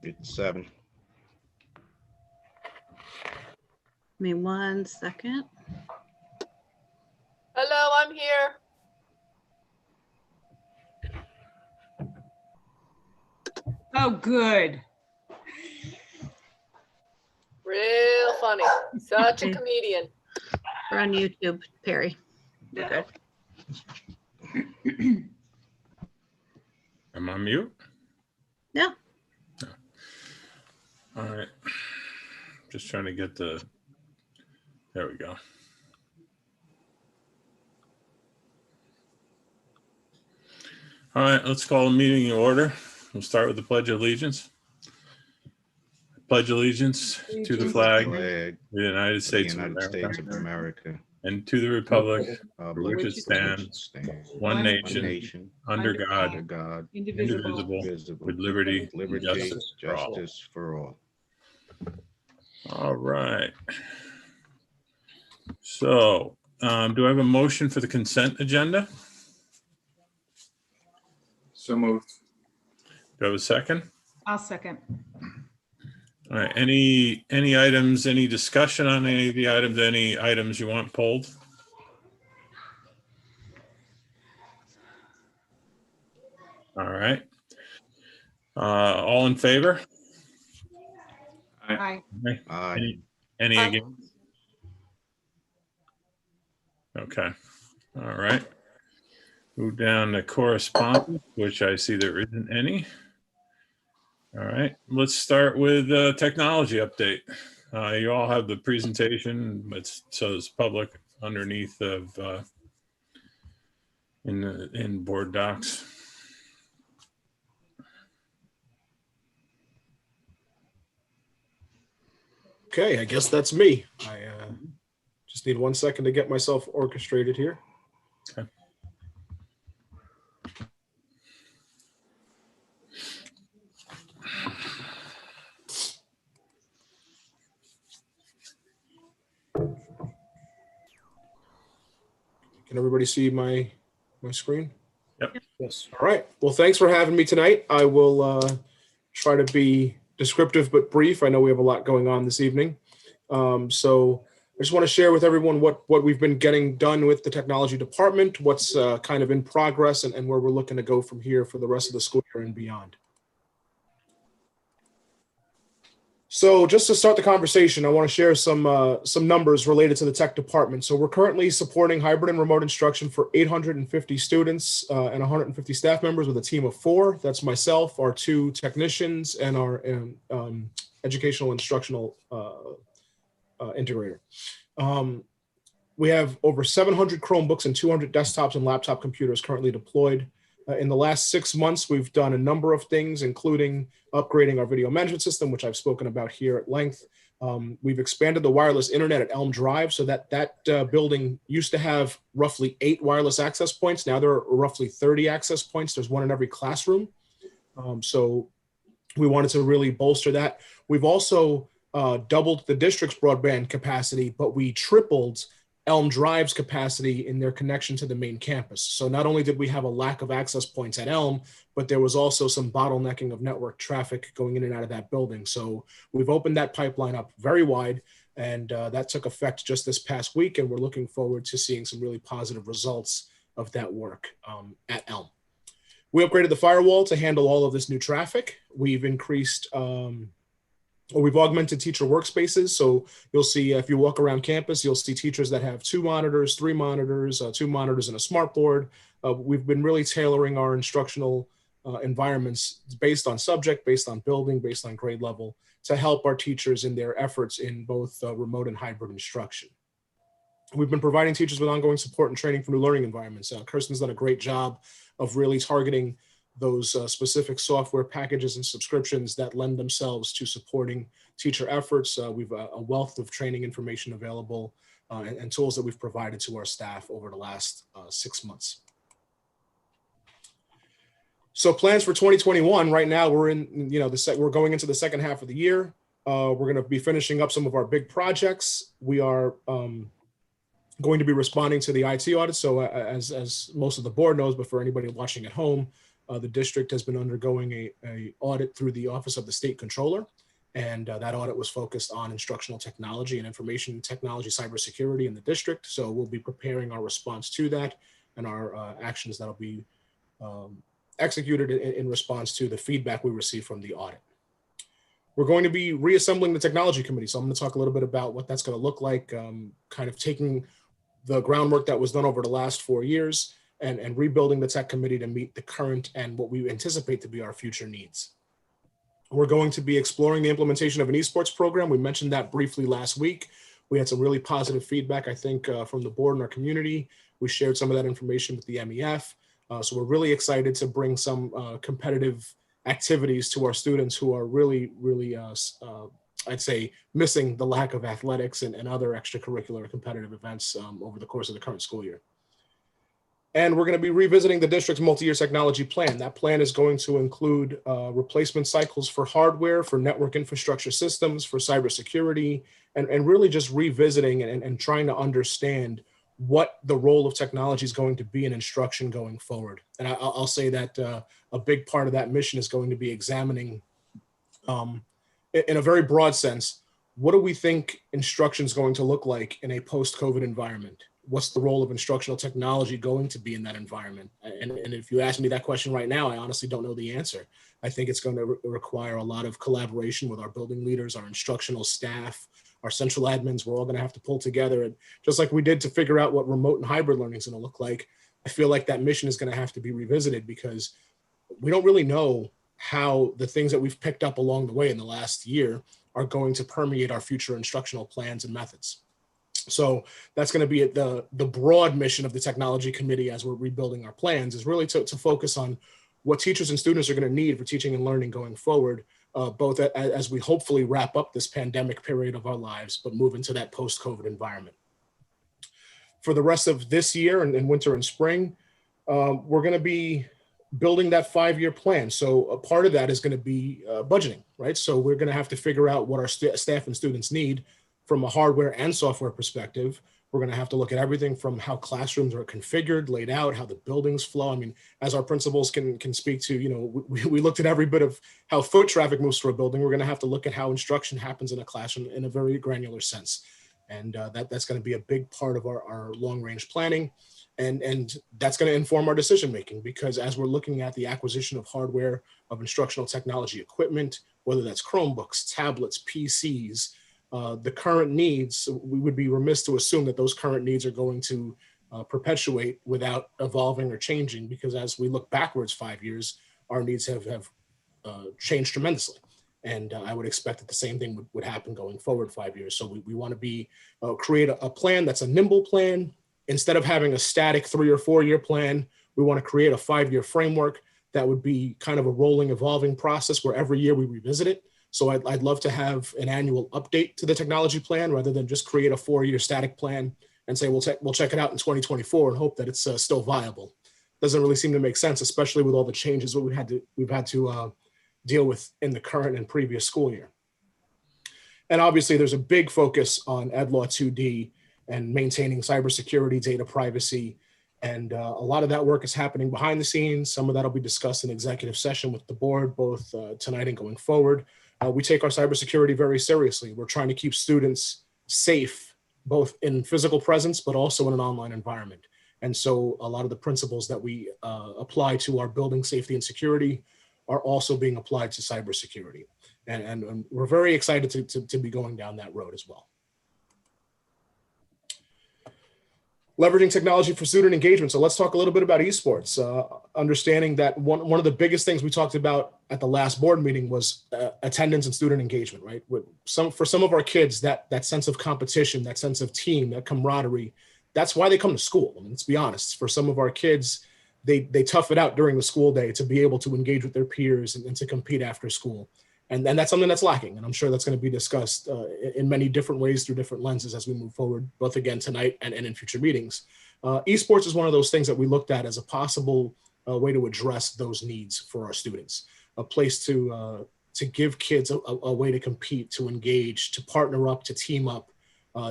It's 7. Give me 1 second. Hello, I'm here. Oh, good. Real funny. Such a comedian. We're on YouTube, Perry. We're good. I'm on mute? Yeah. No. All right. Just trying to get the, there we go. All right, let's call the meeting in order. We'll start with the Pledge of Allegiance. Pledge allegiance to the flag of the United States of America and to the republic for which it stands, one nation, under God, indivisible, with liberty and justice for all. All right. So, do I have a motion for the consent agenda? So moved. Do I have a second? I'll second. All right, any items, any discussion on any of the items, any items you want pulled? All right. All in favor? Aye. Aye. Any Aye. against? Okay, all right. Move down to correspondence, which I see there isn't any. All right, let's start with technology update. You all have the presentation, but so is public underneath of in board docs. Okay, I guess that's me. I just need 1 second to get myself orchestrated here. Okay. Can everybody see my screen? Yep. Yes. All right. Well, thanks for having me tonight. I will try to be descriptive but brief. I know we have a lot going on this evening. So I just want to share with everyone what we've been getting done with the technology department, what's kind of in progress, and where we're looking to go from here for the rest of the school year and beyond. So just to start the conversation, I want to share some numbers related to the tech department. So we're currently supporting hybrid and remote instruction for 850 students and 150 staff members with a team of 4. That's myself, our 2 technicians, and our educational instructional integrator. We have over 700 Chromebooks and 200 desktops and laptop computers currently deployed. In the last 6 months, we've done a number of things, including upgrading our video management system, which I've spoken about here at length. We've expanded the wireless internet at Elm Drive so that building used to have roughly 8 wireless access points. Now there are roughly 30 access points. There's 1 in every classroom. So we wanted to really bolster that. We've also doubled the district's broadband capacity, but we tripled Elm Drive's capacity in their connection to the main campus. So not only did we have a lack of access points at Elm, but there was also some bottlenecking of network traffic going in and out of that building. So we've opened that pipeline up very wide, and that took effect just this past week, and we're looking forward to seeing some really positive results of that work at Elm. We upgraded the firewall to handle all of this new traffic. We've increased we've augmented teacher workspaces. So you'll see if you walk around campus, you'll see teachers that have 2 monitors, 3 monitors, 2 monitors and a smart board. We've been really tailoring our instructional environments based on subject, based on building, based on grade level to help our teachers in their efforts in both remote and hybrid instruction. We've been providing teachers with ongoing support and training for new learning environments. Kirsten's done a great job of really targeting those specific software packages and subscriptions that lend themselves to supporting teacher efforts. We've a wealth of training information available and tools that we've provided to our staff over the last 6 months. So plans for 2021, right now we're in, we're going into the second half of the year. We're going to be finishing up some of our big projects. We are going to be responding to the IT audit. So as most of the board knows, but for anybody watching at home, The district has been undergoing a audit through the Office of the State Controller, and that audit was focused on instructional technology and information technology cybersecurity in the district. So we'll be preparing our response to that and our actions that'll be executed in response to the feedback we received from the audit. We're going to be reassembling the technology committee. So I'm going to talk a little bit about what that's going to look like, kind of taking the groundwork that was done over the last 4 years and rebuilding the tech committee to meet the current and what we anticipate to be our future needs. We're going to be exploring the implementation of an esports program. We mentioned that briefly last week. We had some really positive feedback, I think, from the board and our community. We shared some of that information with the MEF. So we're really excited to bring some competitive activities to our students who are really, I'd say, missing the lack of athletics and other extracurricular competitive events over the course of the current school year. And we're going to be revisiting the district's multi-year technology plan. That plan is going to include replacement cycles for hardware, for network infrastructure systems, for cybersecurity, and really just revisiting and trying to understand what the role of technology is going to be in instruction going forward. And I'll say that a big part of that mission is going to be examining, in a very broad sense, what do we think instruction is going to look like in a post-COVID environment? What's the role of instructional technology going to be in that environment? And if you ask me that question right now, I honestly don't know the answer. I think it's going to require a lot of collaboration with our building leaders, our instructional staff, our central admins. We're all going to have to pull together. And just like we did to figure out what remote and hybrid learning is going to look like, I feel like that mission is going to have to be revisited because we don't really know how the things that we've picked up along the way in the last year are going to permeate our future instructional plans and methods. So that's going to be the broad mission of the technology committee as we're rebuilding our plans, is really to focus on what teachers and students are going to need for teaching and learning going forward, both as we hopefully wrap up this pandemic period of our lives, but move into that post-COVID environment. For the rest of this year and winter and spring, we're going to be building that 5-year plan. So a part of that is going to be budgeting, right? So we're going to have to figure out what our staff and students need from a hardware and software perspective. We're going to have to look at everything from how classrooms are configured, laid out, how the buildings flow. I mean, as our principals can speak to, you know, we looked at every bit of how foot traffic moves through a building. We're going to have to look at how instruction happens in a classroom in a very granular sense. And that's going to be a big part of our long-range planning. And that's going to inform our decision-making, because as we're looking at the acquisition of hardware, of instructional technology equipment, whether that's Chromebooks, tablets, PCs, the current needs, we would be remiss to assume that those current needs are going to perpetuate without evolving or changing, because as we look backwards 5 years, our needs have changed tremendously. And I would expect that the same thing would happen going forward 5 years. So we want to be create a plan that's a nimble plan. Instead of having a static 3 or 4 year plan, we want to create a 5-year framework that would be kind of a rolling, evolving process where every year we revisit it. So I'd love to have an annual update to the technology plan rather than just create a 4-year static plan and say, we'll check it out in 2024 and hope that it's still viable. Doesn't really seem to make sense, especially with all the changes that we've had to deal with in the current and previous school year. And obviously there's a big focus on Ed Law 2D and maintaining cybersecurity, data privacy. And a lot of that work is happening behind the scenes. Some of that will be discussed in executive session with the board, both tonight and going forward. We take our cybersecurity very seriously. We're trying to keep students safe, both in physical presence, but also in an online environment. And so a lot of the principles that we apply to our building safety and security are also being applied to cybersecurity. And we're very excited to be going down that road as well. Leveraging technology for student engagement. So let's talk a little bit about esports. Understanding that one of the biggest things we talked about at the last board meeting was attendance and student engagement, right? For some of our kids, that sense of competition, that sense of team, that camaraderie, that's why they come to school. I mean, let's be honest. For some of our kids, they tough it out during the school day to be able to engage with their peers and to compete after school. And that's something that's lacking. And I'm sure that's going to be discussed in many different ways through different lenses as we move forward, both again tonight and in future meetings. Esports is one of those things that we looked at as a possible way to address those needs for our students, a place to give kids a way to compete, to engage, to partner up, to team up,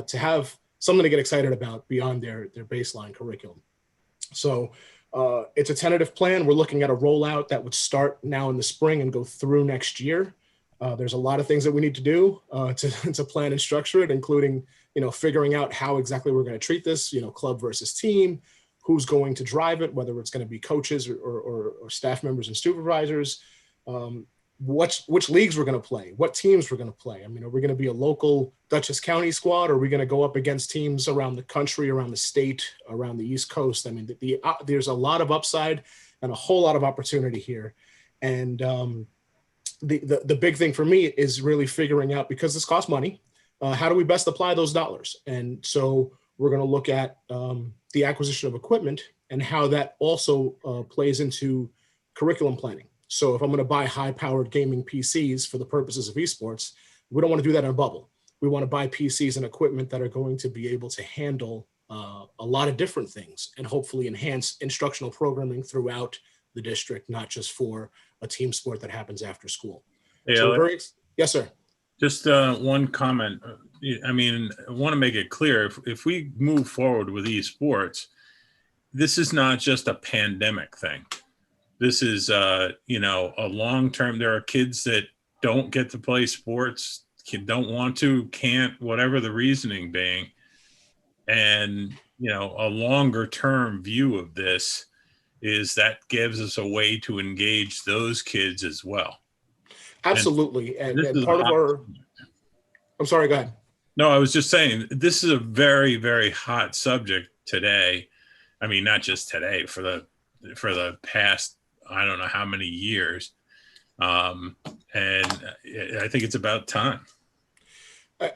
to have something to get excited about beyond their baseline curriculum. So it's a tentative plan. We're looking at a rollout that would start now in the spring and go through next year. There's a lot of things that we need to do to plan and structure it, including, figuring out how exactly we're going to treat this, club versus team, who's going to drive it, whether it's going to be coaches or staff members and supervisors, which leagues we're going to play, what teams we're going to play. I mean, are we going to be a local Dutchess County squad? Or are we going to go up against teams around the country, around the state, around the East Coast? I mean, there's a lot of upside and a whole lot of opportunity here. And the big thing for me is really figuring out, because this costs money, how do we best apply those dollars? And so we're going to look at the acquisition of equipment and how that also plays into curriculum planning. So if I'm going to buy high-powered gaming PCs for the purposes of esports, we don't want to do that in a bubble. We want to buy PCs and equipment that are going to be able to handle a lot of different things and hopefully enhance instructional programming throughout the district, not just for a team sport that happens after school. Yeah, So yes, sir. Just one comment. I mean, I want to make it clear, if we move forward with esports, this is not just a pandemic thing. This is, a long-term. There are kids that don't get to play sports, don't want to, can't, whatever the reasoning being. And, a longer-term view of this is that gives us a way to engage those kids as well. Absolutely. And part of our, I'm sorry, go ahead. No, I was just saying, this is a very, very hot subject today. I mean, not just today, for the past, I don't know how many years. And I think it's about time.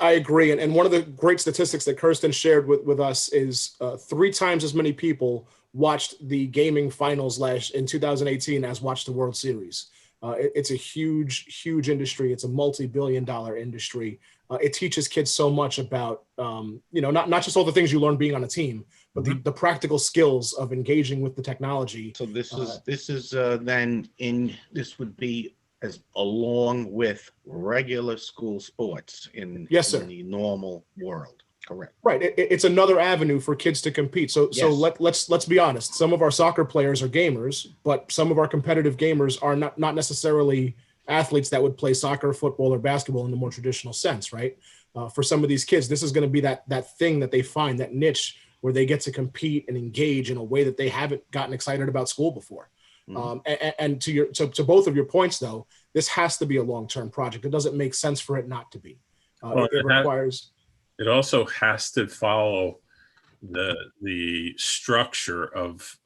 I agree. And one of the great statistics that Kirsten shared with us is 3 times as many people watched the gaming finals in 2018 as watched the World Series. It's a huge, huge industry. It's a multi-billion-dollar industry. It teaches kids so much about, not just all the things you learn being on a team, but the practical skills of engaging with the technology. So this would be as along with regular school sports in the normal world. Correct. Right. It's another avenue for kids to compete. So let's be honest. Some of our soccer players are gamers, but some of our competitive gamers are not necessarily athletes that would play soccer, football, or basketball in the more traditional sense, right? For some of these kids, this is going to be that thing that they find, that niche where they get to compete and engage in a way that they haven't gotten excited about school before. And to both of your points, though, this has to be a long-term project. It doesn't make sense for it not to be. It requires. It also has to follow the structure of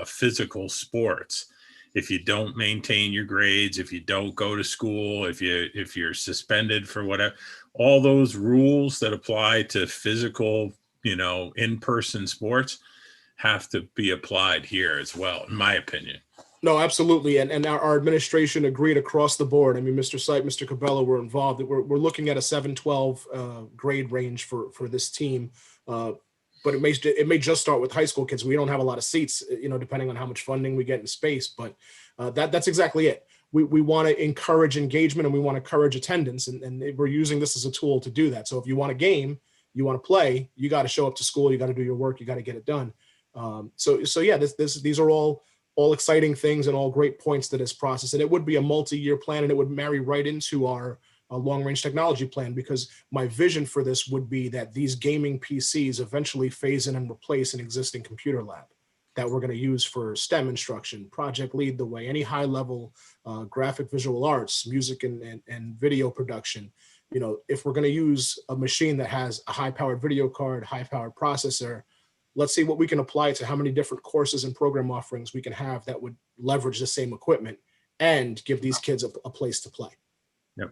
physical sports. If you don't maintain your grades, if you don't go to school, if you're suspended for whatever, all those rules that apply to physical, in-person sports have to be applied here as well, in my opinion. No, absolutely. And our administration agreed across the board. I mean, Mr. Sipe, Mr. Cabello were involved. We're looking at a 7-12 grade range for this team. But it may just start with high school kids. We don't have a lot of seats, depending on how much funding we get in space. But that's exactly it. We want to encourage engagement and we want to encourage attendance. And we're using this as a tool to do that. So if you want a game, you want to play, you got to show up to school, you got to do your work, you got to get it done. These are all exciting things and all great points to this process. And it would be a multi-year plan, and it would marry right into our long-range technology plan, because my vision for this would be that these gaming PCs eventually phase in and replace an existing computer lab that we're going to use for STEM instruction, Project Lead the Way, any high-level graphic visual arts, music and video production. If we're going to use a machine that has a high-powered video card, high-powered processor, let's see what we can apply to how many different courses and program offerings we can have that would leverage the same equipment and give these kids a place to play. Yep.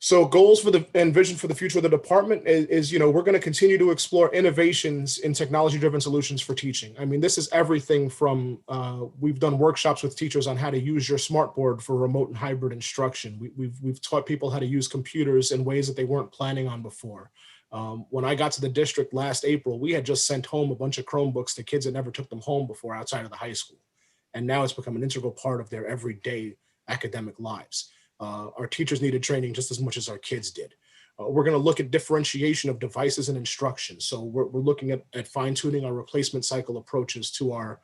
So goals and vision for the future of the department is we're going to continue to explore innovations in technology-driven solutions for teaching. I mean, this is everything from, we've done workshops with teachers on how to use your smartboard for remote and hybrid instruction. We've taught people how to use computers in ways that they weren't planning on before. When I got to the district last April, we had just sent home a bunch of Chromebooks to kids that never took them home before outside of the high school. And now it's become an integral part of their everyday academic lives. Our teachers needed training just as much as our kids did. We're going to look at differentiation of devices and instruction. So we're looking at fine tuning our replacement cycle approaches to our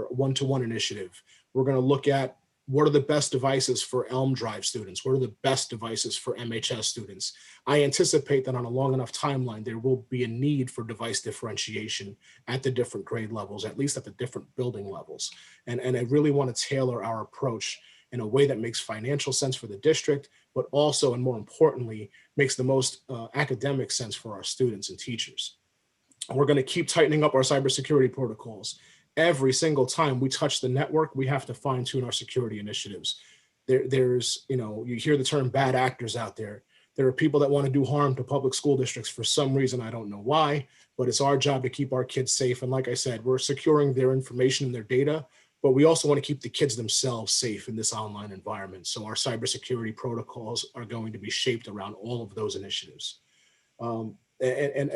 one-to-one initiative. We're going to look at what are the best devices for Elm Drive students? What are the best devices for MHS students? I anticipate that on a long enough timeline, there will be a need for device differentiation at the different grade levels, at least at the different building levels. And I really want to tailor our approach in a way that makes financial sense for the district, but also, and more importantly, makes the most academic sense for our students and teachers. We're going to keep tightening up our cybersecurity protocols. Every single time we touch the network, we have to fine tune our security initiatives. There's, you hear the term bad actors out there. There are people that want to do harm to public school districts for some reason. I don't know why, but it's our job to keep our kids safe. And like I said, we're securing their information and their data, but we also want to keep the kids themselves safe in this online environment. So our cybersecurity protocols are going to be shaped around all of those initiatives. And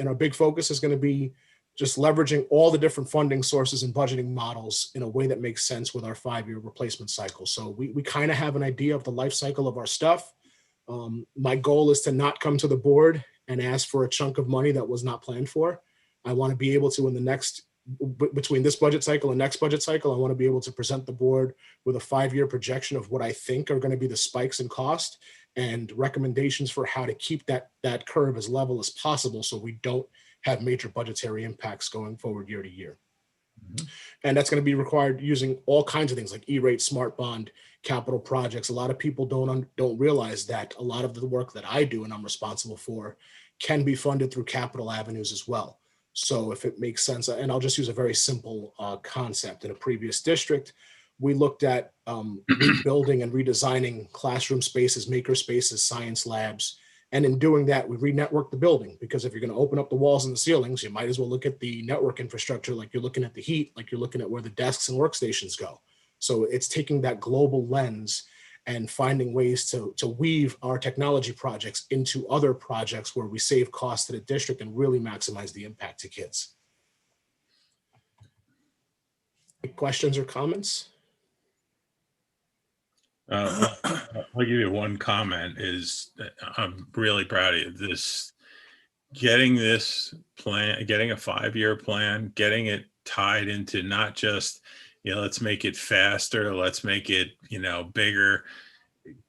our big focus is going to be just leveraging all the different funding sources and budgeting models in a way that makes sense with our 5-year replacement cycle. So we kind of have an idea of the life cycle of our stuff. My goal is to not come to the board and ask for a chunk of money that was not planned for. I want to be able to, in the next, between this budget cycle and next budget cycle, I want to be able to present the board with a 5-year projection of what I think are going to be the spikes in cost and recommendations for how to keep that curve as level as possible so we don't have major budgetary impacts going forward year to year. Mm-hmm. And that's going to be required using all kinds of things like E-rate, smart bond, capital projects. A lot of people don't realize that a lot of the work that I do and I'm responsible for can be funded through capital avenues as well. So if it makes sense, and I'll just use a very simple concept. In a previous district, we looked at rebuilding and redesigning classroom spaces, maker spaces, science labs. And in doing that, we re-networked the building, because if you're going to open up the walls and the ceilings, you might as well look at the network infrastructure like you're looking at the heat, like you're looking at where the desks and workstations go. So it's taking that global lens and finding ways to weave our technology projects into other projects where we save costs to the district and really maximize the impact to kids. Any questions or comments? I'll give you one comment. Is I'm really proud of this. Getting this plan, getting a 5-year plan, getting it tied into not just, let's make it faster, let's make it, bigger,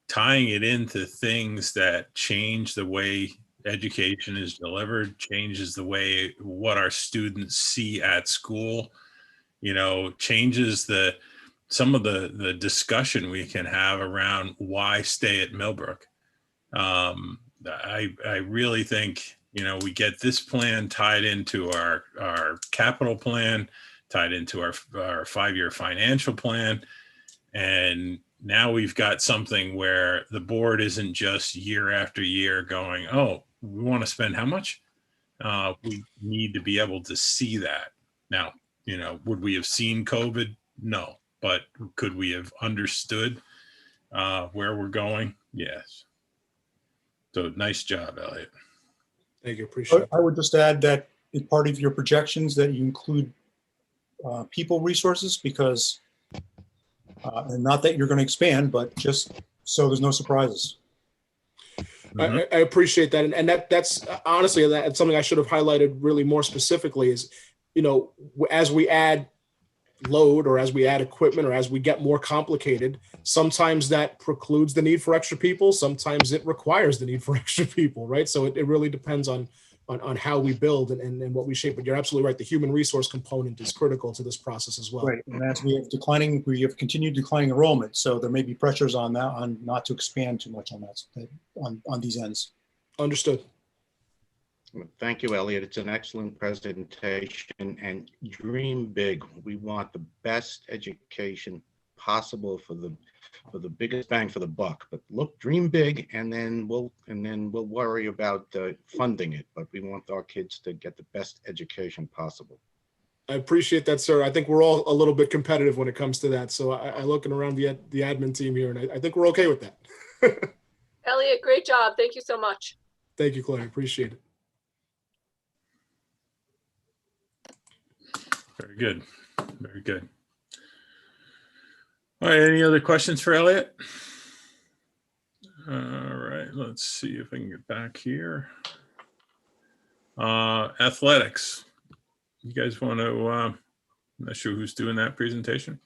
tying it into things that change the way education is delivered, changes the way what our students see at school, changes some of the discussion we can have around why stay at Millbrook. I really think, we get this plan tied into our capital plan, tied into our 5-year financial plan. And now we've got something where the board isn't just year after year going, oh, we want to spend how much? We need to be able to see that. Now, would we have seen COVID? No. But could we have understood where we're going? Yes. So nice job, Elliot. Thank you. Appreciate it. I would just add that in part of your projections that you include people resources, because and not that you're going to expand, but just so there's no surprises. Mm-hmm. I appreciate that. And that's honestly, that's something I should have highlighted really more specifically is, as we add load or as we add equipment or as we get more complicated, sometimes that precludes the need for extra people. Sometimes it requires the need for extra people, right? So it really depends on how we build and what we shape. But you're absolutely right. The human resource component is critical to this process as well. Right. And as we have continued declining enrollment. So there may be pressures on that, on not to expand too much on that, on these ends. Understood. Thank you, Elliot. It's an excellent presentation, and dream big. We want the best education possible for the biggest bang for the buck. But look, dream big, and then we'll worry about funding it. But we want our kids to get the best education possible. I appreciate that, sir. I think we're all a little bit competitive when it comes to that. So I looking around the admin team here, and I think we're okay with that. Elliot, great job. Thank you so much. Thank you, Claudia. Appreciate it. Very good. Very good. All right. Any other questions for Elliot? All right, let's see if I can get back here. Athletics. You guys want to, I'm not sure who's doing that presentation.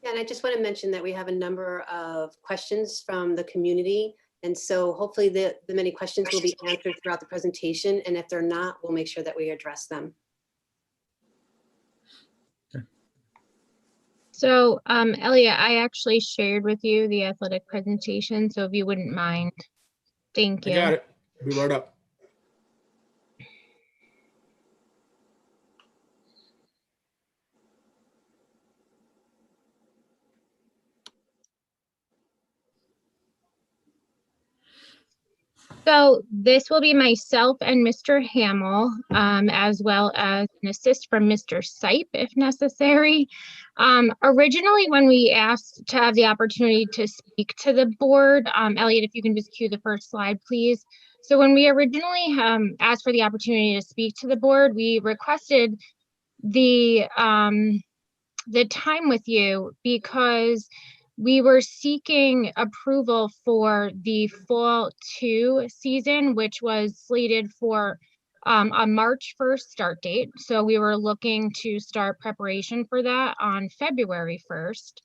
Yeah, and I just want to mention that we have a number of questions from the community. And so hopefully the many questions will be answered throughout the presentation. And if they're not, we'll make sure that we address them. So, Elliot, I actually shared with you the athletic presentation. So if you wouldn't mind, thank I you. got it. Be right up. So this will be myself and Mr. Hamill, as well as an assist from Mr. Sipe if necessary. Originally, when we asked to have the opportunity to speak to the board, Elliot, if you can just cue the first slide, please. So when we originally asked for the opportunity to speak to the board, we requested the time with you because we were seeking approval for the fall 2 season, which was slated for a March 1st start date. So we were looking to start preparation for that on February 1st.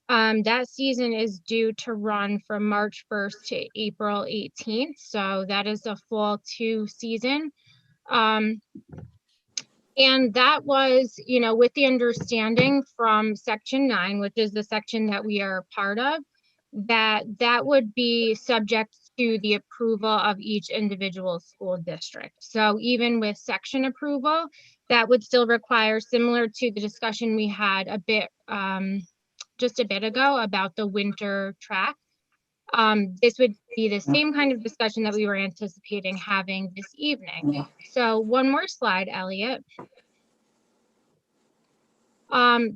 That season is due to run from March 1st to April 18th. So that is a fall 2 season. And that was, with the understanding from Section 9, which is the section that we are part of, that would be subject to the approval of each individual school district. So even with section approval, that would still require, similar to the discussion we had just a bit ago about the winter track. This would be the same kind of discussion that we were anticipating having this evening. So one more slide, Elliot.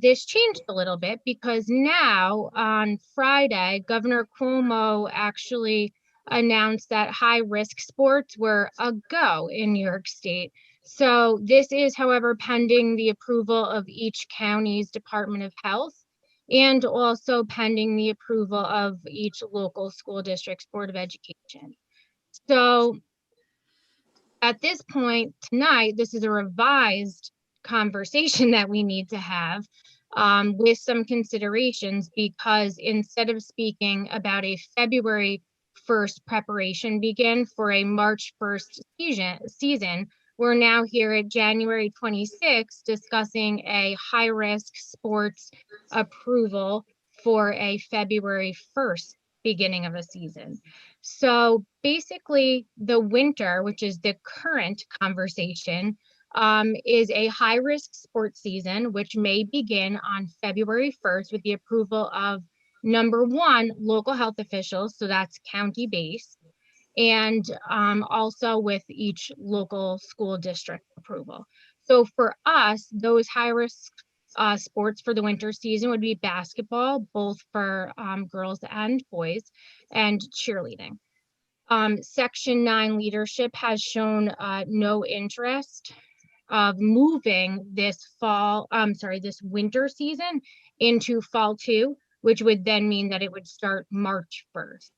This changed a little bit because now on Friday, Governor Cuomo actually announced that HighRisk Sports were a go in New York State. So this is, however, pending the approval of each county's Department of Health and also pending the approval of each local school district's Board of Education. So at this point tonight, this is a revised conversation that we need to have with some considerations, because instead of speaking about a February 1st preparation begin for a March 1st season, we're now here at January 26th discussing a HighRisk Sports approval for a February 1st beginning of a season. So basically the winter, which is the current conversation, is a high-risk sports season, which may begin on February 1st with the approval of number one, local health officials, so that's county-based, and also with each local school district approval. So for us, those high-risk sports for the winter season would be basketball, both for girls and boys, and cheerleading. Section 9 leadership has shown no interest of moving this winter season into fall 2, which would then mean that it would start March 1st.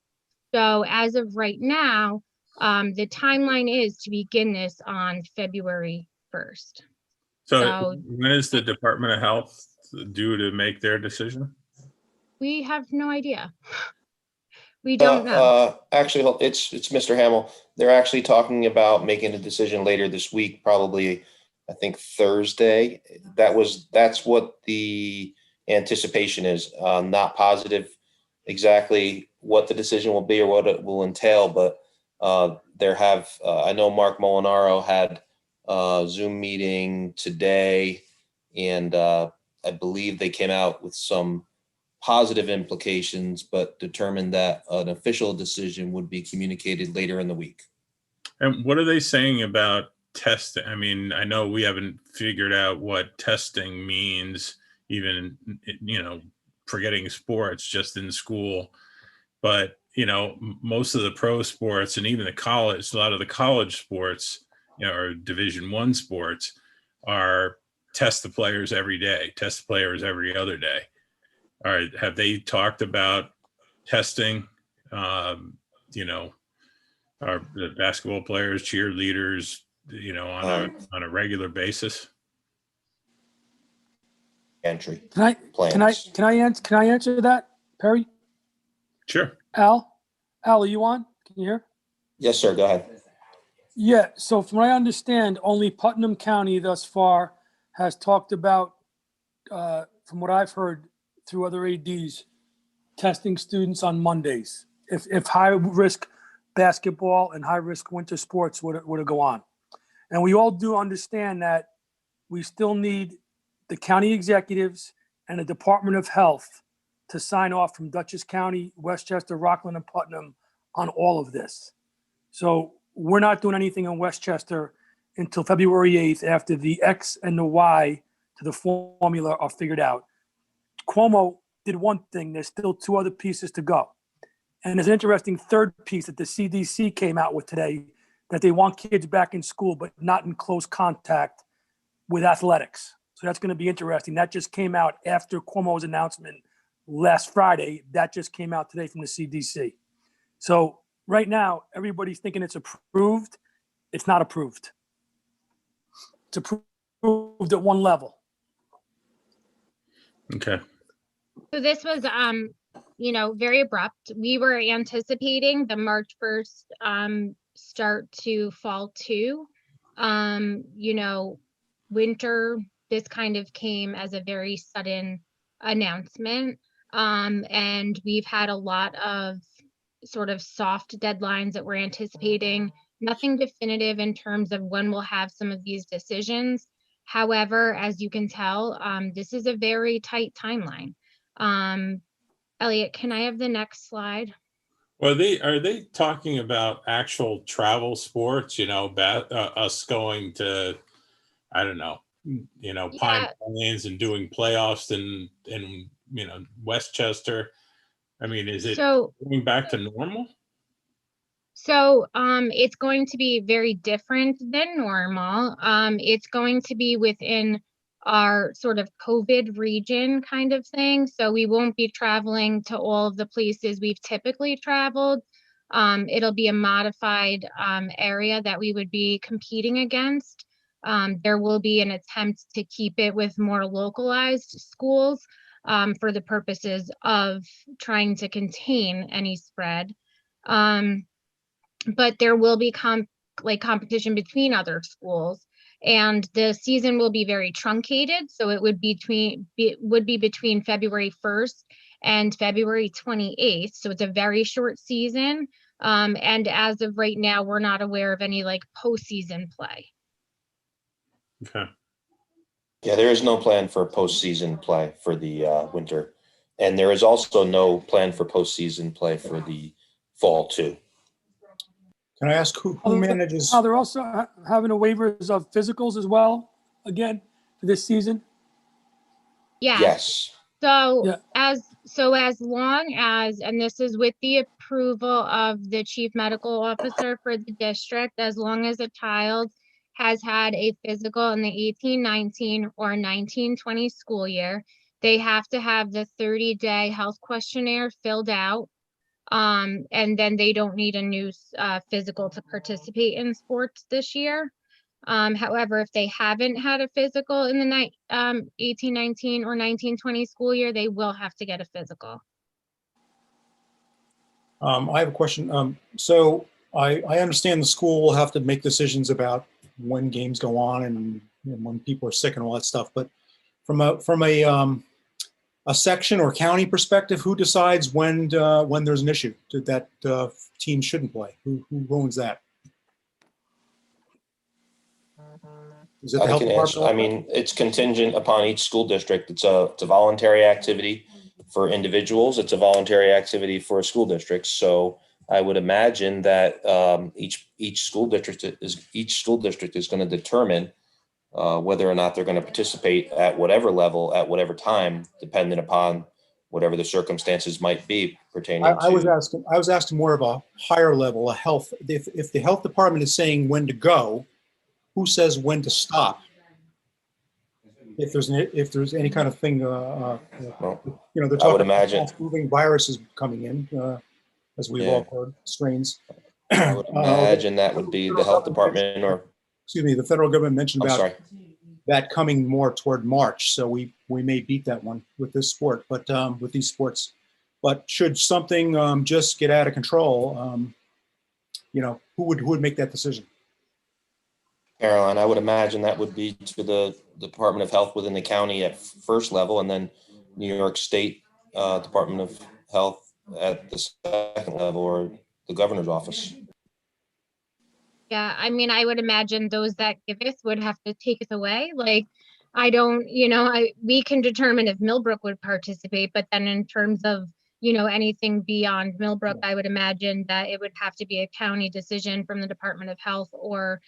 So as of right now, the timeline is to begin this on February 1st. So when is the Department of Health due to make their decision? We have no idea. We don't know. Actually, it's Mr. Hamill. They're actually talking about making a decision later this week, probably, I think Thursday. That's what the anticipation is. Not positive exactly what the decision will be or what it will entail, but I know Mark Molinaro had a Zoom meeting today, and I believe they came out with some positive implications, but determined that an official decision would be communicated later in the week. And what are they saying about testing? I mean, I know we haven't figured out what testing means, even, forgetting sports just in school. But, most of the pro sports and even a lot of the college sports, or Division I sports are test the players every day, test the players every other day. All right. Have they talked about testing you know, the basketball players, cheerleaders, you know, on a regular basis? Entry Can I plans. can I answer that, Perry? Sure. Al, are you on? Can you hear? Yes, sir. Go ahead. Yeah. So from what I understand, only Putnam County thus far has talked about, from what I've heard through other ADs, testing students on Mondays. If high risk basketball and high risk winter sports were to go on, and we all do understand that we still need the county executives and the Department of Health to sign off from Dutchess County, Westchester, Rockland, and Putnam on all of this. So we're not doing anything in Westchester until February 8th after the X and the Y to the formula are figured out. Cuomo did one thing. There's still two other pieces to go. And there's an interesting third piece that the CDC came out with today, that they want kids back in school, but not in close contact with athletics. So that's going to be interesting. That just came out after Cuomo's announcement last Friday. That just came out today from the CDC. So right now, everybody's thinking it's approved. It's not approved. It's approved at one level. Okay. So this was, very abrupt. We were anticipating the March 1st start to fall 2. Winter, this kind of came as a very sudden announcement. And we've had a lot of sort of soft deadlines that we're anticipating. Nothing definitive in terms of when we'll have some of these decisions. However, as you can tell, this is a very tight timeline. Elliot, can I have the next slide? Well, are they talking about actual travel sports, us going to, I don't know, Pine Plains and doing playoffs in Westchester? I mean, is it going back to normal? So it's going to be very different than normal. It's going to be within our sort of COVID region kind of thing. So we won't be traveling to all of the places we've typically traveled. It'll be a modified area that we would be competing against. There will be an attempt to keep it with more localized schools for the purposes of trying to contain any spread. But there will be competition between other schools, and the season will be very truncated. So it would be between February 1st and February 28th. So it's a very short season. And as of right now, we're not aware of any postseason play. Okay. Yeah, there is no plan for postseason play for the winter. And there is also no plan for postseason play for the fall too. Can I ask who manages? They're also having a waivers of physicals as well, again, for this season? Yes. So as long as, and this is with the approval of the chief medical officer for the district, as long as a child has had a physical in the 18-19 or 19-20 school year, they have to have the 30-day health questionnaire filled out. And then they don't need a new physical to participate in sports this year. However, if they haven't had a physical in the 18-19 or 19-20 school year, they will have to get a physical. I have a question. So I understand the school will have to make decisions about when games go on and when people are sick and all that stuff. But from a section or county perspective, who decides when there's an issue that team shouldn't play? Who owns that? Is it the health department? I mean, it's contingent upon each school district. It's a voluntary activity for individuals. It's a voluntary activity for school districts. So I would imagine that each school district is going to determine whether or not they're going to participate at whatever level, at whatever time, depending upon whatever the circumstances might be pertaining to. I was asking more of a higher level, a health. If the health department is saying when to go, who says when to stop? If there's any kind of thing, they're I would talking imagine about moving viruses coming in. as we've Yeah. all heard, strains. I would imagine that would be the health department or, Excuse me, the federal government mentioned I'm about sorry. that coming more toward March, so we may beat that one with this sport, but with these sports. But should something just get out of control, who would make that decision? Caroline, I would imagine that would be to the Department of Health within the county at first level, and then New York State Department of Health at the second level, or the governor's office. Yeah, I mean, I would imagine those that give us would have to take us away. Like, we can determine if Millbrook would participate, but then in terms of, anything beyond Millbrook, I would imagine that it would have to be a county decision from the Department of Health or,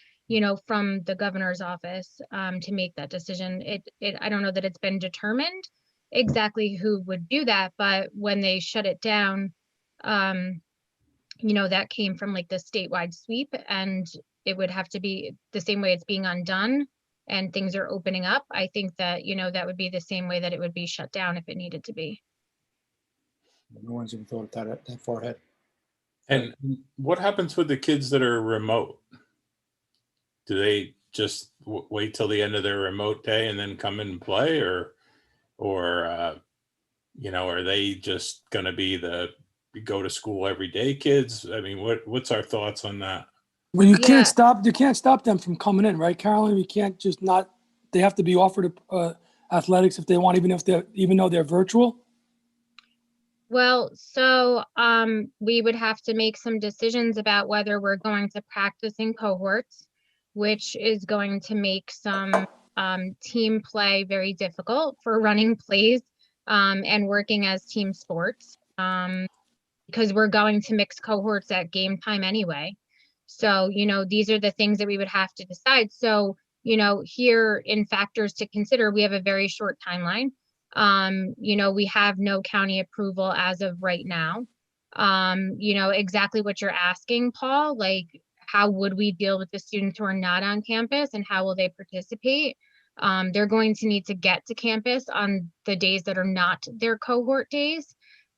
from the governor's office to make that decision. I don't know that it's been determined exactly who would do that, but when they shut it down, that came from like the statewide sweep, and it would have to be the same way it's being undone and things are opening up. I think that, that would be the same way that it would be shut down if it needed to be. No one's even thought that far ahead. And what happens with the kids that are remote? Do they just wait till the end of their remote day and then come in and play, or are they just going to be the go to school every day kids? I mean, what's our thoughts on that? Well, you Yeah. can't stop them from coming in, right, Carolyn? You can't just not. They have to be offered athletics if they want, even though they're virtual. Well, so we would have to make some decisions about whether we're going to practice in cohorts, which is going to make some team play very difficult for running plays and working as team sports because we're going to mix cohorts at game time anyway. So, these are the things that we would have to decide. So, here in factors to consider, we have a very short timeline. We have no county approval as of right now. Exactly what you're asking, Paul, like how would we deal with the students who are not on campus and how will they participate? They're going to need to get to campus on the days that are not their cohort days.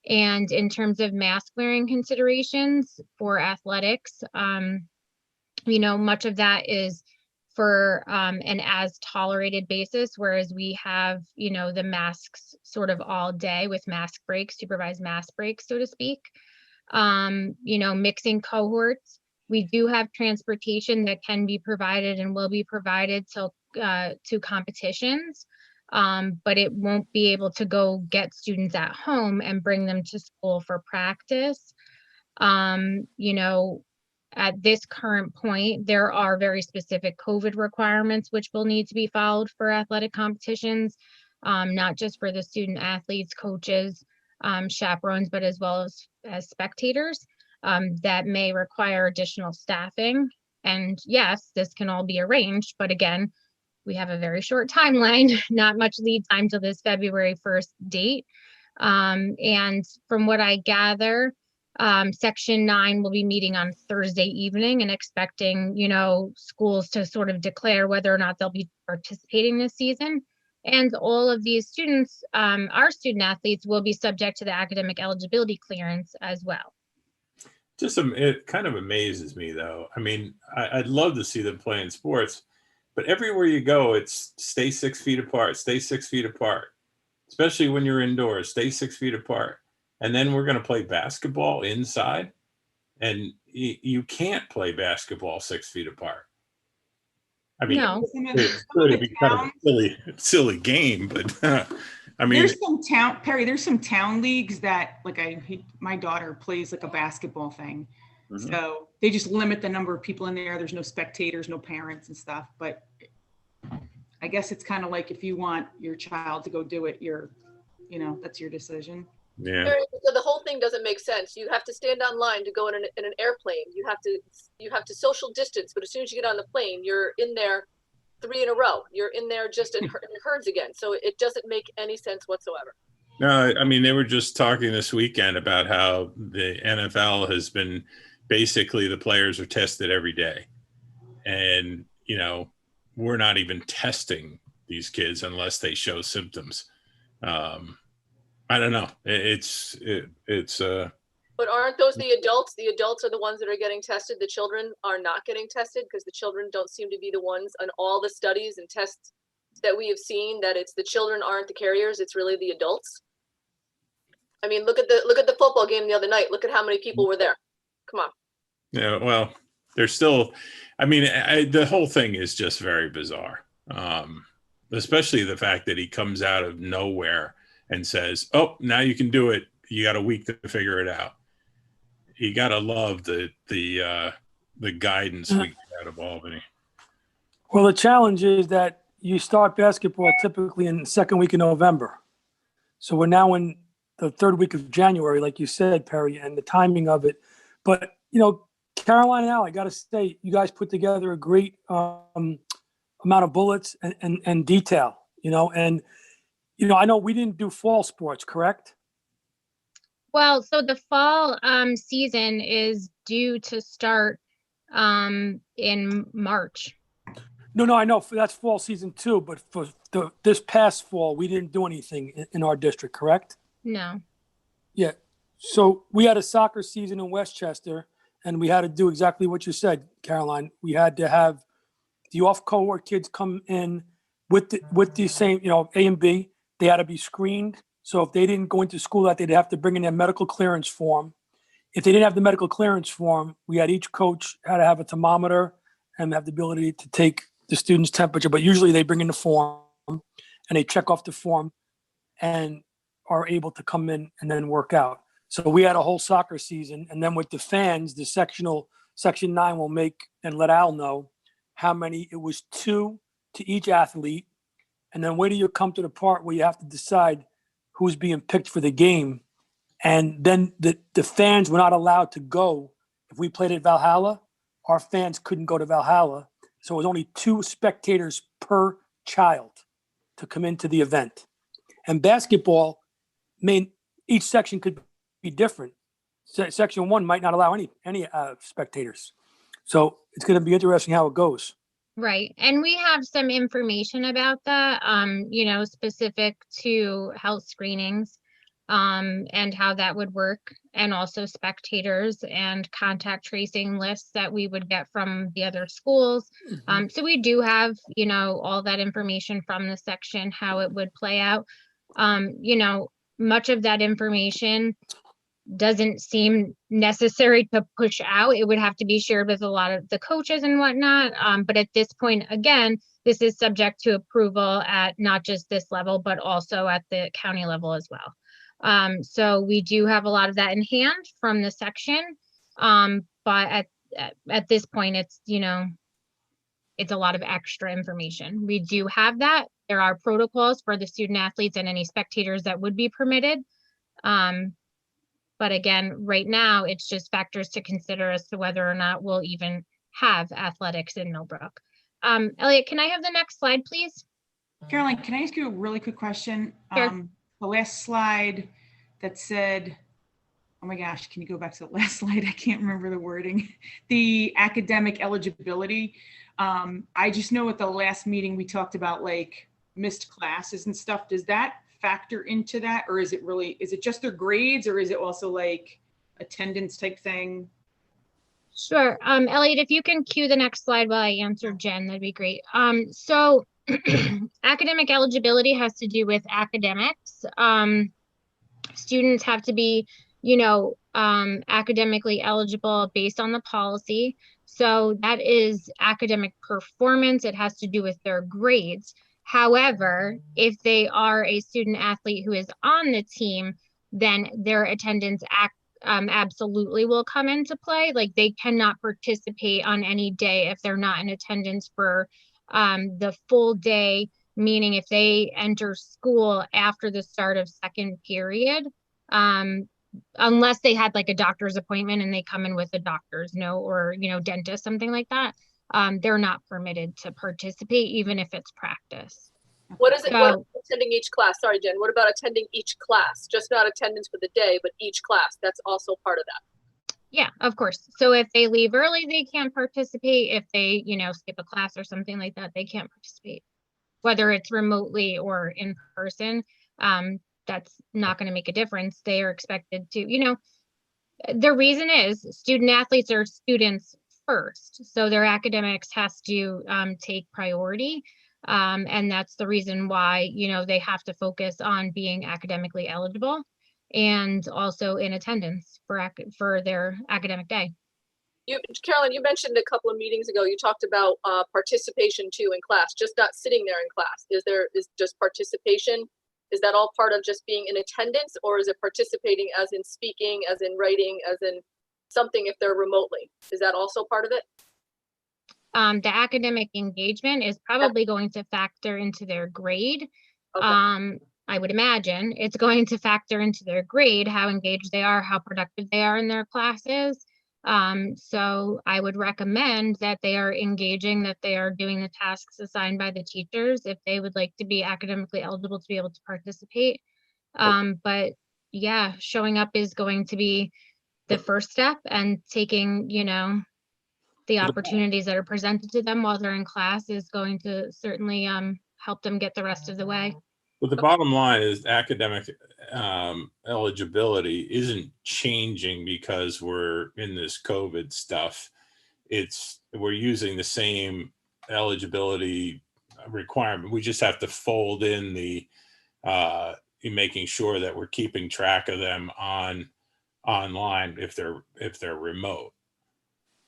And in terms of mask wearing considerations for athletics, much of that is for an as tolerated basis, whereas we have, the masks sort of all day with mask breaks, supervised mask breaks, so to speak. Mixing cohorts. We do have transportation that can be provided and will be provided to competitions, but it won't be able to go get students at home and bring them to school for practice. At this current point, there are very specific COVID requirements which will need to be followed for athletic competitions, not just for the student athletes, coaches, chaperones, but as well as spectators that may require additional staffing. And yes, this can all be arranged, but again, we have a very short timeline, not much lead time till this February 1st date. And from what I gather, Section 9 will be meeting on Thursday evening and expecting, schools to sort of declare whether or not they'll be participating this season. And all of these students, our student athletes, will be subject to the academic eligibility clearance as well. It kind of amazes me, though. I mean, I'd love to see them playing sports, but everywhere you go, it's stay 6 feet apart, stay 6 feet apart, especially when you're indoors, stay 6 feet apart. And then we're going to play basketball inside, and you can't play basketball 6 feet apart. I mean, No. it's going to be kind of a silly game, but I mean, there's some town leagues that my daughter plays like a basketball thing. Mhm. So they just limit the number of people in there. There's no spectators, no parents and stuff. But I guess it's kind of like if you want your child to go do it, that's your decision. yeah. So the whole thing doesn't make sense. You have to stand on line to go in an airplane. You have to social distance, but as soon as you get on the plane, you're in there 3 in a row. You're in there just in herds again. So it doesn't make any sense whatsoever. No, I mean, they were just talking this weekend about how the NFL has been basically the players are tested every day. And, we're not even testing these kids unless they show symptoms. I don't know. It's But aren't those the adults? The adults are the ones that are getting tested. The children are not getting tested because the children don't seem to be the ones on all the studies and tests that we have seen, that it's the children aren't the carriers. It's really the adults. I mean, look at the football game the other night. Look at how many people were there. Come on. Yeah, well, there's still, I mean, the whole thing is just very bizarre. Especially the fact that he comes out of nowhere and says, "Oh, now you can do it. You got a week to figure it out." You gotta love the guidance we get out of Albany. Well, the challenge is that you start basketball typically in the second week of November. So we're now in the third week of January, like you said, Perry, and the timing of it. But, you know, Caroline and Al, I got to say, you guys put together a great amount of bullets and detail, you know, and, you know, I know we didn't do fall sports, correct? Well, so the fall season is due to start in March. No, I know that's fall season too, but for this past fall, we didn't do anything in our district, correct? No. Yeah. So we had a soccer season in Westchester, and we had to do exactly what you said, Caroline. We had to have the off cohort kids come in with the same, you know, A and B. They had to be screened. So if they didn't go into school that, they'd have to bring in their medical clearance form. If they didn't have the medical clearance form, we had each coach had to have a thermometer and have the ability to take the student's temperature. But usually they bring in the form and they check off the form and are able to come in and then work out. So we had a whole soccer season. And then with the fans, the section 9 will make and let Al know how many. It was 2 to each athlete. And then wait till you come to the part where you have to decide who's being picked for the game. And then the fans were not allowed to go. If we played at Valhalla, our fans couldn't go to Valhalla. So it was only 2 spectators per child to come into the event. And basketball, I mean, each section could be different. Section 1 might not allow any spectators. So it's going to be interesting how it goes. Right. And we have some information about that, you know, specific to health screenings, and how that would work, and also spectators and contact tracing lists that we would get from the other schools. So we do have, you know, all that information from the section, how it would play out. You know, much of that information doesn't seem necessary to push out. It would have to be shared with a lot of the coaches and whatnot. But at this point, again, this is subject to approval at not just this level, but also at the county level as well. So we do have a lot of that in hand from the section. But at this point, it's, you know, it's a lot of extra information. We do have that. There are protocols for the student athletes and any spectators that would be permitted. But again, right now, it's just factors to consider as to whether or not we'll even have athletics in Millbrook. Elliot, can I have the next slide, please? Caroline, can I ask you a really quick question? Sure. The last slide that said, oh my gosh, can you go back to the last slide? I can't remember the wording. The academic eligibility. I just know at the last meeting, we talked about like missed classes and stuff. Does that factor into that, or is it just their grades, or is it also like attendance type thing? Sure. Elliot, if you can cue the next slide while I answer Jen, that'd be great. So academic eligibility has to do with academics. Students have to be, you know, academically eligible based on the policy. So that is academic performance. It has to do with their grades. However, if they are a student athlete who is on the team, then their attendance absolutely will come into play. Like they cannot participate on any day if they're not in attendance for the full day, meaning if they enter school after the start of second period, unless they had like a doctor's appointment and they come in with a doctor's note or, you know, dentist, something like that. They're not permitted to participate, even if it's practice. What is it? What about attending each class? Sorry, Jen. What about attending each class? Just not attendance for the day, but each class. That's also part of that. Yeah, of course. So if they leave early, they can't participate. If they, you know, skip a class or something like that, they can't participate. Whether it's remotely or in person, that's not going to make a difference. They are expected to, you know, The reason is student athletes are students first, so their academics has to take priority. And that's the reason why, you know, they have to focus on being academically eligible and also in attendance for their academic day. Carolyn, you mentioned a couple of meetings ago, you talked about participation too in class, just not sitting there in class. Is just participation? Is that all part of just being in attendance, or is it participating as in speaking, as in writing, as in something if they're remotely? Is that also part of it? The academic engagement is probably going to factor into their grade. Okay. I would imagine it's going to factor into their grade, how engaged they are, how productive they are in their classes. So I would recommend that they are engaging, that they are doing the tasks assigned by the teachers if they would like to be academically eligible to be able to participate. But yeah, showing up is going to be the first step, and taking, you know, the opportunities that are presented to them while they're in class is going to certainly help them get the rest of the way. But the bottom line is academic eligibility isn't changing because we're in this COVID stuff. We're using the same eligibility requirement. We just have to fold in in making sure that we're keeping track of them online if they're remote,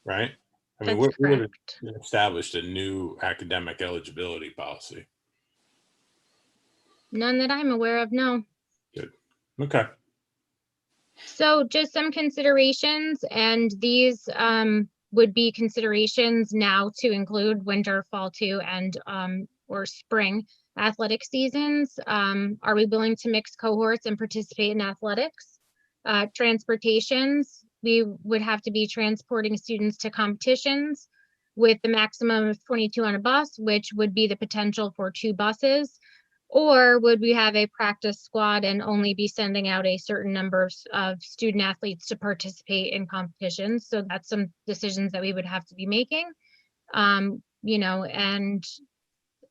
right? I mean, That's we would have correct. established a new academic eligibility policy. None that I'm aware of, no. Good. Okay. So just some considerations, and these would be considerations now to include winter, fall two, and or spring athletic seasons. Are we willing to mix cohorts and participate in athletics? Transportations, we would have to be transporting students to competitions with the maximum of 22 on a bus, which would be the potential for 2 buses. Or would we have a practice squad and only be sending out a certain number of student athletes to participate in competitions? So that's some decisions that we would have to be making. You know, and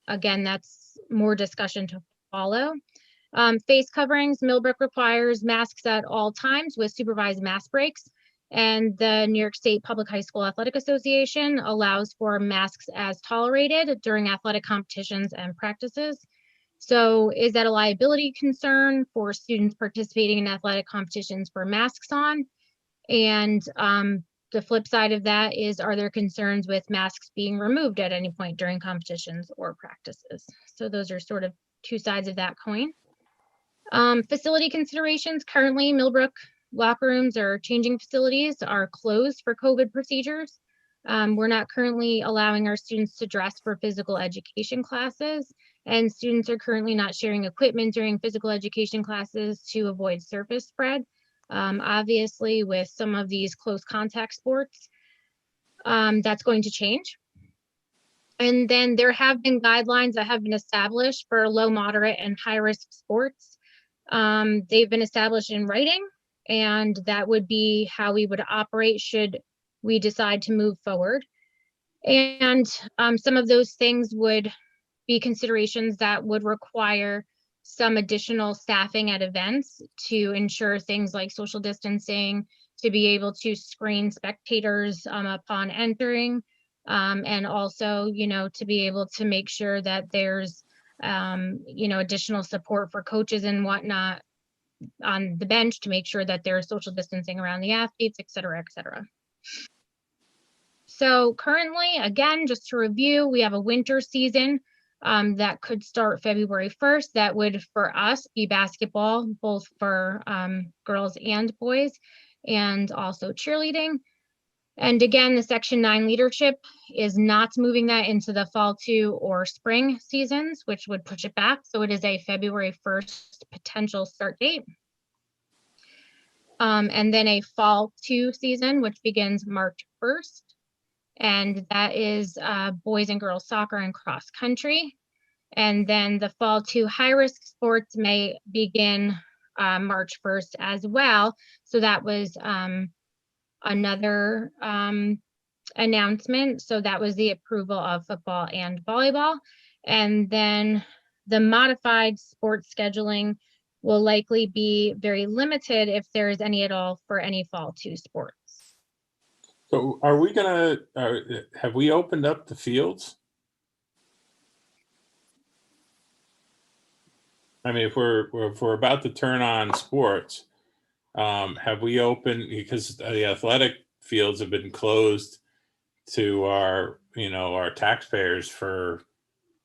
again, that's more discussion to follow. Face coverings, Millbrook requires masks at all times with supervised mask breaks. And the New York State Public High School Athletic Association allows for masks as tolerated during athletic competitions and practices. So is that a liability concern for students participating in athletic competitions for masks on? And the flip side of that is, are there concerns with masks being removed at any point during competitions or practices? So those are sort of 2 sides of that coin. Facility considerations, currently Millbrook locker rooms or changing facilities are closed for COVID procedures. We're not currently allowing our students to dress for physical education classes, and students are currently not sharing equipment during physical education classes to avoid surface spread. Obviously, with some of these close contact sports, that's going to change. And then there have been guidelines that have been established for low, moderate, and high risk sports. They've been established in writing, and that would be how we would operate should we decide to move forward. And some of those things would be considerations that would require some additional staffing at events to ensure things like social distancing, to be able to screen spectators upon entering, and also, you know, to be able to make sure that there's, you know, additional support for coaches and whatnot on the bench to make sure that there's social distancing around the athletes, et cetera, et cetera. So currently, again, just to review, we have a winter season that could start February 1st. That would, for us, be basketball, both for girls and boys, and also cheerleading. And again, the Section 9 leadership is not moving that into the fall 2 or spring seasons, which would push it back. So it is a February 1st potential start date. And then a fall 2 season, which begins March 1st. And that is boys and girls soccer and cross country. And then the fall 2 HighRisk Sports may begin March 1st as well. So that was another announcement. So that was the approval of football and volleyball. And then the modified sports scheduling will likely be very limited if there is any at all for any fall 2 sports. So are we gonna, have we opened up the fields? I mean, if we're about to turn on sports, have we opened, because the athletic fields have been closed to our, our taxpayers for,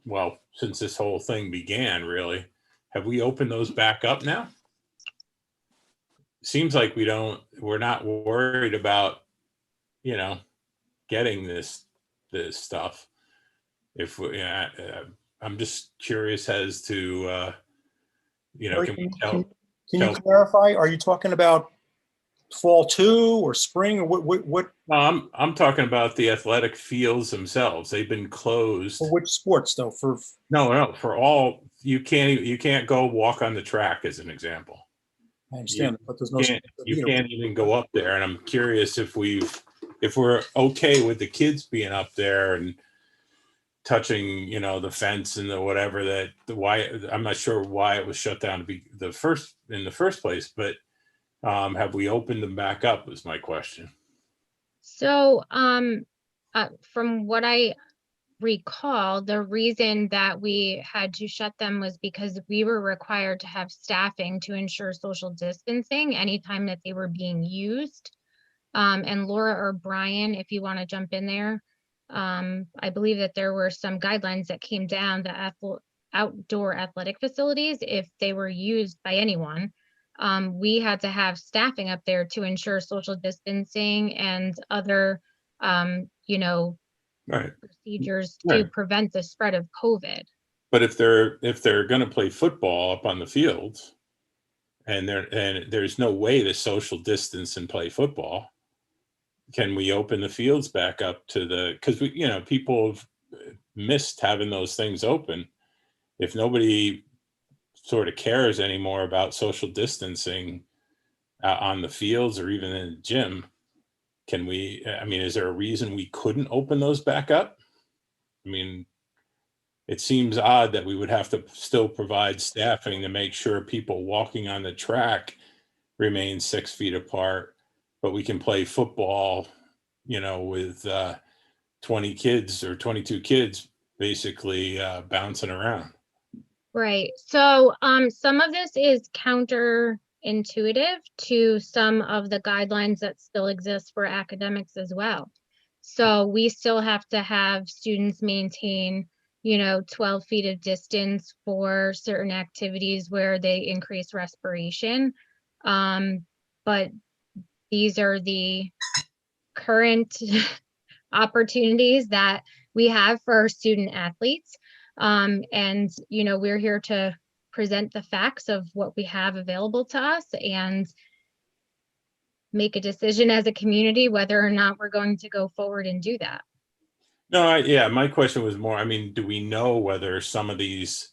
well, since this whole thing began, really. Have we opened those back up now? Seems like we're not worried about, getting this stuff. If we, I'm just curious as to, Barry, can we can tell? you clarify? Are you talking about fall 2 or spring, or what? I'm talking about the athletic fields themselves. They've been closed. For which sports though? No, for all. You can't go walk on the track, as an example. I understand, but there's no. You can't even go up there. And I'm curious if we're okay with the kids being up there and touching, the fence and the whatever, why, I'm not sure why it was shut down to be in the first place, but have we opened them back up is my question. So from what I recall, the reason that we had to shut them was because we were required to have staffing to ensure social distancing anytime that they were being used. And Laura or Brian, if you want to jump in there, I believe that there were some guidelines that came down that outdoor athletic facilities, if they were used by anyone, we had to have staffing up there to ensure social distancing and other, Right. procedures to prevent the spread of COVID. But if they're going to play football up on the fields, and there's no way to social distance and play football, can we open the fields back up because people have missed having those things open. If nobody sort of cares anymore about social distancing on the fields or even in the gym, is there a reason we couldn't open those back up? I mean, it seems odd that we would have to still provide staffing to make sure people walking on the track remain 6 feet apart, but we can play football, with 20 kids or 22 kids basically bouncing around. Right. So some of this is counterintuitive to some of the guidelines that still exist for academics as well. So we still have to have students maintain, 12 feet of distance for certain activities where they increase respiration. But these are the current opportunities that we have for our student athletes. And, we're here to present the facts of what we have available to us and make a decision as a community whether or not we're going to go forward and do that. No, my question was more, do we know whether some of these,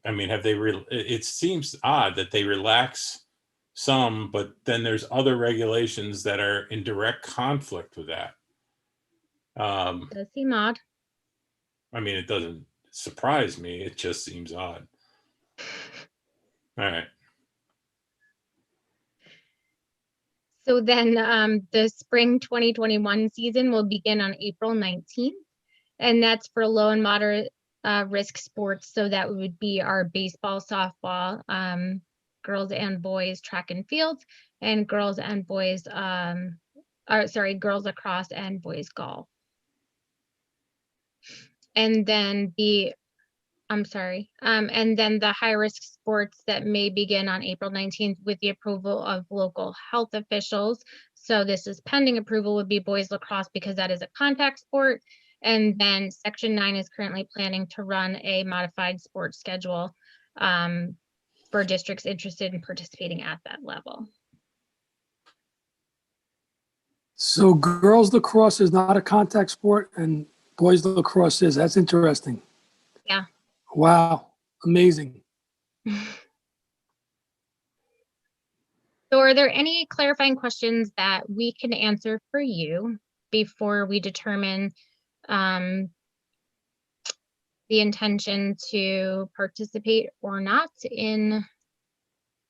have they, it seems odd that they relax some, but then there's other regulations that are in direct conflict with that. It does seem odd. It doesn't surprise me. It just seems odd. All right. So then the spring 2021 season will begin on April 19th, and that's for low and moderate risk sports. So that would be our baseball, softball, girls and boys track and field, and girls and boys, girls lacrosse and boys golf. And then and then the high risk sports that may begin on April 19th with the approval of local health officials. So this is pending approval would be boys lacrosse because that is a contact sport. And then Section 9 is currently planning to run a modified sports schedule for districts interested in participating at that level. So girls lacrosse is not a contact sport and boys lacrosse is. That's interesting. Yeah. Wow. Amazing. So are there any clarifying questions that we can answer for you before we determine the intention to participate or not in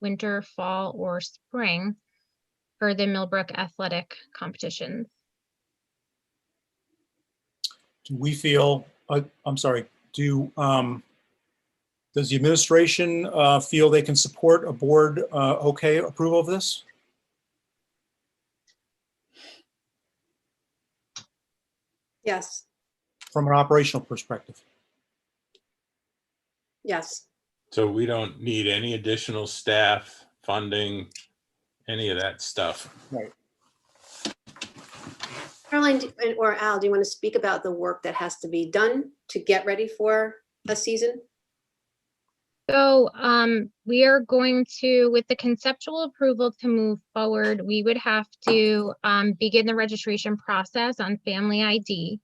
winter, fall, or spring for the Millbrook athletic competitions. Do we feel, I'm sorry, does the administration feel they can support a board approval of this? Yes, From an operational perspective? yes. So we don't need any additional staff, funding, any of that stuff. Right. Caroline or Al, do you want to speak about the work that has to be done to get ready for a season? So we are going to, with the conceptual approval to move forward, we would have to begin the registration process on Family ID.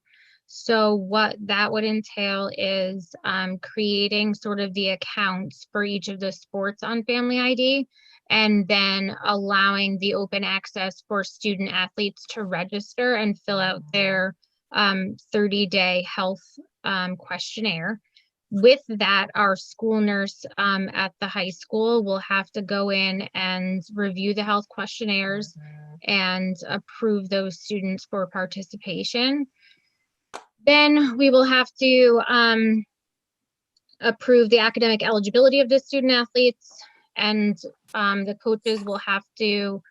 So what that would entail is creating sort of the accounts for each of the sports on Family ID, and then allowing the open access for student athletes to register and fill out their 30-day health questionnaire. With that, our school nurse at the high school will have to go in and review the health questionnaires and approve those students for participation. Then we will have to approve the academic eligibility of the student athletes, and the coaches will have to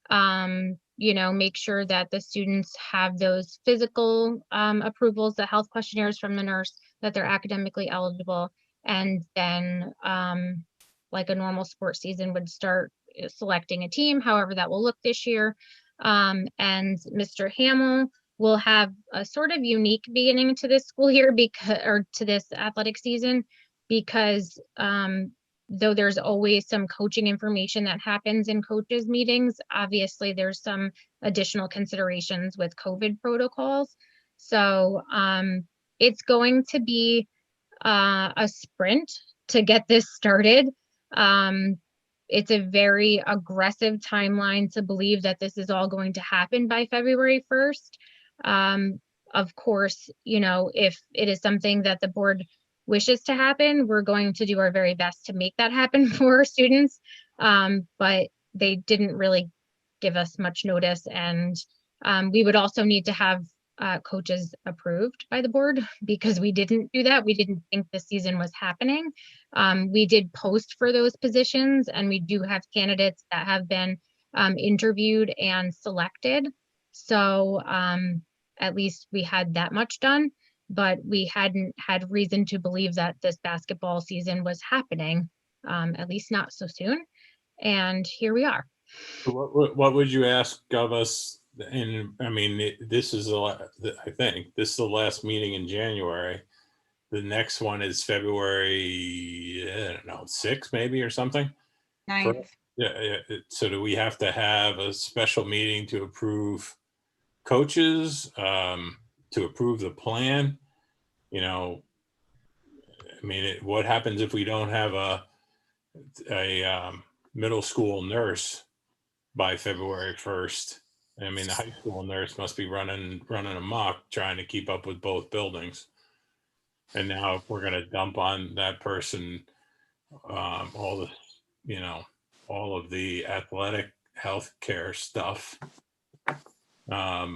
make sure that the students have those physical approvals, the health questionnaires from the nurse, that they're academically eligible. And then like a normal sports season would start selecting a team, however that will look this year. And Mr. Hamill will have a sort of unique beginning to this school year or to this athletic season, because though there's always some coaching information that happens in coaches meetings, obviously there's some additional considerations with COVID protocols. So it's going to be a sprint to get this started. It's a very aggressive timeline to believe that this is all going to happen by February 1st. Of course, if it is something that the board wishes to happen, we're going to do our very best to make that happen for our students. But they didn't really give us much notice. And we would also need to have coaches approved by the board, because we didn't do that. We didn't think the season was happening. We did post for those positions, and we do have candidates that have been interviewed and selected. So at least we had that much done, but we hadn't had reason to believe that this basketball season was happening, at least not so soon. And here we are. What would you ask of us? And I mean, this is I think this is the last meeting in January. The next one is February, I don't know, 6th maybe or something. 9th. Yeah. So do we have to have a special meeting to approve coaches, to approve the plan? I mean, what happens if we don't have a middle school nurse by February 1st? I mean, the high school nurse must be running amok trying to keep up with both buildings. And now if we're going to dump on that person all of the athletic health care stuff, I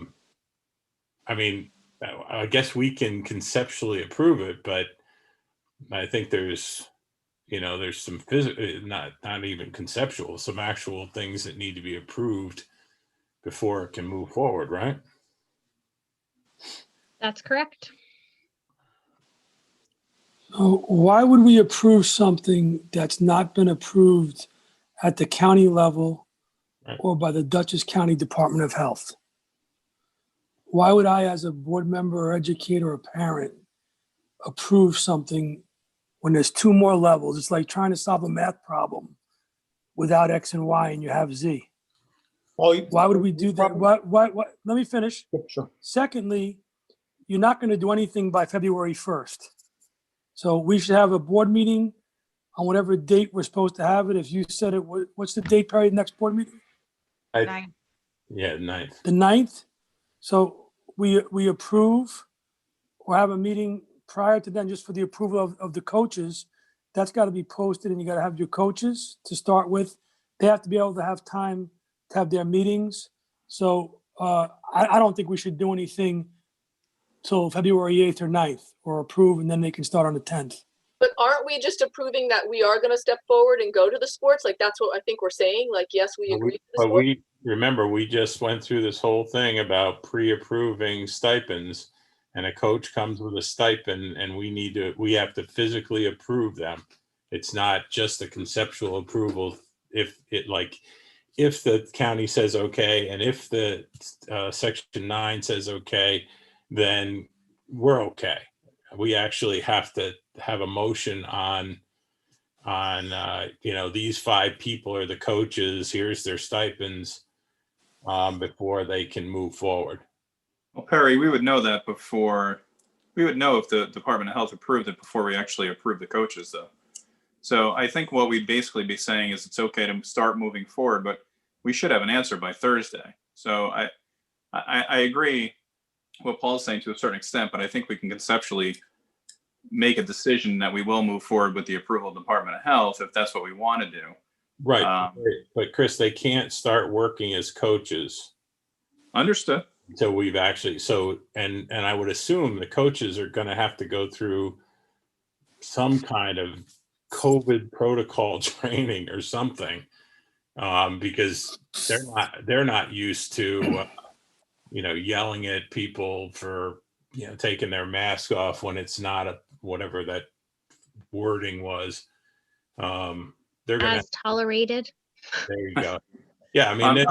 mean, I guess we can conceptually approve it, but I think there's some not even conceptual, some actual things that need to be approved before it can move forward, right? That's correct. Why would we approve something that's not been approved at the county level or by the Dutchess County Department of Health? Why would I, as a board member or educator or parent, approve something when there's 2 more levels? It's like trying to solve a math problem without X and Y and you have Z. Well, why would we do that? What? Let me finish. Sure. Secondly, you're not going to do anything by February 1st. So we should have a board meeting on whatever date we're supposed to have it. If you said it, what's the date, Perry, next board meeting? 9th. Yeah, 9th. The 9th. So we approve or have a meeting prior to then just for the approval of the coaches. That's got to be posted, and you got to have your coaches to start with. they have to be able to have time to have their meetings. So I don't think we should do anything till February 8th or 9th or approve, and then they can start on the 10th. But aren't we just approving that we are going to step forward and go to the sports? Like, that's what I think we're saying. Like, yes, we agree to the But sports. we, remember, we just went through this whole thing about pre-approving stipends, and a coach comes with a stipend and we have to physically approve them. It's not just a conceptual approval. If the county says okay, and if the section 9 says okay, then we're okay. We actually have to have a motion on these 5 people are the coaches, here's their stipends, before they can move forward. Well, Perry, we would know that before, we would know if the Department of Health approved it before we actually approved the coaches, though. So I think what we'd basically be saying is it's okay to start moving forward, but we should have an answer by Thursday. So I agree what Paul's saying to a certain extent, but I think we can conceptually make a decision that we will move forward with the approval of the Department of Health if that's what we want to do. Right. But Chris, they can't start working as coaches Understood. until we've actually, and I would assume the coaches are going to have to go through some kind of COVID protocol training or something, because they're not used to, yelling at people for, taking their mask off when it's not whatever that wording was. They're going As tolerated. There you go. Yeah, I mean,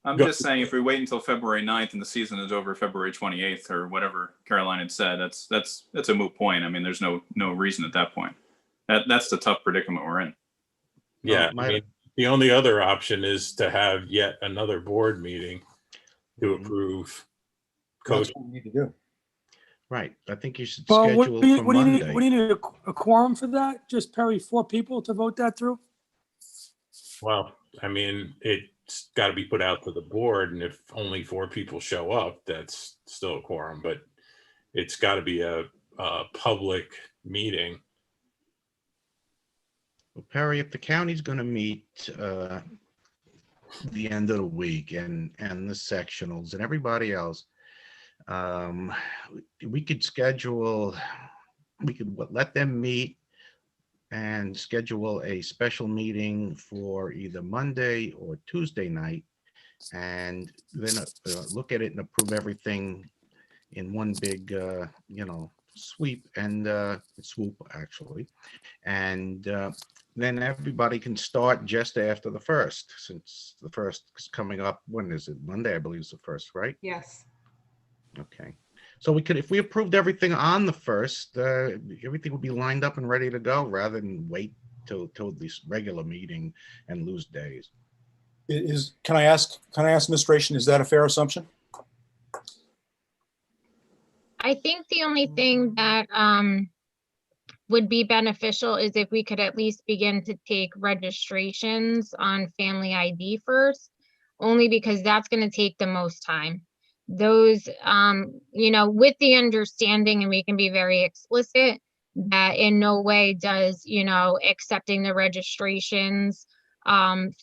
I'm just saying if we wait until February 9th and the season is over February 28th or whatever Caroline had said, that's a moot point. I mean, there's no reason at that point. That's the tough predicament we're in. Yeah, I mean, the only other option is to have yet another board meeting to approve coach. That's what we need to do. Right. I think you should Well, schedule what do for Monday. you need a quorum for that? Just Perry, 4 people to vote that through? Well, I mean, it's got to be put out to the board, and if only 4 people show up, that's still a quorum, but it's got to be a public meeting. Well, Perry, if the county's going to meet the end of the week and the sectionals and everybody else, we could let them meet and schedule a special meeting for either Monday or Tuesday night, and then look at it and approve everything in one big, sweep and swoop actually. And then everybody can start just after the 1st, since the 1st is coming up. When is it? Monday, I believe is the 1st, right? Yes. Okay. So we could, if we approved everything on the 1st, everything would be lined up and ready to go rather than wait till this regular meeting and lose days. Can I ask administration, is that a fair assumption? I think the only thing that would be beneficial is if we could at least begin to take registrations on Family ID first, only because that's going to take the most time. Those, with the understanding, and we can be very explicit, that in no way does, accepting the registrations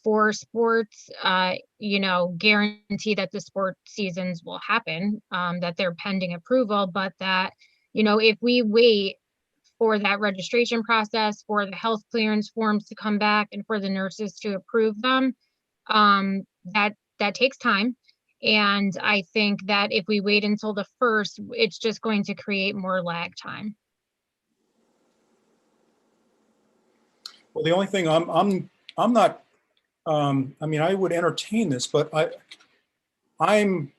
for sports, guarantee that the sport seasons will happen, that they're pending approval, but that, if we wait for that registration process, for the health clearance forms to come back, and for the nurses to approve them, that takes time. And I think that if we wait until the 1st, it's just going to create more lag time. Well, the only thing I'm not, I mean, I would entertain this, but I'm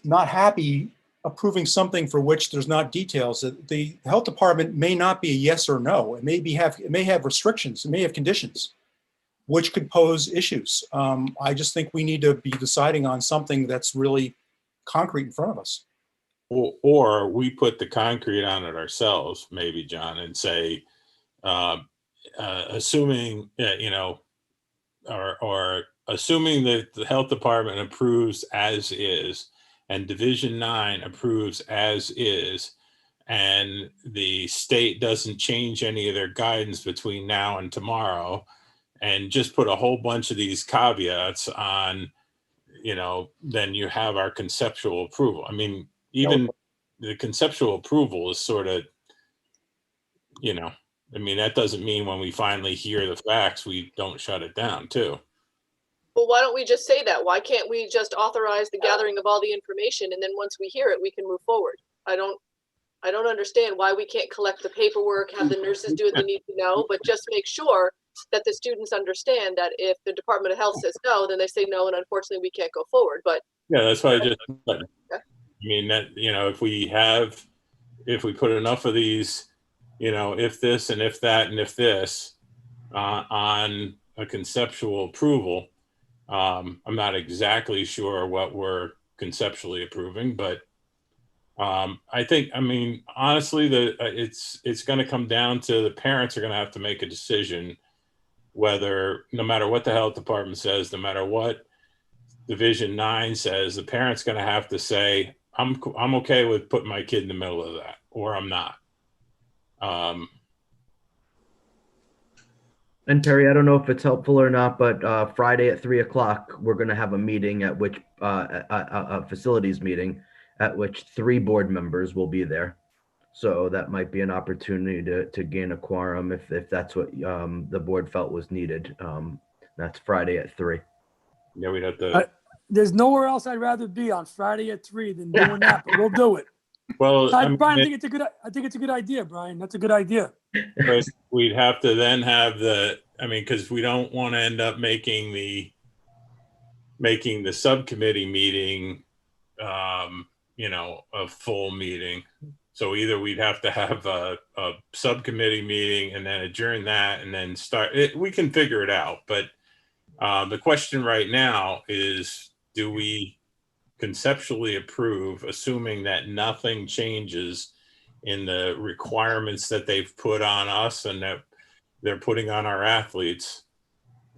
not happy approving something for which there's not details. The health department may not be a yes or no. It may have restrictions. It may have conditions, which could pose issues. I just think we need to be deciding on something that's really concrete in front of us. Or we put the concrete on it ourselves, maybe, John, and say, assuming, or assuming that the health department approves as is, and Division 9 approves as is, and the state doesn't change any of their guidance between now and tomorrow, and just put a whole bunch of these caveats on, then you have our conceptual approval. I mean, even the conceptual approval is sort of, that doesn't mean when we finally hear the facts, we don't shut it down too. Well, why don't we just say that? Why can't we just authorize the gathering of all the information, and then once we hear it, we can move forward? I don't understand why we can't collect the paperwork, have the nurses do what they need to know, but just make sure that the students understand that if the Department of Health says no, then they say no, and unfortunately we can't go forward. But yeah, that's why I just, I mean, that, if we put enough of these, if this and if that and if this on a conceptual approval, I'm not exactly sure what we're conceptually approving, but honestly, it's going to come down to the parents are going to have to make a decision whether, no matter what the health department says, no matter what Division 9 says, the parent's going to have to say, I'm okay with putting my kid in the middle of that, or I'm not. And Perry, I don't know if it's helpful or not, but Friday at 3:00, we're going to have a meeting at which a facilities meeting at which 3 board members will be there. So that might be an opportunity to gain a quorum if that's what the board felt was needed. That's Friday at 3:00. Yeah, we'd have to. There's nowhere else I'd rather be on Friday at 3 than doing that, but we'll do it. Well, Brian, I think it's a good idea, Brian. That's a good idea. But we'd have to then have because we don't want to end up making the subcommittee meeting, a full meeting. So either we'd have to have a subcommittee meeting and then adjourn that and then start it. We can figure it out. But the question right now is, do we conceptually approve, assuming that nothing changes in the requirements that they've put on us and that they're putting on our athletes?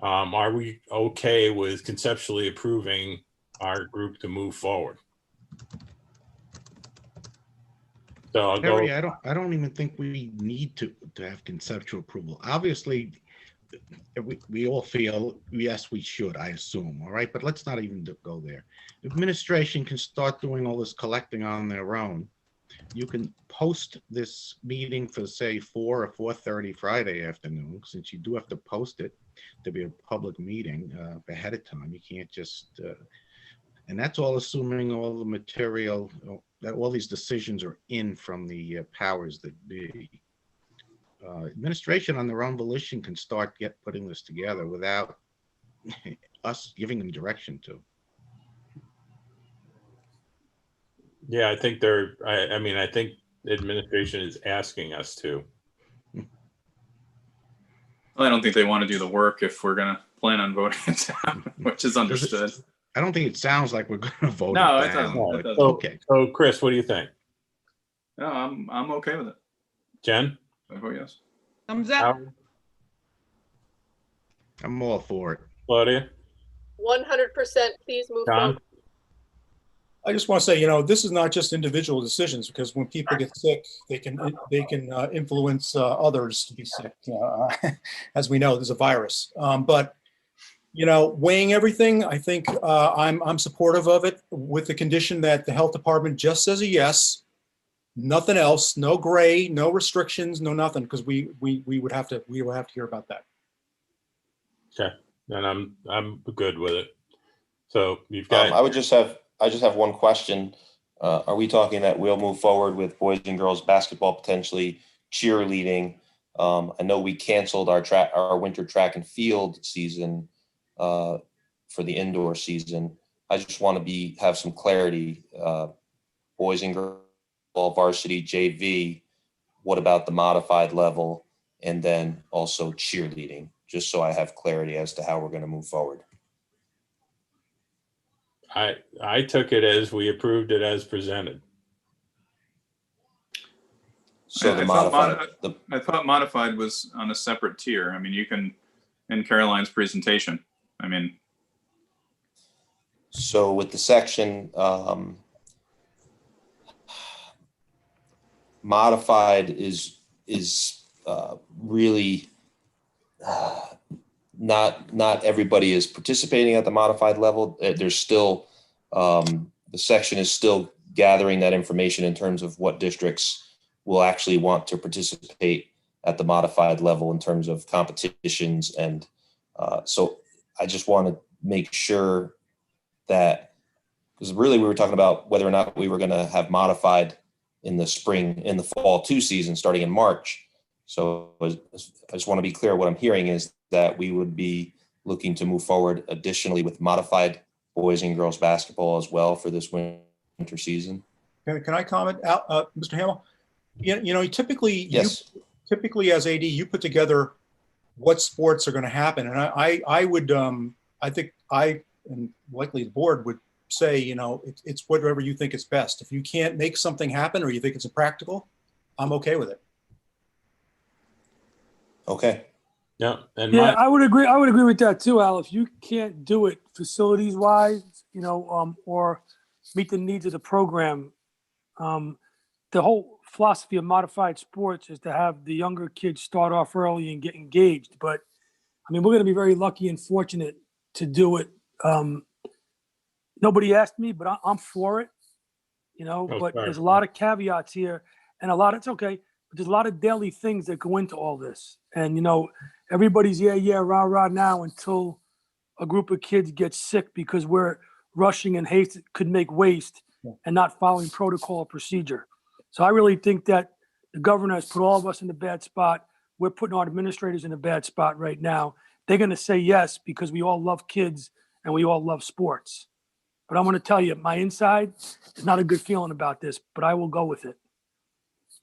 Are we okay with conceptually approving our group to move forward? So I'll Harry, go. I don't even think we need to have conceptual approval. Obviously, we all feel, yes, we should, I assume, all right? But let's not even go there. Administration can start doing all this collecting on their own. You can post this meeting for, say, 4 or 4:30 Friday afternoon, since you do have to post it to be a public meeting ahead of time. You can't just, and that's all assuming all the material, that all these decisions are in from the powers that be. Administration on their own volition can start putting this together without us giving them direction to. Yeah, I think I think the administration is asking us to. Well, I don't think they want to do the work if we're going to plan on voting it down, which is understood. I don't think it sounds like we're going to vote No, it it down. doesn't. But okay. So Chris, what do you think? No, I'm okay with it. Jen? I vote yes. Thumbs up. Howard? I'm all for it. Claudia? 100%, please move John? forward. I just want to say, this is not just individual decisions, because when people get sick, they can influence others to be sick. As we know, there's a virus. But weighing everything, I think I'm supportive of it, with the condition that the health department just says a yes, nothing else, no gray, no restrictions, no nothing, because we would have to hear about that. Okay, then I'm good with it. So you've got. I just have one question. Are we talking that we'll move forward with boys and girls basketball, potentially cheerleading? I know we canceled our winter track and field season for the indoor season. I just want to have some clarity. Boys and girls varsity, JV. What about the modified level, and then also cheerleading? Just so I have clarity as to how we're going to move forward. I took it as we approved it as presented. So I thought modified was on a separate tier. I mean, you can, in Caroline's presentation. I mean. So with the section, modified is really not everybody is participating at the modified level. There's still, the section is still gathering that information in terms of what districts will actually want to participate at the modified level in terms of competitions. And so I just want to make sure that, because really we were talking about whether or not we were going to have modified in the fall 2 season starting in March. So I just want to be clear. What I'm hearing is that we would be looking to move forward additionally with modified boys and girls basketball as well for this winter season. Can I comment, Mr. Hamill? Typically, yes. Typically as AD, you put together what sports are going to happen, and I would, I think I and likely the board would say, it's whatever you think is best. If you can't make something happen or you think it's impractical, I'm okay with it. Okay. Yeah. And yeah, I would agree. I would agree with that too, Al. If you can't do it facilities wise, or meet the needs of the program, the whole philosophy of modified sports is to have the younger kids start off early and get engaged. But I mean, we're going to be very lucky and fortunate to do it. Nobody asked me, but I'm for it, but there's a lot of caveats here and it's okay, but there's a lot of daily things that go into all this. And, everybody's rah now until a group of kids get sick because we're rushing and haste could make waste and not following protocol or procedure. So I really think that the governor has put all of us in a bad spot. We're putting our administrators in a bad spot right now. They're going to say yes because we all love kids and we all love sports. But I'm going to tell you, my inside is not a good feeling about this, but I will go with it.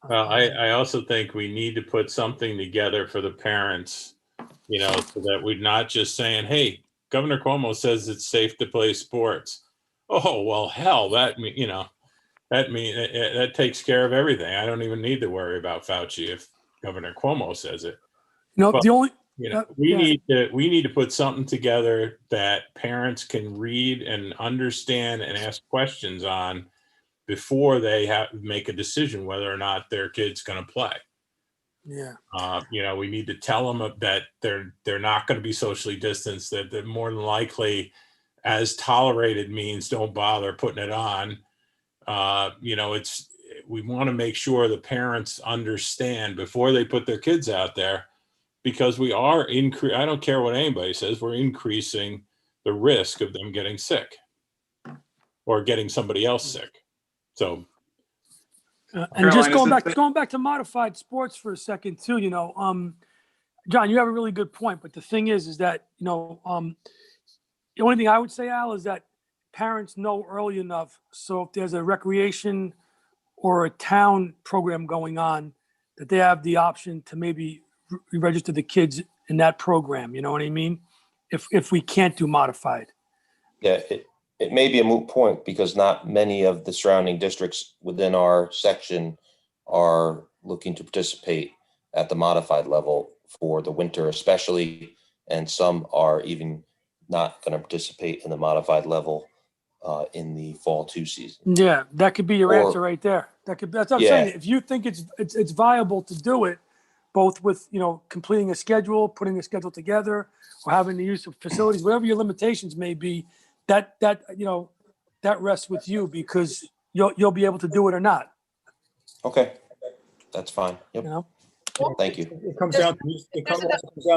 Well, I also think we need to put something together for the parents, so that we're not just saying, hey, Governor Cuomo says it's safe to play sports. Oh, well, hell, that takes care of everything. I don't even need to worry about Fauci if Governor Cuomo says it. But, the only, we need to put something together that parents can read and understand and ask questions on before they make a decision whether or not their kid's going to play. Yeah. We need to tell them that they're not going to be socially distanced, that they're more than likely, as tolerated means, don't bother putting it on. We want to make sure the parents understand before they put their kids out there, because we are I don't care what anybody says, we're increasing the risk of them getting sick or getting somebody else sick. So, and just going back to modified sports for a second too, John, you have a really good point. But the thing is that, the only thing I would say, Al, is that parents know early enough. So if there's a recreation or a town program going on, that they have the option to maybe register the kids in that program. You know what I mean? If we can't do modified. Yeah, it may be a moot point because not many of the surrounding districts within our section are looking to participate at the modified level for the winter, especially, and some are even not going to participate in the modified level in the fall 2 season. Yeah, that could be your answer right there. That's what I'm saying. If you think it's viable to do it, both with completing a schedule, putting a schedule together, or having the use of facilities, whatever your limitations may be, that rests with you because you'll be able to do it or not. Okay, that's fine. Yep. Thank you. It comes down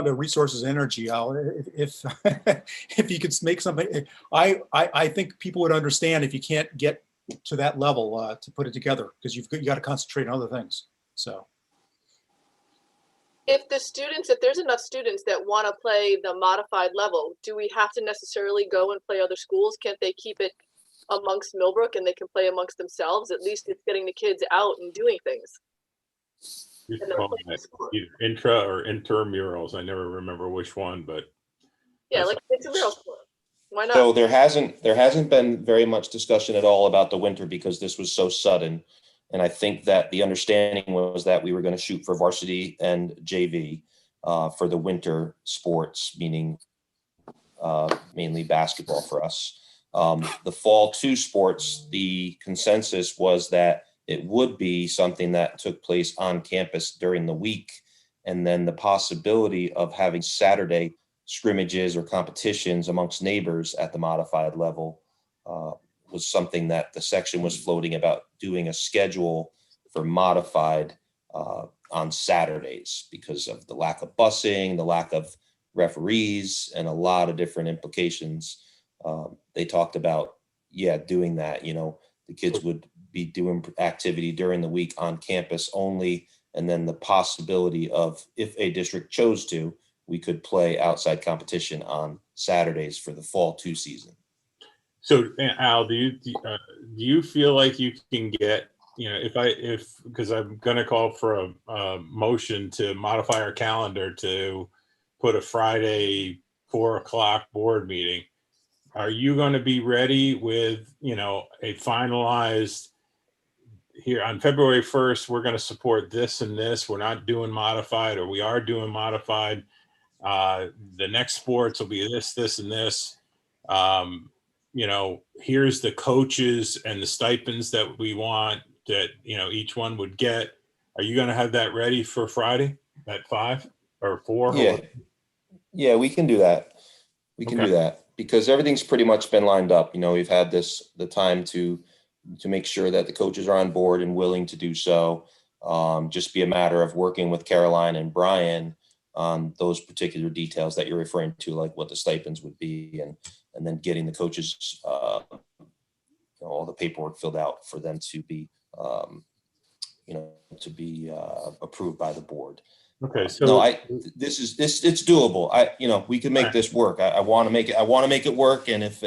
to resources, energy. Al, if you could make something, I think people would understand if you can't get to that level to put it together because you got to concentrate on other things. So. If there's enough students that want to play the modified level, do we have to necessarily go and play other schools? Can't they keep it amongst Millbrook and they can play amongst themselves? At least it's getting the kids out and doing things. You call that intra or intramurals. I never remember which one, but yeah, like it's a real sport. Why not? So there hasn't been very much discussion at all about the winter because this was so sudden. And I think that the understanding was that we were going to shoot for varsity and JV for the winter sports, meaning mainly basketball for us. The fall 2 sports, the consensus was that it would be something that took place on campus during the week. And then the possibility of having Saturday scrimmages or competitions amongst neighbors at the modified level was something that the section was floating about, doing a schedule for modified on Saturdays because of the lack of busing, the lack of referees, and a lot of different implications. They talked about, doing that, the kids would be doing activity during the week on campus only. And then the possibility of, if a district chose to, we could play outside competition on Saturdays for the fall 2 season. So Al, do you feel like you can get, because I'm going to call for a motion to modify our calendar to put a Friday 4 o'clock board meeting. Are you going to be ready with, a finalized, here on February 1st, we're going to support this and this. We're not doing modified, or we are doing modified. The next sports will be this, this, and this. Here's the coaches and the stipends that we want that, each one would get. Are you going to have that ready for Friday at 5 or 4? Yeah, we can do that. We can do that because everything's pretty much been lined up. We've had the time to make sure that the coaches are on board and willing to do so. Just be a matter of working with Caroline and Brian on those particular details that you're referring to, like what the stipends would be, and then getting the coaches, all the paperwork filled out for them to be, approved by the board. Okay, so no, it's doable. We can make this work. I want to make it work, and if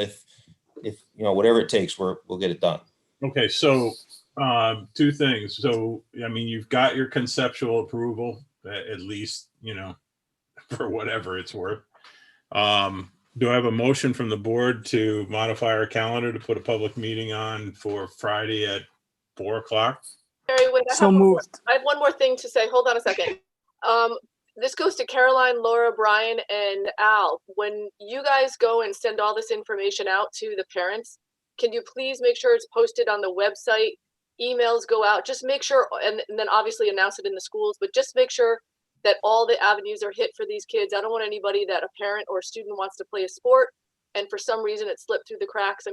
whatever it takes, we'll get it done. Okay, so 2 things. So you've got your conceptual approval, at least, for whatever it's worth. Do I have a motion from the board to modify our calendar to put a public meeting on for Friday at 4 o'clock? Harry, wait, So moved. I have one more thing to say. Hold on a second. This goes to Caroline, Laura, Brian, and Al. When you guys go and send all this information out to the parents, can you please make sure it's posted on the website? Emails go out. Just make sure, and then obviously announce it in the schools, but just make sure that all the avenues are hit for these kids. I don't want anybody that a parent or a student wants to play a sport and for some reason it slipped through the cracks.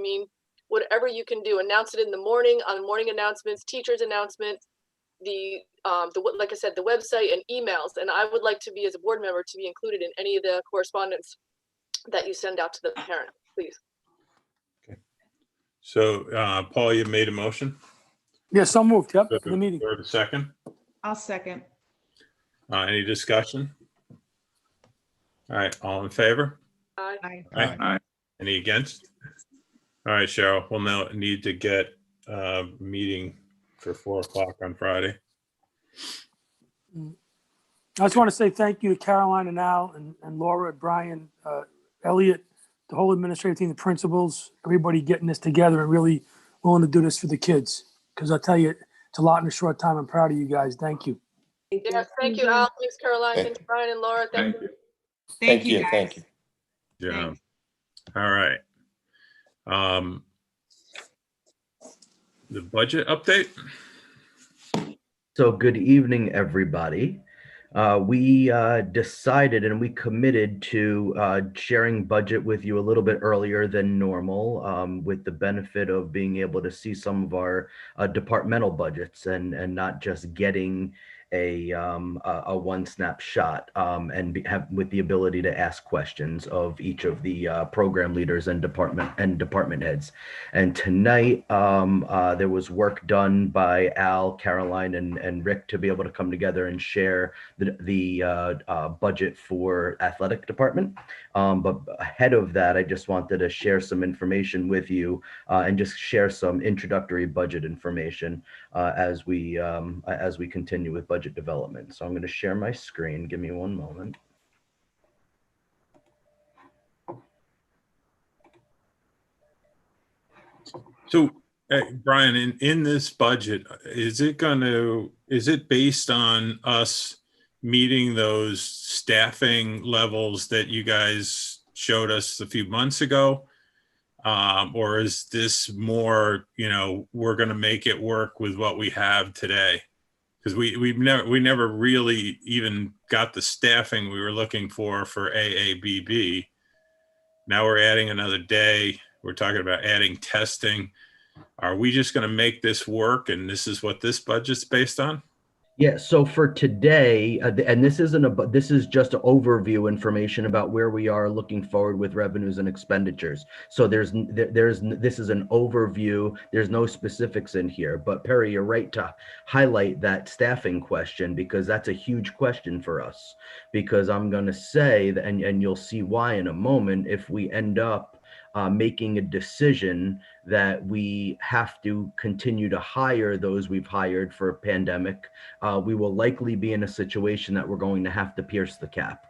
Whatever you can do, announce it in the morning, on morning announcements, teachers announcements, like I said, the website and emails. And I would like to be, as a board member, to be included in any of the correspondence that you send out to the parent, please. Okay. So Paul, you made a motion? Yeah, so moved. Yep, for the meeting. Third, second. I'll second. Any discussion? All right, all in favor? Aye. Aye. Any against? All right, Cheryl, we'll now need to get a meeting for 4 o'clock on Friday. I just want to say thank you to Caroline and Al and Laura, Brian, Elliot, the whole administrative team, the principals, everybody getting this together and really willing to do this for the kids. Because I'll tell you, it's a lot in a short time. I'm proud of you guys. Thank you. Yes, thank you, Al. Thanks, Caroline. Thanks, Brian and Laura. Thank you. Thank you, guys. Thank you. Yeah. Thanks. All right. The budget update. So good evening, everybody. We decided and we committed to sharing budget with you a little bit earlier than normal, with the benefit of being able to see some of our departmental budgets and not just getting a one snapshot, and have with the ability to ask questions of each of the program leaders and department heads. And tonight there was work done by Al, Caroline, and Rick to be able to come together and share the budget for athletic department. But ahead of that, I just wanted to share some information with you and just share some introductory budget information as we continue with budget development. So I'm going to share my screen. Give me one moment. So Brian, in this budget, is it based on us meeting those staffing levels that you guys showed us a few months ago? Or is this more, we're going to make it work with what we have today? because we never really even got the staffing we were looking for AABB. Now we're adding another day. We're talking about adding testing. Are we just going to make this work, and this is what this budget's based on? Yeah, so for today, and this is just an overview information about where we are looking forward with revenues and expenditures. So this is an overview. There's no specifics in here, but Perry, you're right to highlight that staffing question, because that's a huge question for us. Because I'm going to say that, and you'll see why in a moment, if we end up making a decision that we have to continue to hire those we've hired for a pandemic, we will likely be in a situation that we're going to have to pierce the cap.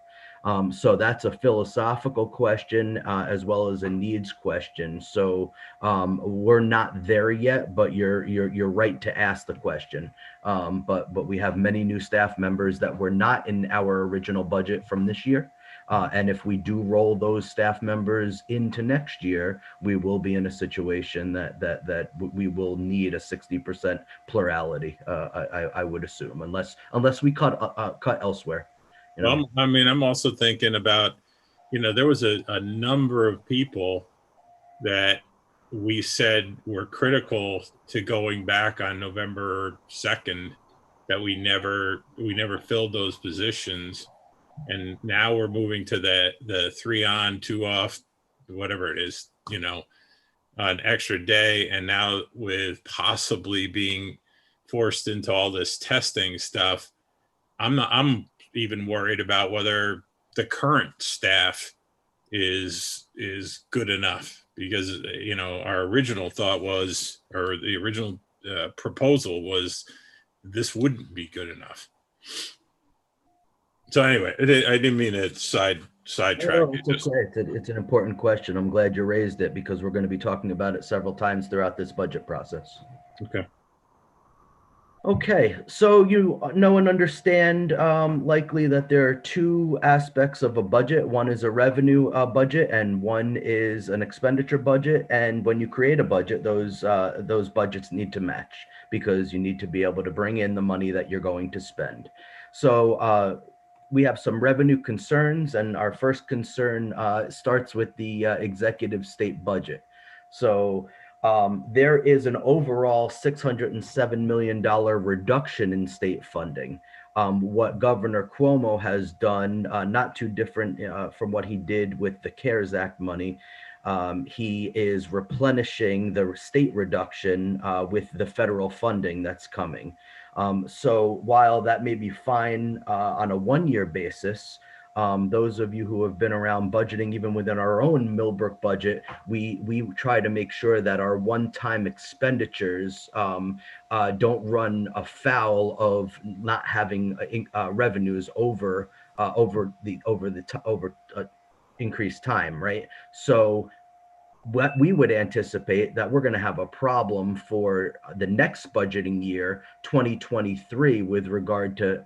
So that's a philosophical question as well as a needs question. So we're not there yet, but you're right to ask the question. But we have many new staff members that were not in our original budget from this year. And if we do roll those staff members into next year, we will be in a situation that we will need a 60% plurality. I would assume, unless we cut elsewhere. You know? Well, I mean, I'm also thinking about, there was a number of people that we said were critical to going back on November 2nd that we never filled those positions. And now we're moving to the 3 on, 2 off, whatever it is, an extra day. And now with possibly being forced into all this testing stuff, I'm even worried about whether the current staff is good enough, because, our original thought was, or the original proposal was, this wouldn't be good enough. So anyway, I didn't mean to sidetrack. It's an important question. I'm glad you raised it, because we're going to be talking about it several times throughout this budget process. Okay, so you know and understand likely that there are two aspects of a budget. One is a revenue budget, and one is an expenditure budget. And when you create a budget, those budgets need to match, because you need to be able to bring in the money that you're going to spend. So we have some revenue concerns, and our first concern starts with the executive state budget. So there is an overall $607 million reduction in state funding. What Governor Cuomo has done, not too different from what he did with the CARES Act money, he is replenishing the state reduction with the federal funding that's coming. So while that may be fine on a one-year basis, those of you who have been around budgeting, even within our own Millbrook budget, we try to make sure that our one-time expenditures don't run afoul of not having revenues over increased time, right? So what we would anticipate that we're going to have a problem for the next budgeting year, 2023, with regard to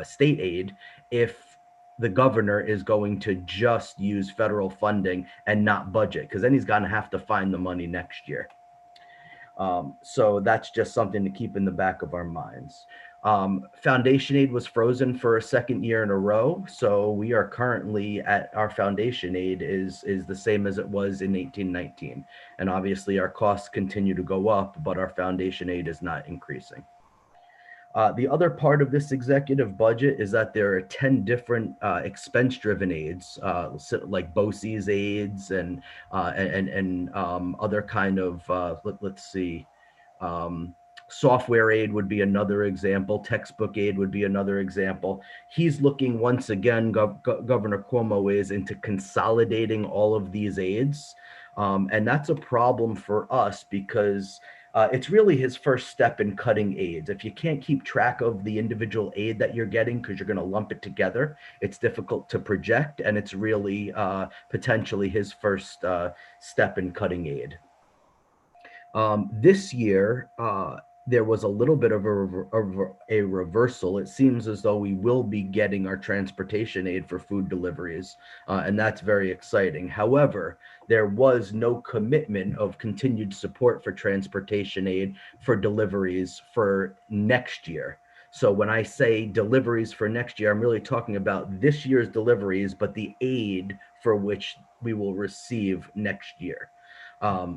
state aid, if the governor is going to just use federal funding and not budget, because then he's going to have to find the money next year. So that's just something to keep in the back of our minds. Foundation aid was frozen for a second year in a row. So we are currently at, our foundation aid is the same as it was in 1819. And obviously our costs continue to go up, but our foundation aid is not increasing. The other part of this executive budget is that there are 10 different expense-driven aids, like BOCES aids and other kind of, let's see, software aid would be another example. Textbook aid would be another example. He's looking, once again, Governor Cuomo is, into consolidating all of these aids. And that's a problem for us, because it's really his first step in cutting aids. If you can't keep track of the individual aid that you're getting because you're going to lump it together, it's difficult to project, and it's really potentially his first step in cutting aid. This year, there was a little bit of a reversal. It seems as though we will be getting our transportation aid for food deliveries, and that's very exciting. However, there was no commitment of continued support for transportation aid for deliveries for next year. So when I say deliveries for next year, I'm really talking about this year's deliveries, but the aid for which we will receive next year.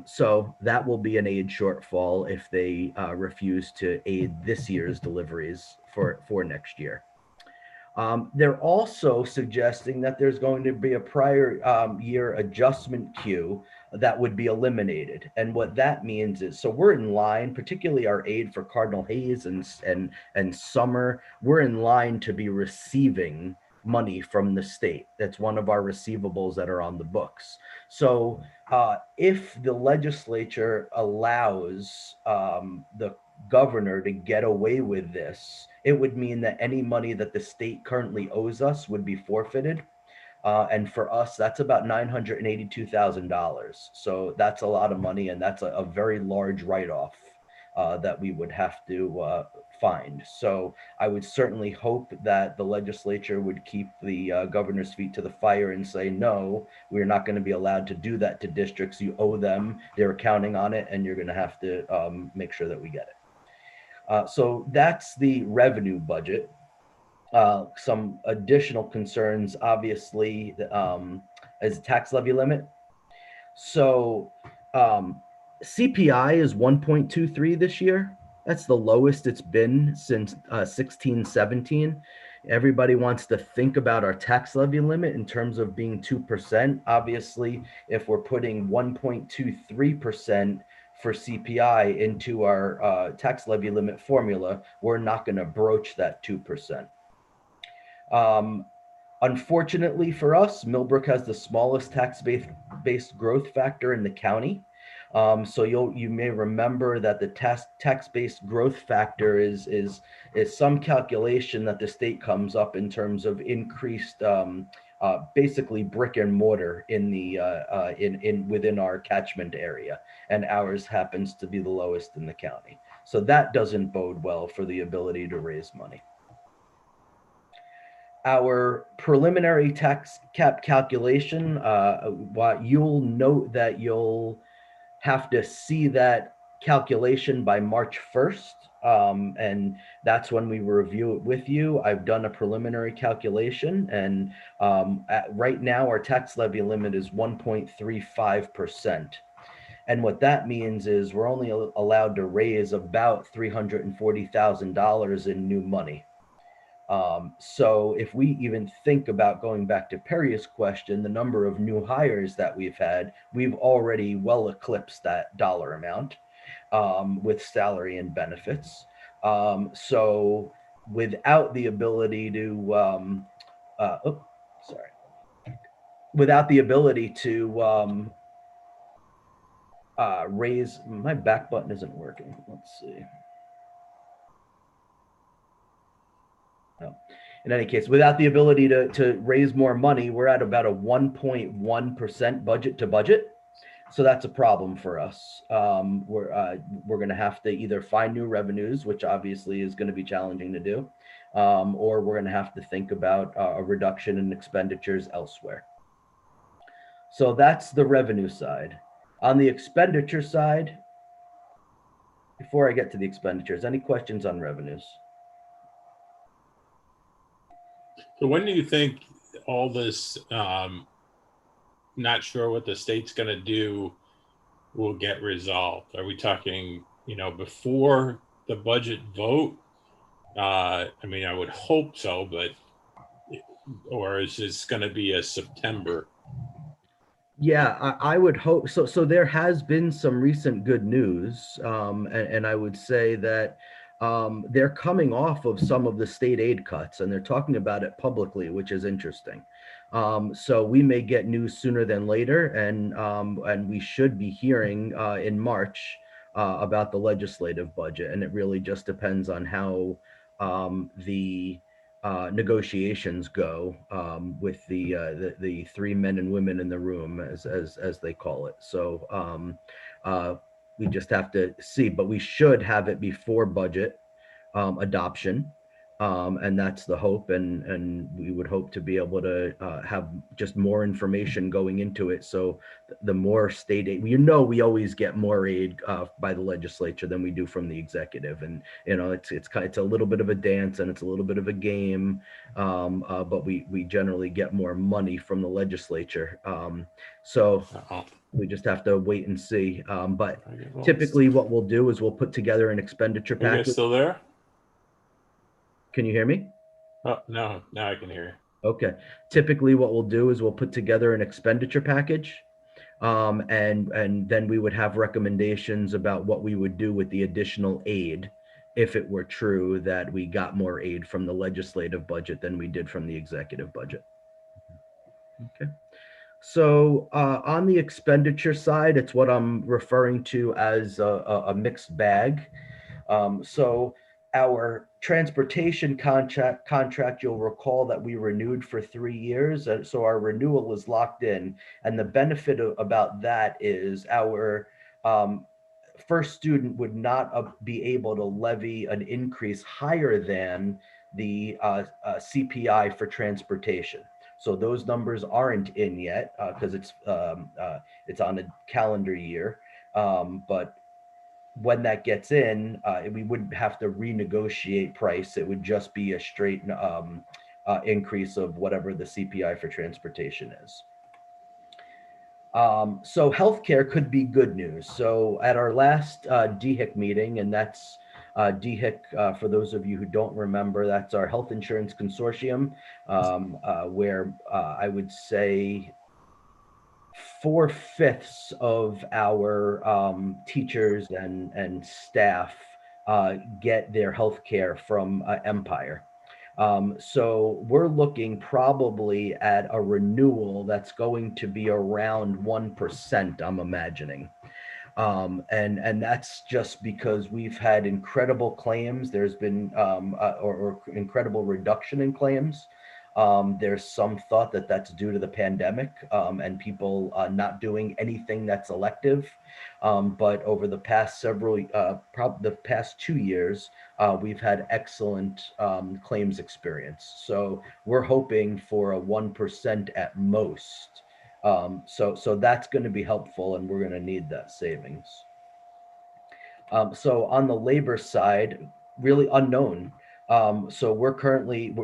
So that will be an aid shortfall if they refuse to aid this year's deliveries for next year. They're also suggesting that there's going to be a prior year adjustment queue that would be eliminated. And what that means is, so we're in line, particularly our aid for Cardinal Hayes and Summer, we're in line to be receiving money from the state. That's one of our receivables that are on the books. So if the legislature allows the governor to get away with this, it would mean that any money that the state currently owes us would be forfeited. And for us, that's about $982,000. So that's a lot of money, and that's a very large write-off that we would have to find. So I would certainly hope that the legislature would keep the governor's feet to the fire and say, no, we're not going to be allowed to do that to districts. You owe them, they're counting on it, and you're going to have to make sure that we get it. So that's the revenue budget. Some additional concerns, obviously, is tax levy limit. So CPI is 1.23 this year. That's the lowest it's been since 1617. Everybody wants to think about our tax levy limit in terms of being 2%. Obviously, if we're putting 1.23% for CPI into our tax levy limit formula, we're not going to broach that 2%. Unfortunately for us, Millbrook has the smallest tax-based growth factor in the county. So you may remember that the tax-based growth factor is some calculation that the state comes up in terms of increased basically brick and mortar in the within our catchment area, and ours happens to be the lowest in the county. So that doesn't bode well for the ability to raise money. Our preliminary tax cap calculation, you'll note that you'll have to see that calculation by March 1st. And that's when we review it with you. I've done a preliminary calculation, and right now our tax levy limit is 1.35%. And what that means is we're only allowed to raise about $340,000 in new money. So if we even think about going back to Perry's question, the number of new hires that we've had, we've already well eclipsed that dollar amount with salary and benefits. So without the ability to, without the ability to raise, my back button isn't working. Let's see. No. In any case, without the ability to raise more money, we're at about a 1.1% budget to budget. So that's a problem for us. We're going to have to either find new revenues, which obviously is going to be challenging to do, or we're going to have to think about a reduction in expenditures elsewhere. So that's the revenue side. On the expenditure side, before I get to the expenditures, any questions on revenues? So when do you think all this, not sure what the state's going to do, will get resolved? Are we talking, before the budget vote? I mean, I would hope so, but, or is this going to be a September? Yeah, I would hope so. So there has been some recent good news, and I would say that they're coming off of some of the state aid cuts, and they're talking about it publicly, which is interesting. So we may get news sooner than later, and we should be hearing in March about the legislative budget, and it really just depends on how the negotiations go with the three men and women in the room, as they call it. So we just have to see, but we should have it before budget adoption. And that's the hope, and we would hope to be able to have just more information going into it. So the more state aid, we always get more aid by the legislature than we do from the executive, and it's a little bit of a dance and it's a little bit of a game, but we generally get more money from the legislature. So we just have to wait and see. But typically, what we'll do is we'll put together an expenditure Are you guys package. still there? Can you hear me? Oh, no, now I can hear you. Okay. Typically, what we'll do is we'll put together an expenditure package, and then we would have recommendations about what we would do with the additional aid if it were true that we got more aid from the legislative budget than we did from the executive budget. Okay. So on the expenditure side, it's what I'm referring to as a mixed bag. So our transportation contract, you'll recall that we renewed for 3 years. So our renewal is locked in. And the benefit about that is our first student would not be able to levy an increase higher than the CPI for transportation. So those numbers aren't in yet because it's on a calendar year. But when that gets in, we wouldn't have to renegotiate price. It would just be a straight increase of whatever the CPI for transportation is. So healthcare could be good news. So at our last DHIC meeting, and that's DHIC, for those of you who don't remember, that's our health insurance consortium, where I would say 4/5 of our teachers and staff get their health care from Empire. So we're looking probably at a renewal that's going to be around 1%, I'm imagining. And that's just because we've had incredible claims. There's been or incredible reduction in claims. There's some thought that that's due to the pandemic and people not doing anything that's elective. But over the past the past 2 years, we've had excellent claims experience. So we're hoping for a 1% at most. So that's going to be helpful, and we're going to need that savings. So on the labor side, really unknown. So we're currently,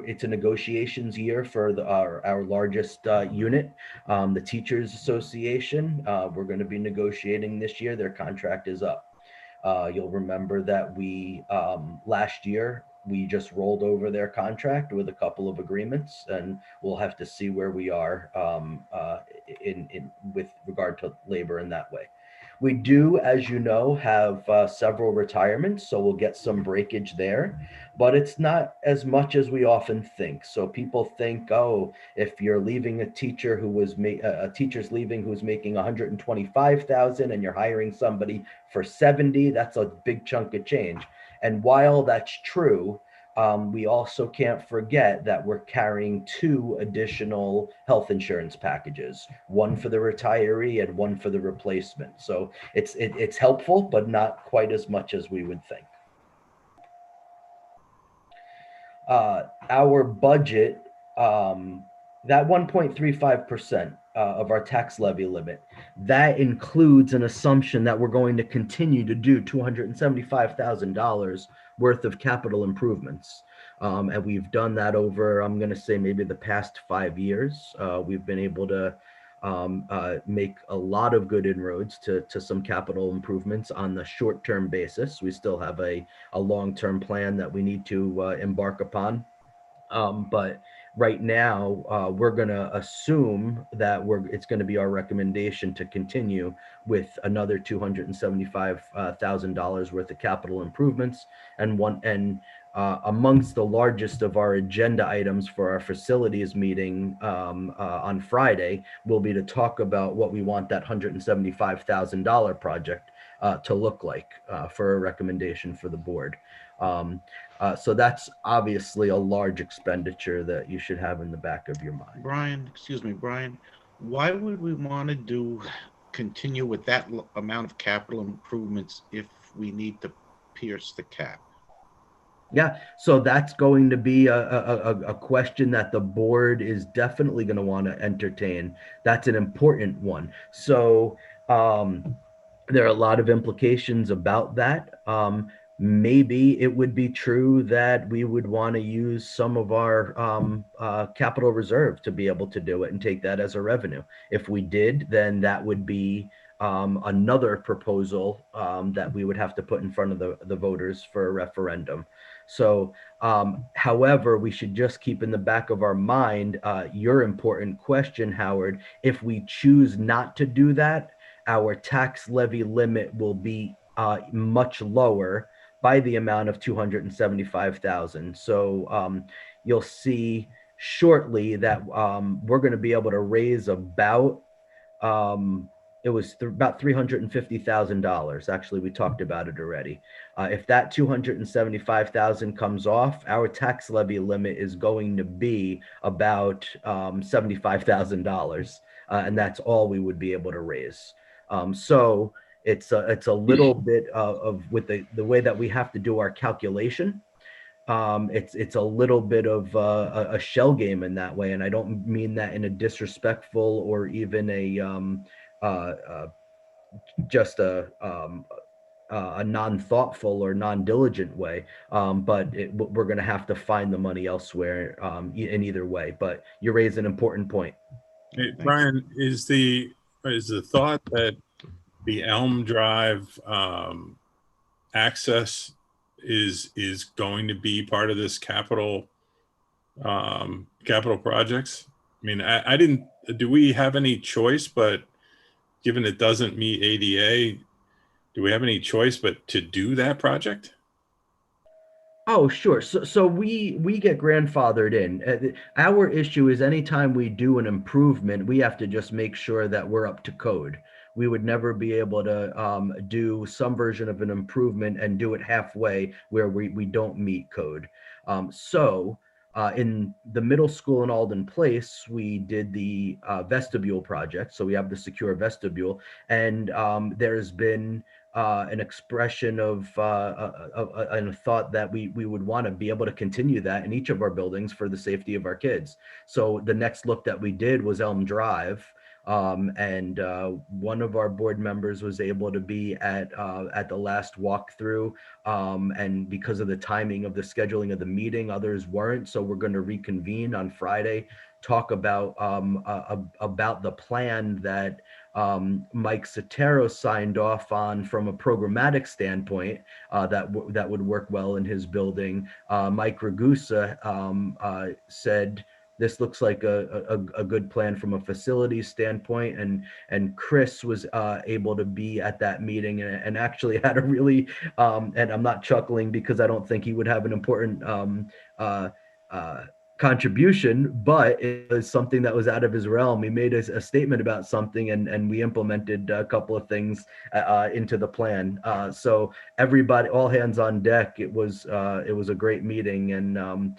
it's a negotiations year for our largest unit, the Teachers Association. We're going to be negotiating this year. Their contract is up. You'll remember that last year, we just rolled over their contract with a couple of agreements, and we'll have to see where we are with regard to labor in that way. We do, as you know, have several retirements, so we'll get some breakage there, but it's not as much as we often think. So people think, oh, if you're leaving a teacher a teacher's leaving who's making 125,000 and you're hiring somebody for 70, that's a big chunk of change. And while that's true, we also can't forget that we're carrying 2 additional health insurance packages, one for the retiree and one for the replacement. So it's helpful, but not quite as much as we would think. Our budget, that 1.35% of our tax levy limit, that includes an assumption that we're going to continue to do $275,000 worth of capital improvements. And we've done that over, I'm going to say maybe the past 5 years. We've been able to make a lot of good inroads to some capital improvements on the short-term basis. We still have a long-term plan that we need to embark upon. But right now, we're going to assume that it's going to be our recommendation to continue with another $275,000 worth of capital improvements, and amongst the largest of our agenda items for our facilities meeting on Friday will be to talk about what we want that $175,000 project to look like for a recommendation for the board. So that's obviously a large expenditure that you should have in the back of your mind. Brian, why would we want to continue with that amount of capital improvements if we need to pierce the cap? Yeah, so that's going to be a question that the board is definitely going to want to entertain. That's an important one. So there are a lot of implications about that. Maybe it would be true that we would want to use some of our capital reserve to be able to do it and take that as a revenue. If we did, then that would be another proposal that we would have to put in front of the voters for a referendum. So, however, we should just keep in the back of our mind your important question, Howard. If we choose not to do that, our tax levy limit will be much lower by the amount of 275,000. So you'll see shortly that we're going to be able to raise about it was about $350,000. Actually, we talked about it already. If that 275,000 comes off, our tax levy limit is going to be about $75,000, and that's all we would be able to raise. So it's a little bit of with the way that we have to do our calculation. It's a little bit of a shell game in that way, and I don't mean that in a disrespectful or even just a non-thoughtful or non-diligent way, but we're going to have to find the money elsewhere in either way. But you raise an important point. Hey, Brian, is the thought that the Elm Drive access is going to be part of this capital projects? I mean, I didn't. Do we have any choice? But given it doesn't meet ADA, do we have any choice but to do that project? Oh, sure. So we get grandfathered in. Our issue is anytime we do an improvement, we have to just make sure that we're up to code. We would never be able to do some version of an improvement and do it halfway where we don't meet code. In the middle school in Alden Place, we did the vestibule project. So we have the secure vestibule, and there's been an expression of and a thought that we would want to be able to continue that in each of our buildings for the safety of our kids. So the next look that we did was Elm Drive. And one of our board members was able to be at the last walkthrough, and because of the timing of the scheduling of the meeting, others weren't. So we're going to reconvene on Friday, talk about the plan that Mike Sotero signed off on from a programmatic standpoint that would work well in his building. Mike Ragusa said this looks like a good plan from a facilities standpoint, and Chris was able to be at that meeting and actually had a really and I'm not chuckling because I don't think he would have an important contribution, but it was something that was out of his realm. He made a statement about something, and we implemented a couple of things into the plan. So everybody, all hands on deck. It was a great meeting, and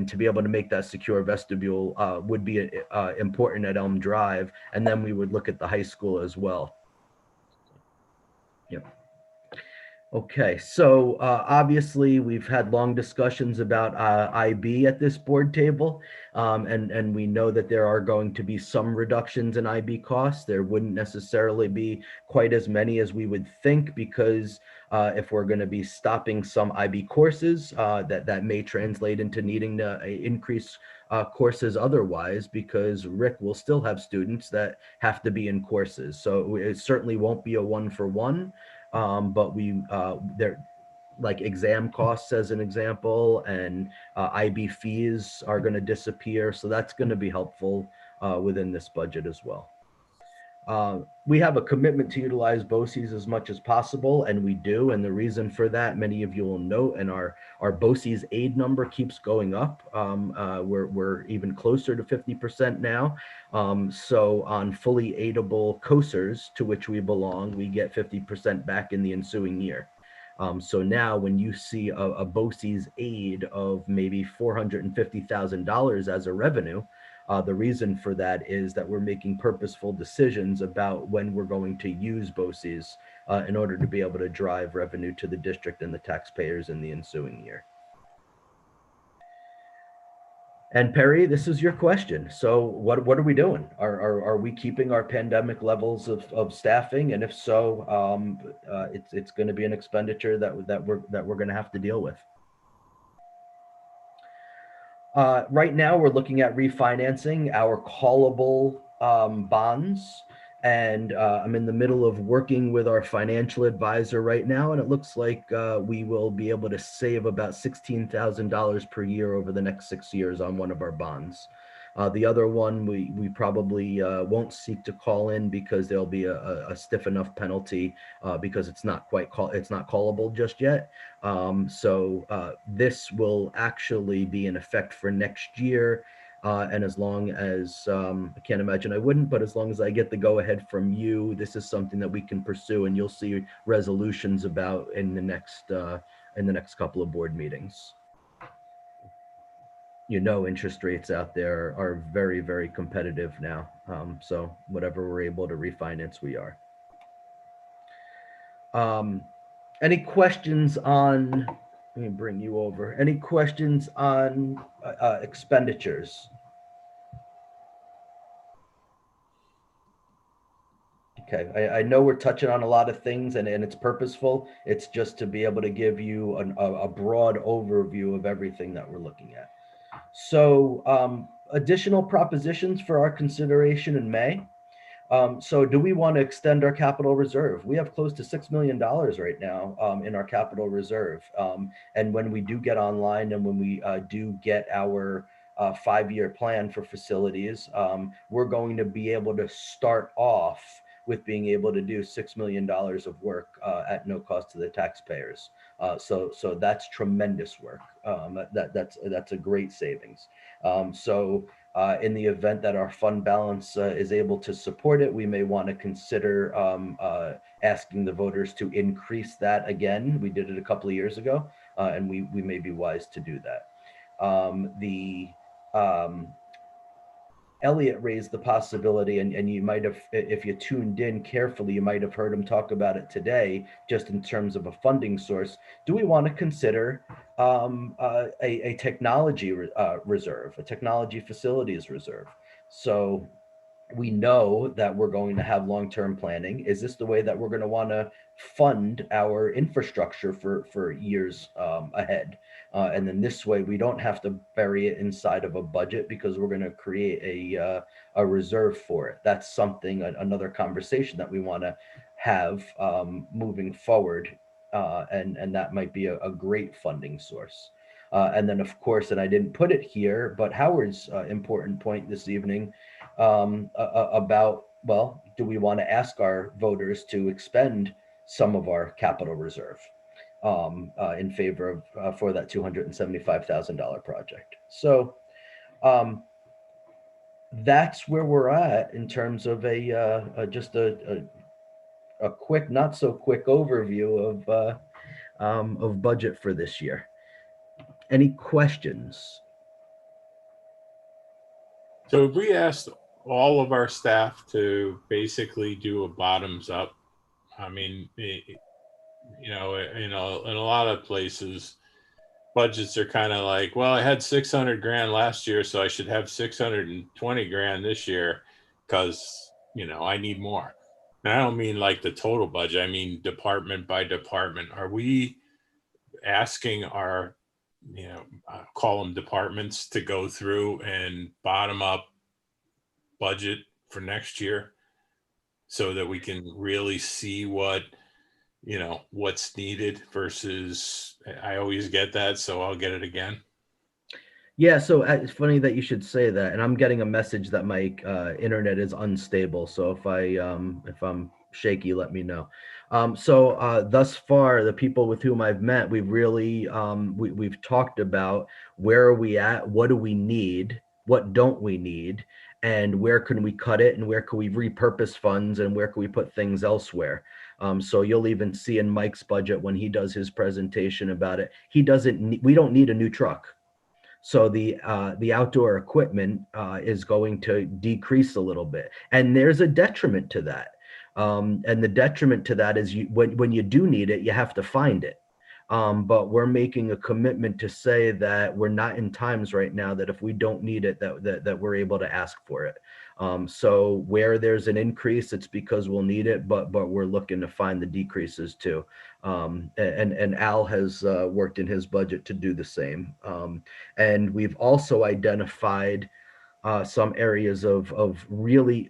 to be able to make that secure vestibule would be important at Elm Drive, and then we would look at the high school as well. Yep. Okay, so obviously we've had long discussions about IB at this board table, and we know that there are going to be some reductions in IB costs. There wouldn't necessarily be quite as many as we would think, because if we're going to be stopping some IB courses, that may translate into needing to increase courses otherwise, because Rick will still have students that have to be in courses. So it certainly won't be a one-for-one. But they're like exam costs as an example, and IB fees are going to disappear. So that's going to be helpful within this budget as well. We have a commitment to utilize BOCES as much as possible, and we do. And the reason for that, many of you will note, and our BOCES aid number keeps going up. We're even closer to 50% now. So on fully aidable COSERs, to which we belong, we get 50% back in the ensuing year. So now when you see a BOCES aid of maybe $450,000 as a revenue, the reason for that is that we're making purposeful decisions about when we're going to use BOCES in order to be able to drive revenue to the district and the taxpayers in the ensuing year. And Perry, this is your question. So what are we doing? Are we keeping our pandemic levels of staffing? And if so, it's going to be an expenditure that we're going to have to deal with. Right now, we're looking at refinancing our callable bonds, and I'm in the middle of working with our financial advisor right now, and it looks like we will be able to save about $16,000 per year over the next 6 years on one of our bonds. The other one, we probably won't seek to call in because there'll be a stiff enough penalty because it's not callable just yet. So this will actually be in effect for next year. And as long as, I can't imagine I wouldn't, but as long as I get the go ahead from you, this is something that we can pursue, and you'll see resolutions about in the next couple of board meetings. You know, interest rates out there are very, very competitive now. So whatever we're able to refinance, we are. Any questions on, let me bring you over. Any questions on expenditures? Okay, I know we're touching on a lot of things, and it's purposeful. It's just to be able to give you a broad overview of everything that we're looking at. So additional propositions for our consideration in May. So do we want to extend our capital reserve? We have close to $6 million right now in our capital reserve. And when we do get online and when we do get our 5-year plan for facilities, we're going to be able to start off with being able to do $6 million of work at no cost to the taxpayers. So that's tremendous work. That's a great savings. In the event that our fund balance is able to support it, we may want to consider asking the voters to increase that again. We did it a couple of years ago, and we may be wise to do that. Elliot raised the possibility, and you might have, if you tuned in carefully, you might have heard him talk about it today, just in terms of a funding source. Do we want to consider a technology reserve, a technology facilities reserve? So we know that we're going to have long-term planning. Is this the way that we're going to want to fund our infrastructure for years ahead? And then this way we don't have to bury it inside of a budget because we're going to create a reserve for it. That's something, another conversation that we want to have moving forward. And that might be a great funding source. And then of course, and I didn't put it here, but Howard's important point this evening about, well, do we want to ask our voters to expend some of our capital reserve in favor of for that $275,000 project? So that's where we're at in terms of just a quick, not so quick overview of budget for this year. Any questions? So if we asked all of our staff to basically do a bottoms up, I mean, in a lot of places, budgets are kind of like, well, I had 600 grand last year, so I should have 620 grand this year because, I need more. And I don't mean like the total budget. I mean, department by department. Are we asking our, call them departments, to go through and bottom up budget for next year so that we can really see what's needed versus, I always get that, so I'll get it again? Yeah, so it's funny that you should say that, and I'm getting a message that my internet is unstable. So if I'm shaky, let me know. So thus far, the people with whom I've met, we've really we've talked about where are we at, what do we need, what don't we need, and where can we cut it, and where can we repurpose funds, and where can we put things elsewhere. So you'll even see in Mike's budget when he does his presentation about it, we don't need a new truck. So the outdoor equipment is going to decrease a little bit, and there's a detriment to that. And the detriment to that is when you do need it, you have to find it. But we're making a commitment to say that we're not in times right now that if we don't need it, that we're able to ask for it. So where there's an increase, it's because we'll need it, but we're looking to find the decreases too. And Al has worked in his budget to do the same. And we've also identified some areas of really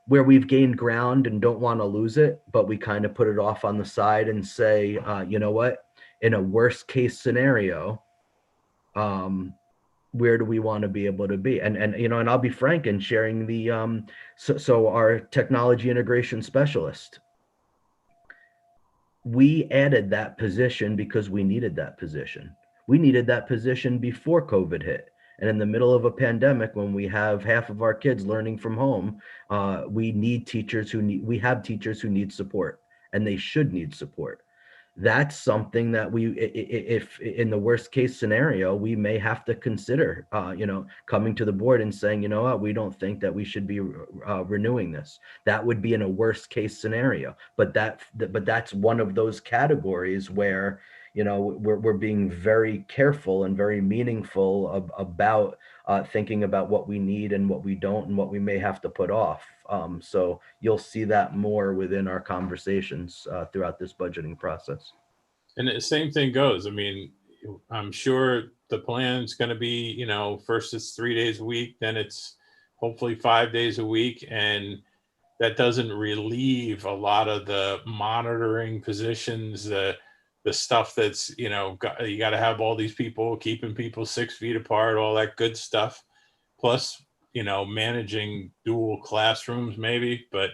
where we've gained ground and don't want to lose it, but we kind of put it off on the side and say, you know what, in a worst case scenario, where do we want to be able to be? And you know, and I'll be frank in sharing the so our technology integration specialist, we added that position because we needed that position. We needed that position before COVID hit. And in the middle of a pandemic, when we have half of our kids learning from home, we need teachers we have teachers who need support, and they should need support. That's something that if in the worst case scenario, we may have to consider, you know, coming to the board and saying, you know what, we don't think that we should be renewing this. That would be in a worst case scenario. But that's one of those categories where, you know, we're being very careful and very meaningful about thinking about what we need and what we don't and what we may have to put off. So you'll see that more within our conversations throughout this budgeting process. And the same thing goes. I mean, I'm sure the plan's going to be, you know, first it's 3 days a week, then it's hopefully 5 days a week. And that doesn't relieve a lot of the monitoring positions, the stuff that's, you know, you got to have all these people keeping people 6 feet apart, all that good stuff. Plus, you know, managing dual classrooms maybe. But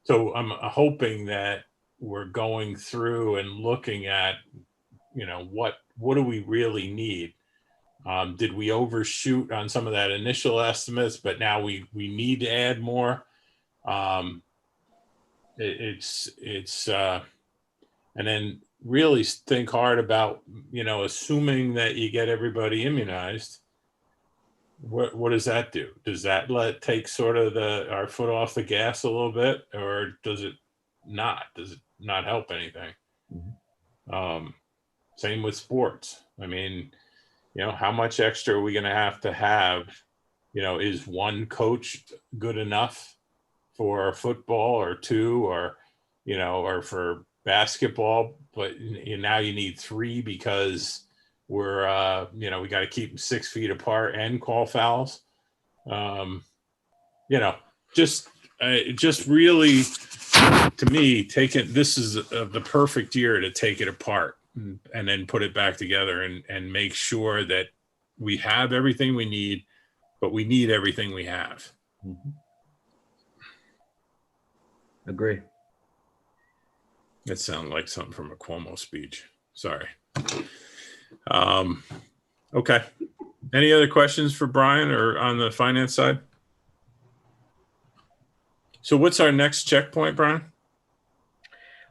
so I'm hoping that we're going through and looking at, you know, what do we really need? Did we overshoot on some of that initial estimates, but now we need to add more? And then really think hard about, you know, assuming that you get everybody immunized. What does that do? Does that take sort of our foot off the gas a little bit, or does it not? Does it not help anything? Mm-hmm. Same with sports. I mean, you know, how much extra are we going to have? You know, is one coach good enough for football, or two, or, you know, or for basketball? But now you need three because we're, you know, we got to keep them 6 feet apart and call fouls. You know, just really, to me, this is the perfect year to take it apart and then put it back together and make sure that we have everything we need, but we need everything we have. Mm-hmm. Agree. That sounded like something from a Cuomo speech. Sorry. Okay. Any other questions for Brian or on the finance side? So what's our next checkpoint, Brian?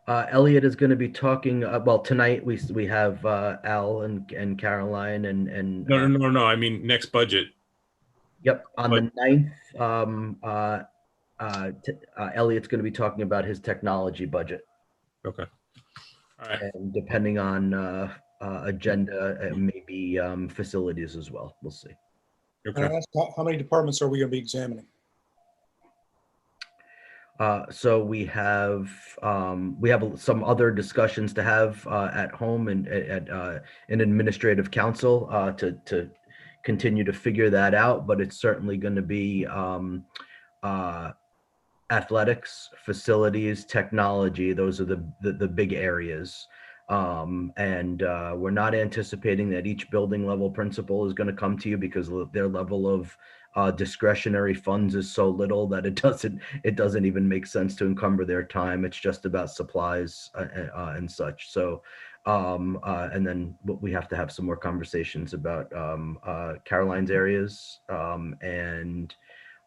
Elliot is going to be talking. Well, tonight we have Al and Caroline and. No. I mean next budget. Yep, on the 9th, Elliot's going to be talking about his technology budget. Okay. All right. And depending on agenda, it may be facilities as well. We'll see. Okay. Can I ask how many departments are we going to be examining? So we have some other discussions to have at home and at an administrative council to continue to figure that out. But it's certainly going to be athletics, facilities, technology. Those are the big areas. And we're not anticipating that each building level principal is going to come to you because their level of discretionary funds is so little that it doesn't even make sense to encumber their time. It's just about supplies and such. So and then we have to have some more conversations about Caroline's areas and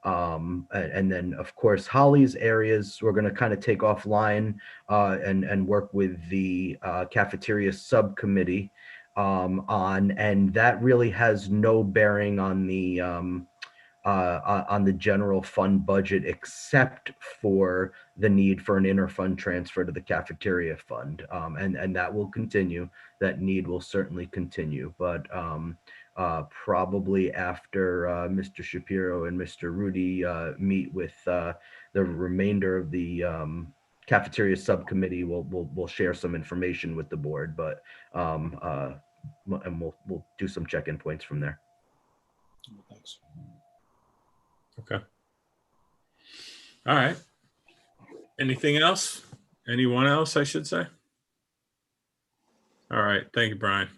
then of course Holly's areas we're going to kind of take offline and work with the cafeteria subcommittee on, and that really has no bearing on the on the general fund budget, except for the need for an interfund transfer to the cafeteria fund. And that will continue. That need will certainly continue, but probably after Mr. Shapiro and Mr. Rudy meet with the remainder of the cafeteria subcommittee, we'll share some information with the board, but and we'll do some check-in points from there. Thanks. Okay. All right. Anything else? Anyone else, I should say? All right. Thank you, Brian.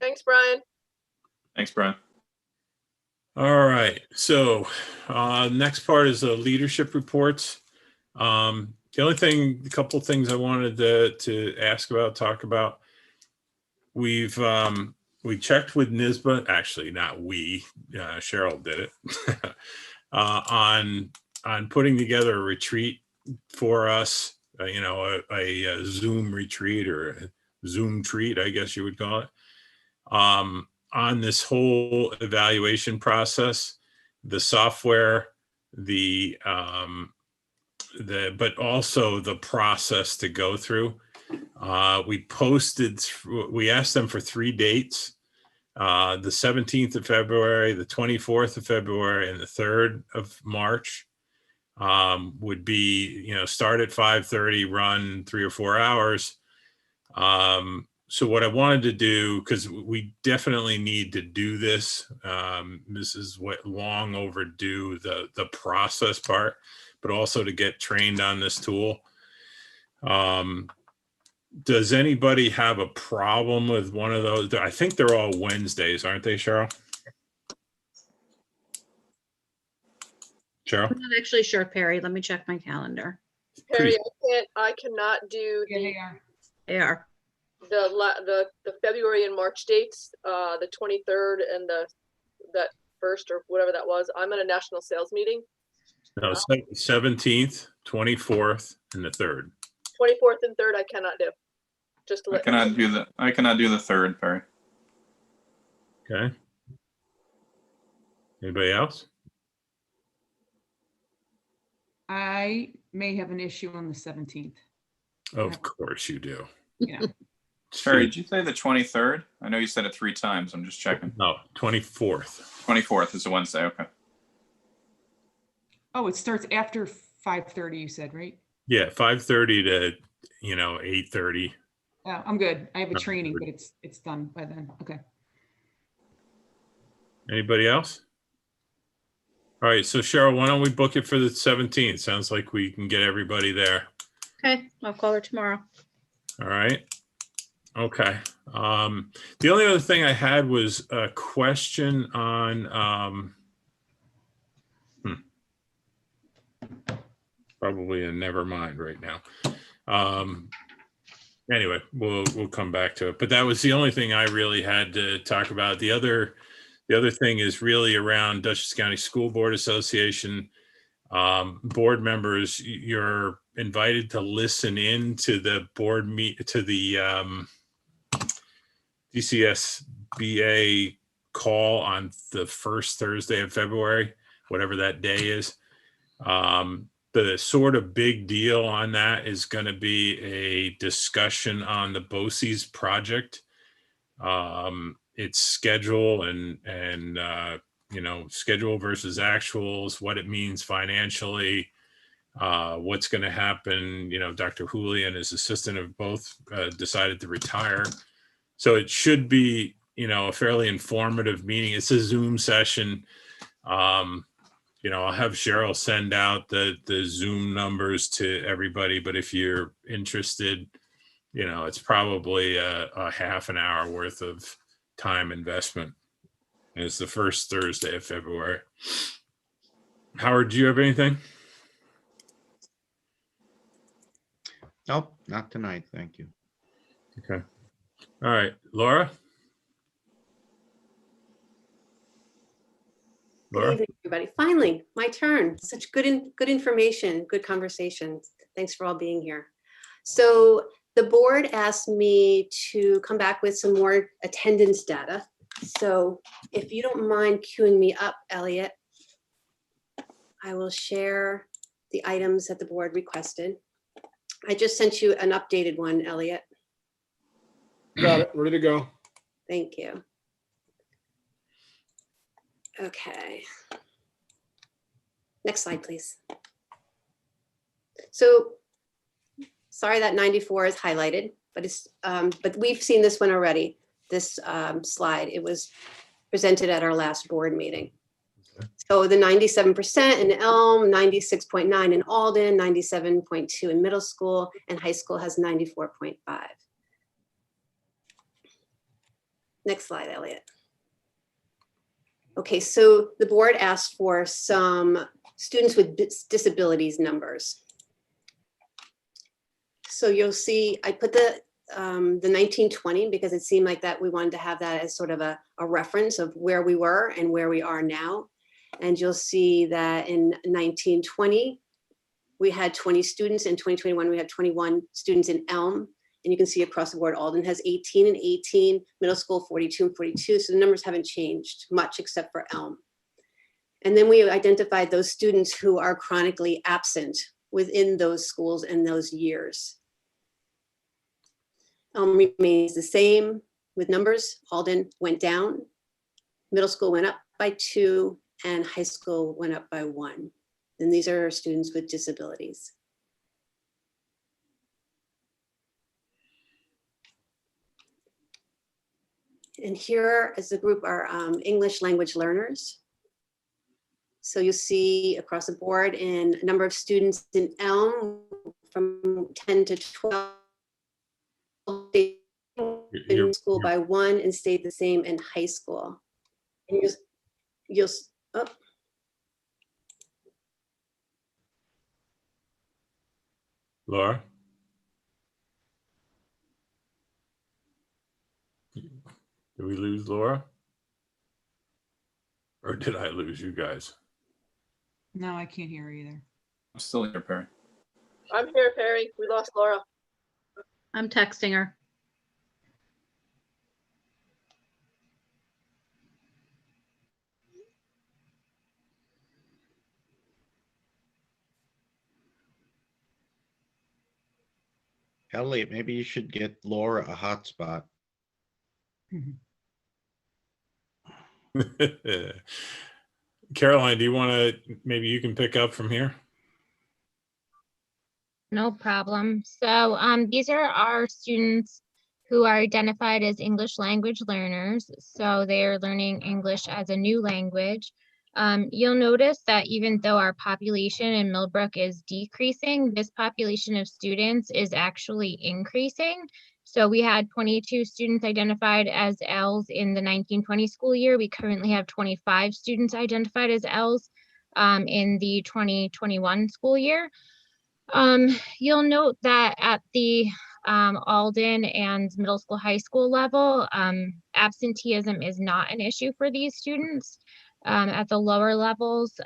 Thanks, Brian. Thanks, Brian. All right. So next part is the leadership reports. The only thing, a couple of things I wanted to ask about, talk about. We checked with NISBA, actually not we, Cheryl did it, on putting together a retreat for us, a Zoom retreat or a Zoom treat, I guess you would call it, on this whole evaluation process, the software, but also the process to go through. We asked them for 3 dates, the 17th of February, the 24th of February, and the 3rd of March. Would be, start at 5:30, run 3 or 4 hours. So what I wanted to do, because we definitely need to do this, this is what long overdue, the process part, but also to get trained on this tool. Does anybody have a problem with one of those? I think they're all Wednesdays, aren't they, Cheryl? Cheryl? I'm not actually sure, Perry. Let me check my calendar. Perry, I cannot do They are. the February and March dates, the 23rd and that 1st or whatever that was. I'm at a national sales meeting. No, 17th, 24th, and the 3rd. 24th and 3rd I cannot do. Just to I cannot do the 3rd, Perry. Okay. Anybody else? I may have an issue on the 17th. Of course you do. Yeah. Perry, did you say the 23rd? I know you said it 3 times. I'm just checking. No, 24th. 24th is a Wednesday. Okay. Oh, it starts after 5:30, you said, right? Yeah, 5:30 to 8:30. Yeah, I'm good. I have a training, but it's done by then. Okay. Anybody else? All right, so Cheryl, why don't we book it for the 17th? Sounds like we can get everybody there. Okay, I'll call her tomorrow. All right. Okay. The only other thing I had was a question on probably a never mind right now. Anyway, we'll come back to it. But that was the only thing I really had to talk about. The other thing is really around Dutchess County School Board Association. Board members, you're invited to listen in to the board to the DCSBA call on the first Thursday of February, whatever that day is. The sort of big deal on that is going to be a discussion on the BOCES project, its schedule and schedule versus actuals, what it means financially, what's going to happen. Dr. Hooley and his assistant have both decided to retire. So it should be, a fairly informative meeting. It's a Zoom session. I'll have Cheryl send out the Zoom numbers to everybody, but if you're interested, it's probably a half an hour worth of time investment. And it's the first Thursday of February. Howard, do you have anything? Nope, not tonight. Thank you. Okay. All right, Laura? Good evening, everybody. Finally, my turn. Such good information, good conversation. Thanks for all being here. So the board asked me to come back with some more attendance data. So if you don't mind queuing me up, Elliot. I will share the items that the board requested. I just sent you an updated one, Elliot. Got it. Ready to go. Thank you. Okay. Next slide, please. So sorry that 94 is highlighted, but it's but we've seen this one already. This slide, it was presented at our last board meeting. So the 97% in Elm, 96.9 in Alden, 97.2 in middle school, and high school has 94.5. Next slide, Elliot. Okay, so the board asked for some students with disabilities numbers. So you'll see, I put the 1920 because it seemed like that we wanted to have that as sort of a reference of where we were and where we are now. And you'll see that in 1920, we had 20 students. In 2021, we had 21 students in Elm. And you can see across the board, Alden has 18 and 18, middle school 42 and 42. So the numbers haven't changed much except for Elm. And then we identified those students who are chronically absent within those schools and those years. Elm remains the same with numbers. Alden went down, middle school went up by 2, and high school went up by 1. And these are students with disabilities. And here as a group are English language learners. So you'll see across the board in number of students in Elm from 10 to 12 in school by 1 and stayed the same in high school. And you'll oh. Laura? Did we lose Laura? Or did I lose you guys? No, I can't hear either. I'm still here, Perry. I'm here, Perry. We lost Laura. I'm texting her. Elliot, maybe you should get Laura a hotspot. Caroline, do you want to, maybe you can pick up from here? No problem. So these are our students who are identified as English language learners. So they are learning English as a new language. You'll notice that even though our population in Millbrook is decreasing, this population of students is actually increasing. So we had 22 students identified as Ls in the 1920 school year. We currently have 25 students identified as Ls in the 2021 school year. You'll note that at the Alden and middle school, high school level, absenteeism is not an issue for these students. At the lower levels,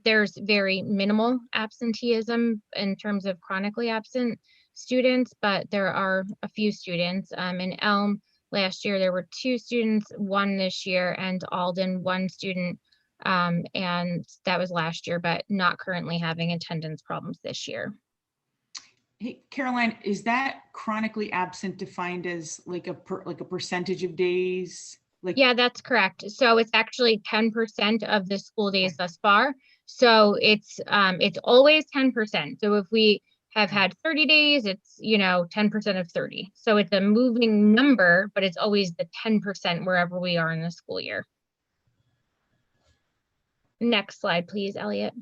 there's very minimal absenteeism in terms of chronically absent students, but there are a few students. In Elm last year, there were 2 students, 1 this year, and Alden 1 student. And that was last year, but not currently having attendance problems this year. Hey, Caroline, is that chronically absent defined as like a percentage of days? Yeah, that's correct. So it's actually 10% of the school days thus far. So it's always 10%. So if we have had 30 days, it's 10% of 30. So it's a moving number, but it's always the 10% wherever we are in the school year. Next slide, please, Elliot.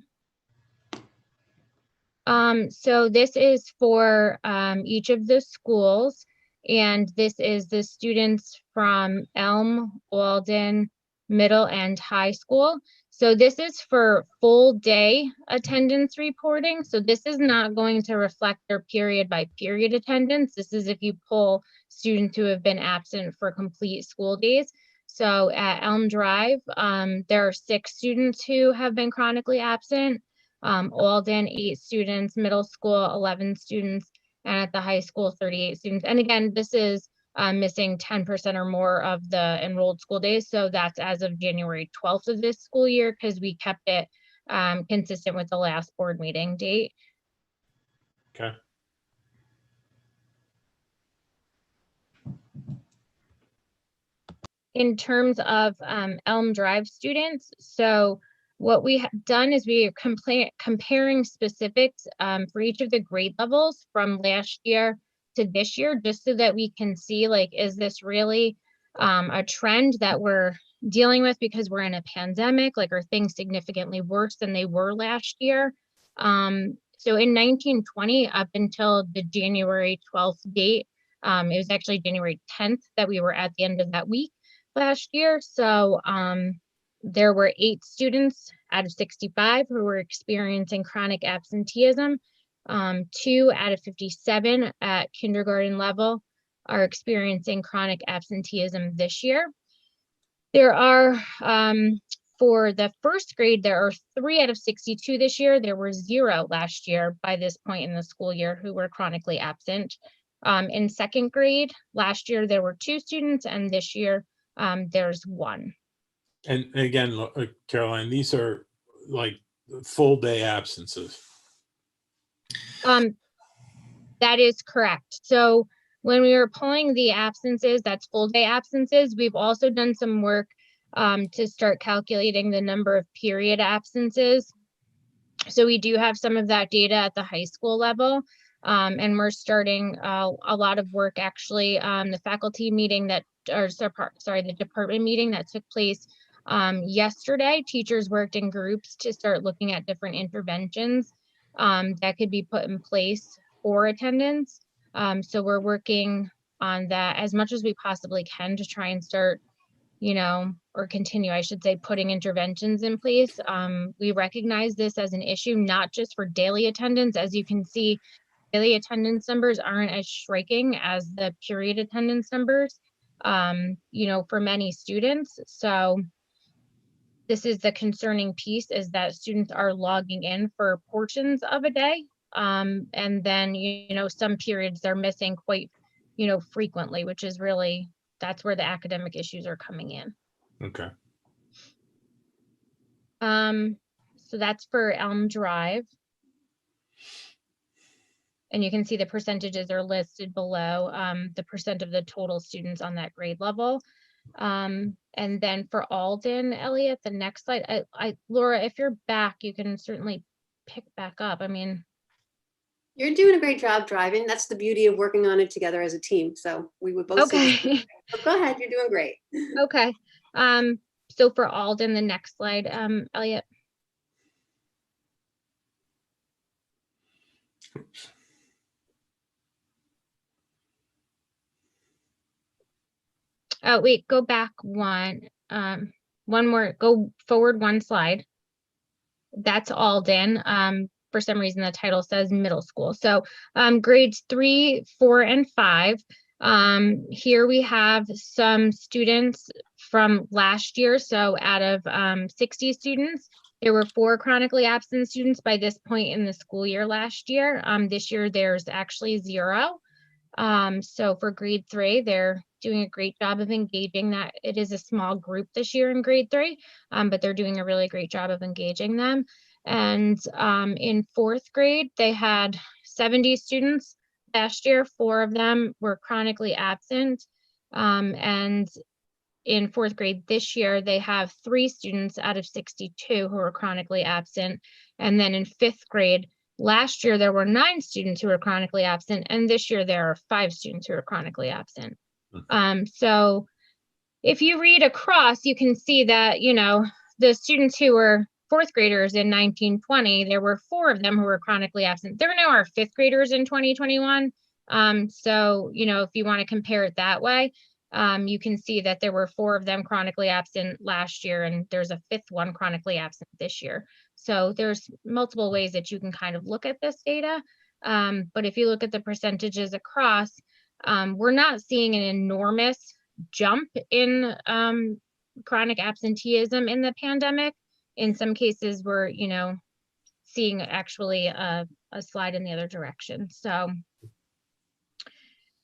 So this is for each of the schools, and this is the students from Elm, Alden, middle, and high school. So this is for full day attendance reporting. So this is not going to reflect their period by period attendance. This is if you pull students who have been absent for complete school days. So at Elm Drive, there are 6 students who have been chronically absent. Alden, 8 students, middle school, 11 students, and at the high school, 38 students. And again, this is missing 10% or more of the enrolled school days. So that's as of January 12th of this school year, because we kept it consistent with the last board meeting date. Okay. In terms of Elm Drive students, so what we have done is we are comparing specifics for each of the grade levels from last year to this year, just so that we can see, like, is this really a trend that we're dealing with because we're in a pandemic? Like, are things significantly worse than they were last year? So in 1920, up until the January 12th date, it was actually January 10th that we were at the end of that week last year. So there were 8 students out of 65 who were experiencing chronic absenteeism. 2 out of 57 at kindergarten level are experiencing chronic absenteeism this year. There are, for the first grade, there are 3 out of 62 this year. There were 0 last year by this point in the school year who were chronically absent. In second grade, last year there were 2 students, and this year there's 1. And again, Caroline, these are like full day absences. That is correct. So when we were pulling the absences, that's full day absences, we've also done some work to start calculating the number of period absences. So we do have some of that data at the high school level. And we're starting a lot of work actually. The faculty meeting that, or sorry, the department meeting that took place yesterday, teachers worked in groups to start looking at different interventions that could be put in place for attendance. So we're working on that as much as we possibly can to try and start, or continue, I should say, putting interventions in place. We recognize this as an issue, not just for daily attendance. As you can see, daily attendance numbers aren't as striking as the period attendance numbers, for many students. So this is the concerning piece, is that students are logging in for portions of a day. And then, some periods they're missing quite, frequently, which is really, that's where the academic issues are coming in. Okay. So that's for Elm Drive. And you can see the percentages are listed below, the percent of the total students on that grade level. And then for Alden, Elliot, the next slide, Laura, if you're back, you can certainly pick back up. I mean, you're doing a great job driving. That's the beauty of working on it together as a team. So we would both say, oh, go ahead, you're doing great. Okay. So for Alden, the next slide, Elliot. Oh, wait, go back one more, go forward 1 slide. That's Alden. For some reason, the title says middle school. So grades 3, 4, and 5. Here we have some students from last year. So out of 60 students, there were 4 chronically absent students by this point in the school year last year. This year, there's actually 0. So for grade 3, they're doing a great job of engaging that. It is a small group this year in grade 3, but they're doing a really great job of engaging them. And in 4th grade, they had 70 students last year. 4 of them were chronically absent. And in 4th grade this year, they have 3 students out of 62 who are chronically absent. And then in 5th grade, last year, there were 9 students who were chronically absent, and this year there are 5 students who are chronically absent. So if you read across, you can see that, the students who were 4th graders in 1920, there were 4 of them who were chronically absent. There now are 5th graders in 2021. So, if you want to compare it that way, you can see that there were 4 of them chronically absent last year, and there's a 5th one chronically absent this year. So there's multiple ways that you can kind of look at this data. But if you look at the percentages across, we're not seeing an enormous jump in chronic absenteeism in the pandemic. In some cases, we're, seeing actually a slide in the other direction. So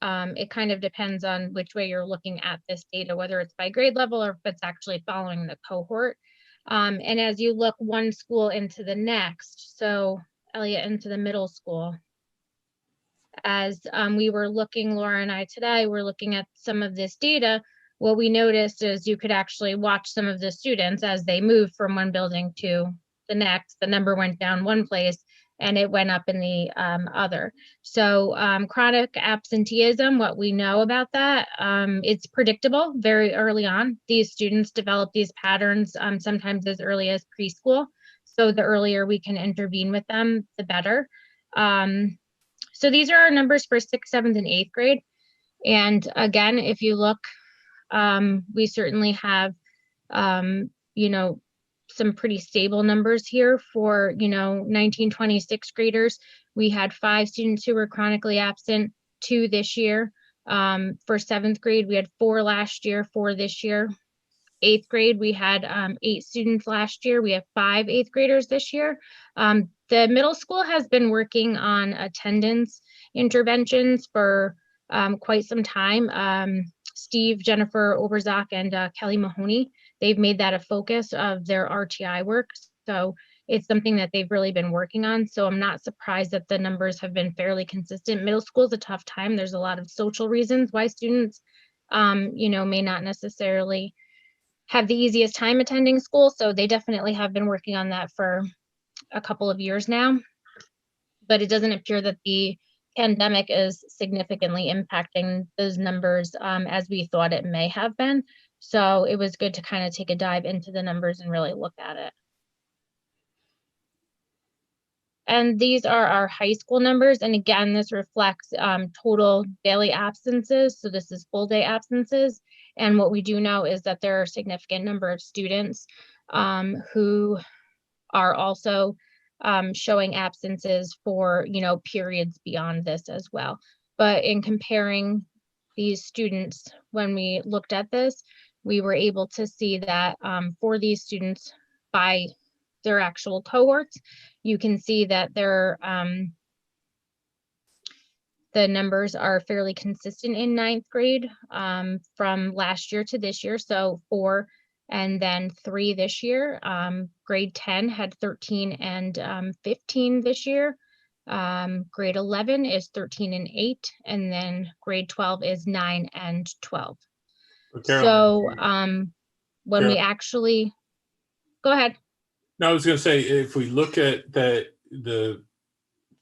It kind of depends on which way you're looking at this data, whether it's by grade level or if it's actually following the cohort. And as you look one school into the next, so Elliot into the middle school, as we were looking, Laura and I today, we're looking at some of this data. What we noticed is you could actually watch some of the students as they moved from one building to the next. The number went down one place and it went up in the other. So chronic absenteeism, what we know about that, it's predictable very early on. These students develop these patterns sometimes as early as preschool. So the earlier we can intervene with them, the better. So these are our numbers for 6th, 7th, and 8th grade. And again, if you look, we certainly have, you know, some pretty stable numbers here for, you know, 19, 20, 6th graders. We had 5 students who were chronically absent, 2 this year. For 7th grade, we had 4 last year, 4 this year. 8th grade, we had 8 students last year. We have 5 8th graders this year. The middle school has been working on attendance interventions for quite some time. Steve, Jennifer Oberzak, and Kelly Mahoney, they've made that a focus of their RTI work. So it's something that they've really been working on. So I'm not surprised that the numbers have been fairly consistent. Middle school is a tough time. There's a lot of social reasons why students, you know, may not necessarily have the easiest time attending school. So they definitely have been working on that for a couple of years now. But it doesn't appear that the pandemic is significantly impacting those numbers as we thought it may have been. So it was good to kind of take a dive into the numbers and really look at it. And these are our high school numbers. And again, this reflects total daily absences. So this is full day absences. And what we do know is that there are a significant number of students who are also showing absences for, you know, periods beyond this as well. But in comparing these students, when we looked at this, we were able to see that for these students by their actual cohorts, you can see that their the numbers are fairly consistent in 9th grade from last year to this year. So 4 and then 3 this year. Grade 10 had 13 and 15 this year. Grade 11 is 13 and 8. And then grade 12 is 9 and 12. So when we actually, go ahead. No, I was going to say, if we look at that, the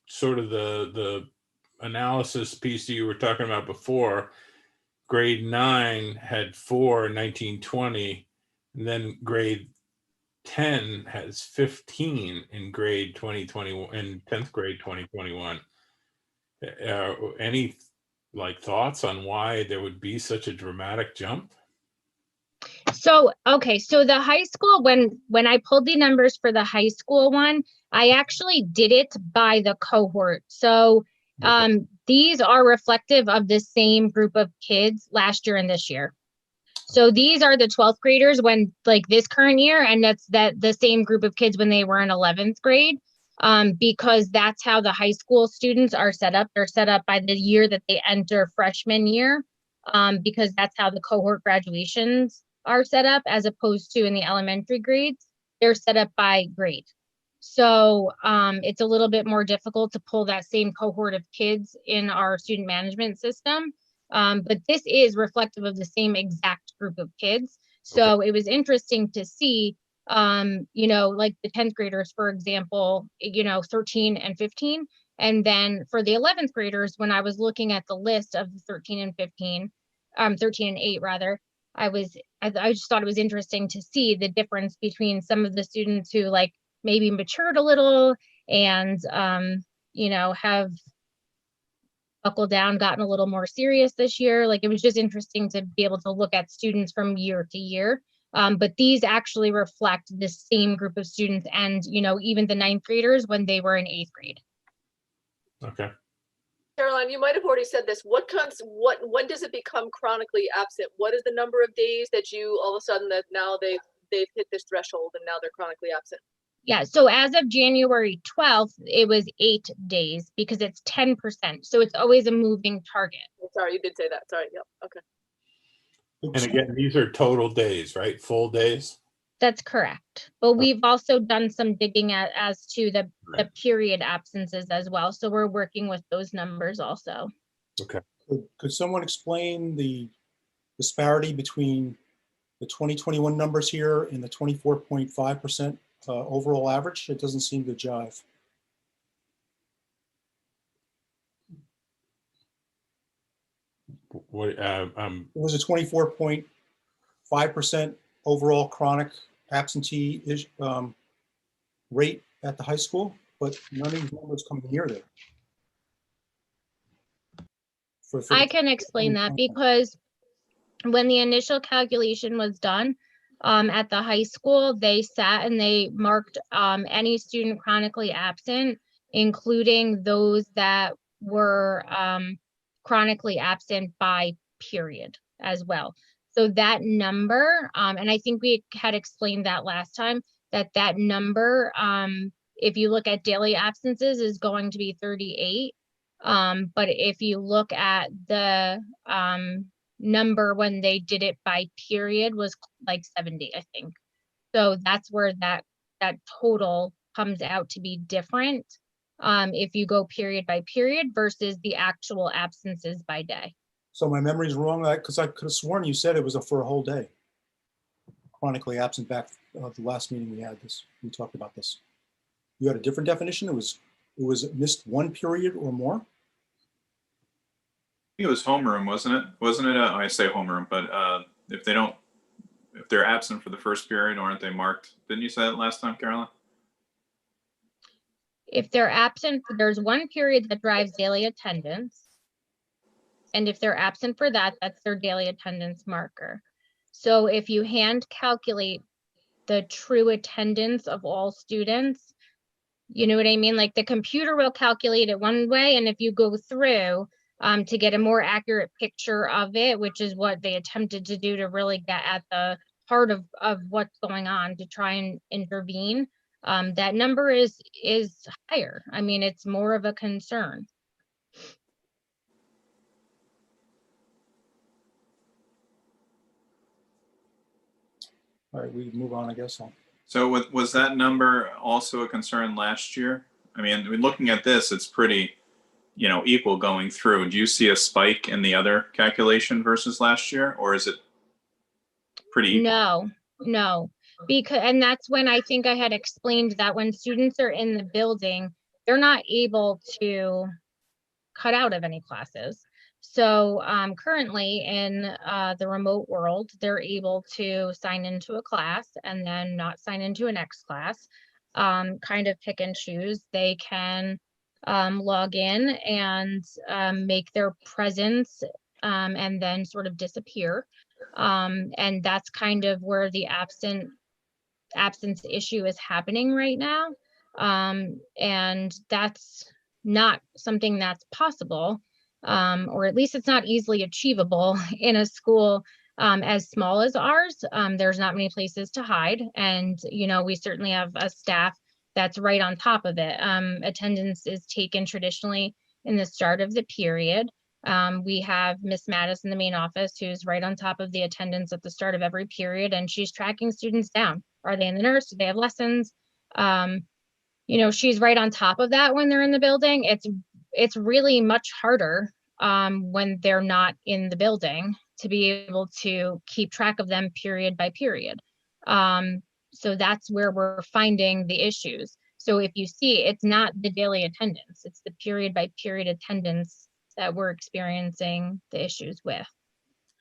sort of the analysis piece that you were talking about before, grade 9 had 4 in 1920, and then grade 10 has 15 in grade 2021 and 10th grade 2021. Any like thoughts on why there would be such a dramatic jump? So, okay, so the high school, when I pulled the numbers for the high school one, I actually did it by the cohort. So these are reflective of the same group of kids last year and this year. So these are the 12th graders when like this current year, and that's the same group of kids when they were in 11th grade, because that's how the high school students are set up. They're set up by the year that they enter freshman year, because that's how the cohort graduations are set up, as opposed to in the elementary grades, they're set up by grade. So it's a little bit more difficult to pull that same cohort of kids in our student management system. But this is reflective of the same exact group of kids. So okay. It was interesting to see, you know, like the 10th graders, for example, you know, 13 and 15. And then for the 11th graders, when I was looking at the list of the 13 and 15, 13 and 8 rather, I just thought it was interesting to see the difference between some of the students who like maybe matured a little and, you know, have buckled down, gotten a little more serious this year. Like it was just interesting to be able to look at students from year to year. But these actually reflect the same group of students and, you know, even the 9th graders when they were in 8th grade. Okay. Caroline, you might have already said this. When does it become chronically absent? What is the number of days that you all of a sudden that now they've hit this threshold and now they're chronically absent? Yeah, so as of January 12th, it was 8 days because it's 10%. So it's always a moving target. Sorry, you did say that. Sorry. Yep. Okay. And again, these are total days, right? Full days? That's correct. But we've also done some digging as to the Right. period absences as well. So we're working with those numbers also. Okay. Could someone explain the disparity between the 2021 numbers here and the 24.5% overall average? It doesn't seem to jive. What, It was a 24.5% overall chronic absentee rate at the high school, but none of these numbers come near there. I can explain that because when the initial calculation was done at the high school, they sat and they marked any student chronically absent, including those that were chronically absent by period as well. So that number, and I think we had explained that last time, that number, if you look at daily absences, is going to be 38. But if you look at the number when they did it by period was like 70, I think. So that's where that total comes out to be different if you go period by period versus the actual absences by day. So my memory's wrong, because I could have sworn you said it was for a whole day. Chronically absent back the last meeting we had this, we talked about this. You had a different definition? It was missed one period or more? I think it was homeroom, wasn't it? Wasn't it? I say homeroom, but if they're absent for the first period, aren't they marked? Didn't you say that last time, Carolyn? If they're absent, there's one period that drives daily attendance. And if they're absent for that, that's their daily attendance marker. So if you hand calculate the true attendance of all students, you know what I mean? Like the computer will calculate it one way, and if you go through to get a more accurate picture of it, which is what they attempted to do to really get at the heart of what's going on to try and intervene, that number is higher. I mean, it's more of a concern. All right, we move on, I guess. So was that number also a concern last year? I mean, looking at this, it's pretty, equal going through. Do you see a spike in the other calculation versus last year, or is it pretty equal? No, because, and that's when I think I had explained that when students are in the building, they're not able to cut out of any classes. So currently in the remote world, they're able to sign into a class and then not sign into a next class, kind of pick and choose. They can log in and make their presence and then sort of disappear. And that's kind of where the absence issue is happening right now. And that's not something that's possible, or at least it's not easily achievable in a school as small as ours. There's not many places to hide. And, we certainly have a staff that's right on top of it. Attendance is taken traditionally in the start of the period. We have Miss Mattis in the main office who's right on top of the attendance at the start of every period, and she's tracking students down. Are they in the nurse? Do they have lessons? She's right on top of that when they're in the building. It's really much harder when they're not in the building to be able to keep track of them period by period. So that's where we're finding the issues. So if you see, it's not the daily attendance, it's the period by period attendance that we're experiencing the issues with.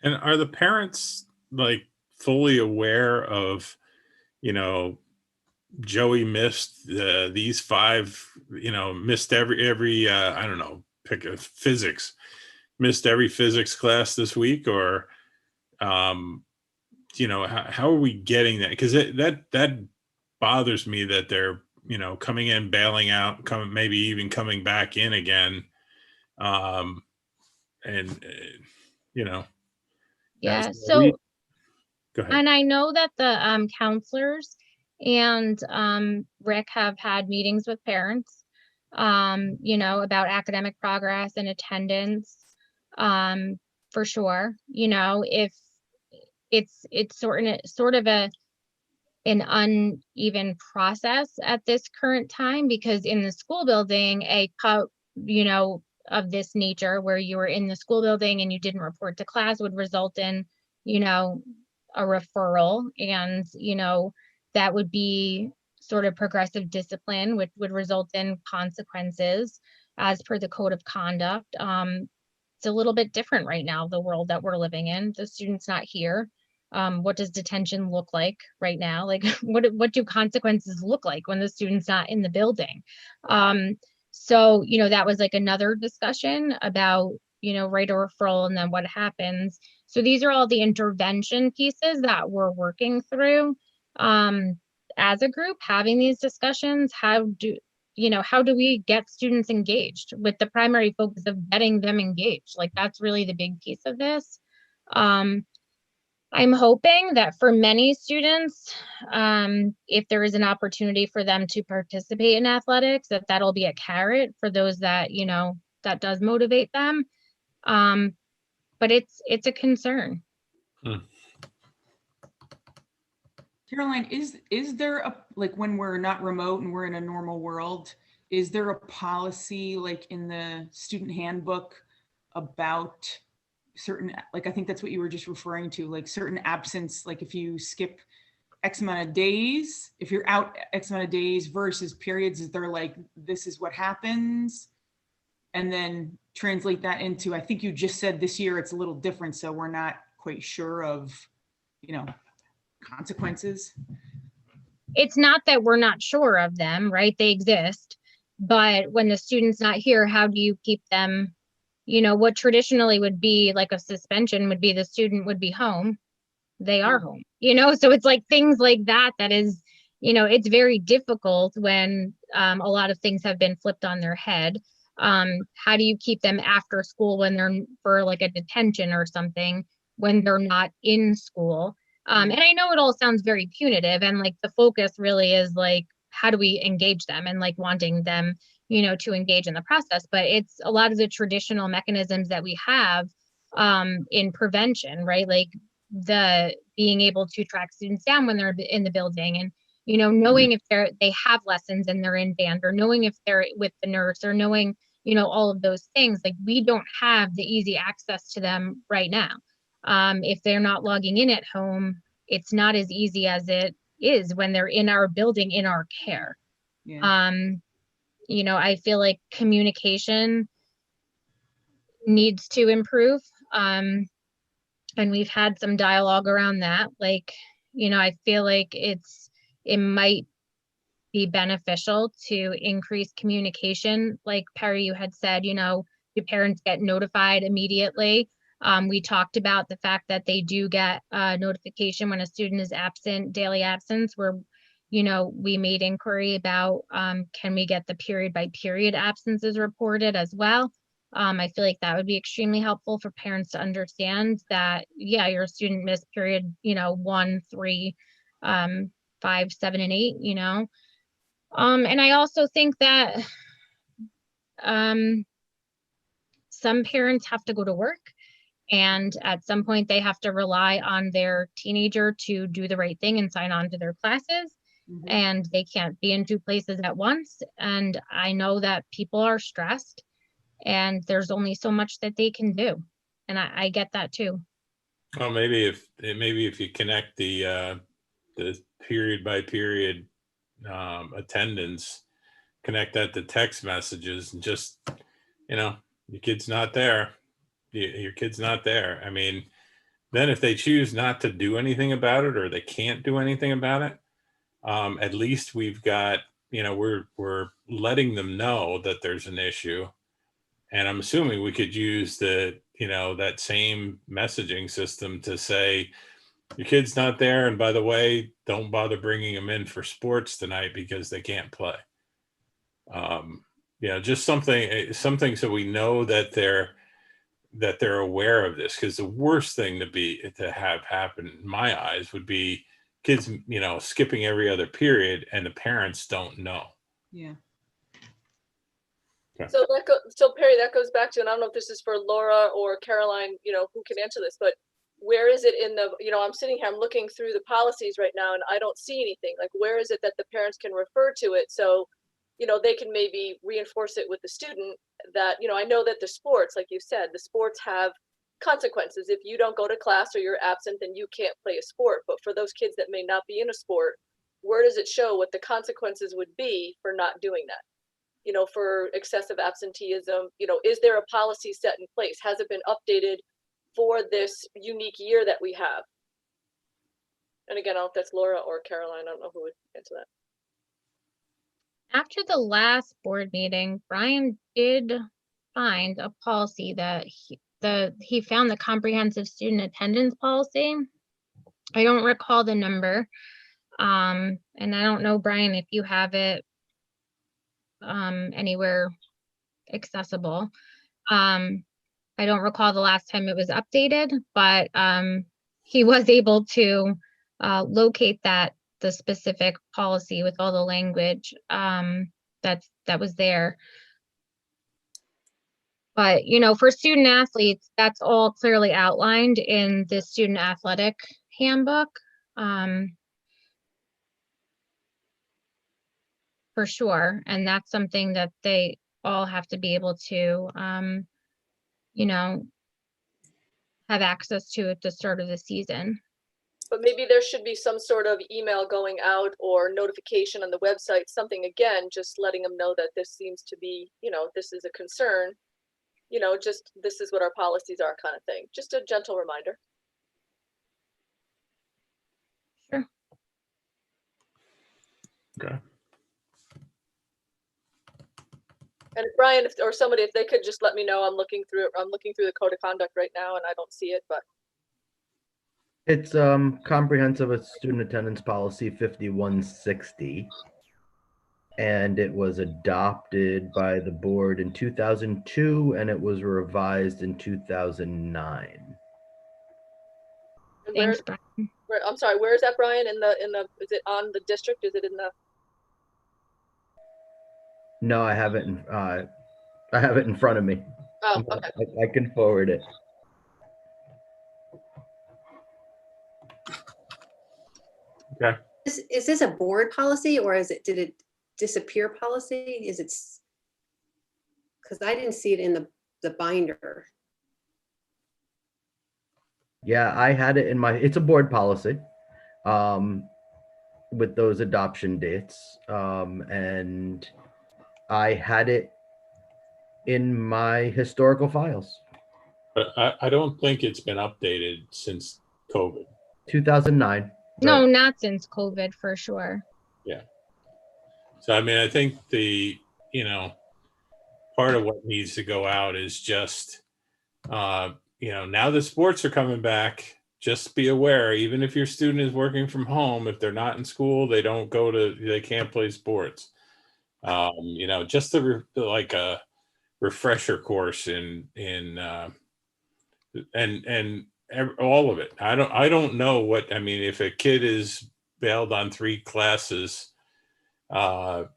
And are the parents like fully aware of, Joey missed these 5, missed every I don't know, pick a physics, missed every physics class this week, or how are we getting that? Because that bothers me that they're coming in, bailing out, maybe even coming back in again, and yeah. So go ahead. and I know that the counselors and Rick have had meetings with parents, about academic progress and attendance, for sure. If it's sort of an uneven process at this current time, because in the school building, a cut, of this nature, where you were in the school building and you didn't report to class, would result in, a referral, and, that would be sort of progressive discipline, which would result in consequences as per the code of conduct. It's a little bit different right now, the world that we're living in. The student's not here. What does detention look like right now? Like, what do consequences look like when the student's not in the building? So, that was like another discussion about, right, a referral and then what happens. So these are all the intervention pieces that we're working through as a group, having these discussions. How do we get students engaged, with the primary focus of getting them engaged? Like, that's really the big piece of this. I'm hoping that for many students, if there is an opportunity for them to participate in athletics, that'll be a carrot for those that, that does motivate them. But it's a concern. Caroline, is there a, like, when we're not remote and we're in a normal world, is there a policy like in the student handbook about certain, like, I think that's what you were just referring to, like certain absence, like if you skip X amount of days, if you're out X amount of days versus periods, is there like, this is what happens? And then translate that into, I think you just said this year it's a little different, so we're not quite sure of, consequences. It's not that we're not sure of them, right? They exist. But when the student's not here, how do you keep them, what traditionally would be like a suspension would be the student would be home. They are home, so it's like things like that is, it's very difficult when a lot of things have been flipped on their head. How do you keep them after school when they're for like a detention or something, when they're not in school? And I know it all sounds very punitive, and like the focus really is like, how do we engage them, and like wanting them, to engage in the process. But it's a lot of the traditional mechanisms that we have in prevention, right? Like the being able to track students down when they're in the building, and, knowing if they have lessons and they're in band, or knowing if they're with the nurse, or knowing, all of those things. Like, we don't have the easy access to them right now. If they're not logging in at home, it's not as easy as it is when they're in our building, in our care. Yeah. I feel like communication needs to improve. And we've had some dialogue around that. Like, I feel like it might be beneficial to increase communication. Like Perry, you had said, do parents get notified immediately? We talked about the fact that they do get a notification when a student is absent, daily absence, where, we made inquiry about, can we get the period by period absences reported as well? I feel like that would be extremely helpful for parents to understand that, yeah, your student missed period, 1, 3, 5, 7, and 8, and I also think that some parents have to go to work, and at some point they have to rely on their teenager to do the right thing and sign on to their classes. And they can't be in 2 places at once. And I know that people are stressed, and there's only so much that they can do. And I get that too. Well, maybe if you connect the period by period attendance, connect that to text messages, and just, your kid's not there. Your kid's not there. I mean, then if they choose not to do anything about it, or they can't do anything about it, at least we've got, we're letting them know that there's an issue. And I'm assuming we could use that same messaging system to say, your kid's not there, and by the way, don't bother bringing them in for sports tonight because they can't play. Just something so we know that they're aware of this, because the worst thing to have happen in my eyes would be kids, skipping every other period and the parents don't know. Yeah. So so Perry, that goes back to, and I don't know if this is for Laura or Caroline, who can answer this, but where is it in the, I'm sitting here, I'm looking through the policies right now and I don't see anything. Like, where is it that the parents can refer to it? So, they can maybe reinforce it with the student that, I know that the sports, like you said, the sports have consequences. If you don't go to class or you're absent, then you can't play a sport. But for those kids that may not be in a sport, where does it show what the consequences would be for not doing that? For excessive absenteeism, is there a policy set in place? Has it been updated for this unique year that we have? And again, I don't know if that's Laura or Caroline. I don't know who would answer that. After the last board meeting, Brian did find a policy that he found the comprehensive student attendance policy. I don't recall the number. And I don't know, Brian, if you have it anywhere accessible. I don't recall the last time it was updated, but he was able to locate the specific policy with all the language that was there. But, for student athletes, that's all clearly outlined in the student athletic handbook. For sure. And that's something that they all have to be able to, have access to at the start of the season. But maybe there should be some sort of email going out or notification on the website, something, again, just letting them know that this seems to be, this is a concern, just this is what our policies are, kind of thing. Just a gentle reminder. Sure. Okay. And Brian, or somebody, if they could just let me know, I'm looking through the code of conduct right now and I don't see it, but. It's comprehensive student attendance policy 5160. And it was adopted by the board in 2002 and it was revised in 2009. Thanks, Brian. I'm sorry, where is that, Brian? Is it on the district? Is it in the? No, I have it in front of me. Oh, okay. I can forward it. Okay. Is this a board policy or did it disappear policy? Is it? Because I didn't see it in the binder. Yeah, I had it in it's a board policy with those adoption dates. And I had it in my historical files. But I don't think it's been updated since COVID. 2009. No, Right. not since COVID, for sure. Yeah. So, I think part of what needs to go out is just, now the sports are coming back. Just be aware, even if your student is working from home, if they're not in school, they can't play sports. Just like a refresher course in all of it. I don't know what, if a kid is bailed on 3 classes, and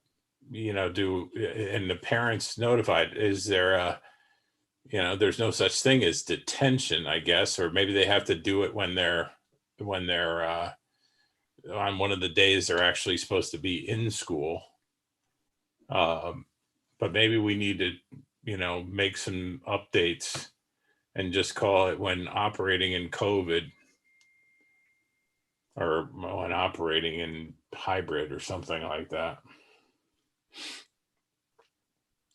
the parents notified, is there there's no such thing as detention, I guess, or maybe they have to do it when they're on one of the days they're actually supposed to be in school. But maybe we need to, make some updates and just call it when operating in COVID or when operating in hybrid or something like that.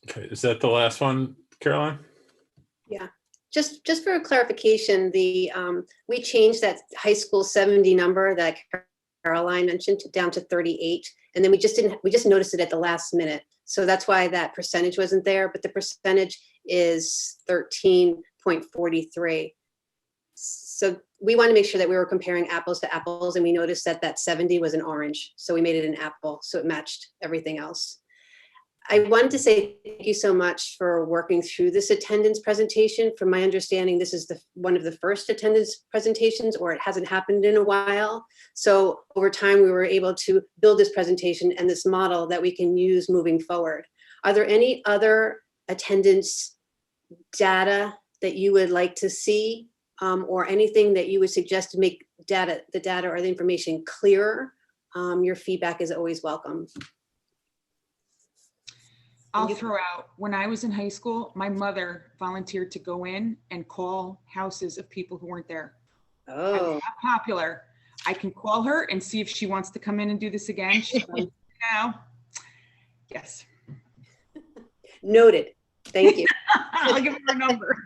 Okay, is that the last one, Caroline? Yeah, just for clarification, we changed that high school 70 number that Caroline mentioned down to 38, and then we just noticed it at the last minute. So that's why that percentage wasn't there, but the percentage is 13.43. So we want to make sure that we were comparing apples to apples, and we noticed that 70 was an orange. So we made it an apple, so it matched everything else. I wanted to say thank you so much for working through this attendance presentation. From my understanding, this is one of the first attendance presentations, or it hasn't happened in a while. So over time, we were able to build this presentation and this model that we can use moving forward. Are there any other attendance data that you would like to see, or anything that you would suggest to make the data or the information clearer? Your feedback is always welcome. I'll throw out, when I was in high school, my mother volunteered to go in and call houses of people who weren't there. Oh, I'm not popular. I can call her and see if she wants to come in and do this again. She's going now. Yes. noted. Thank you. I'll give her a number.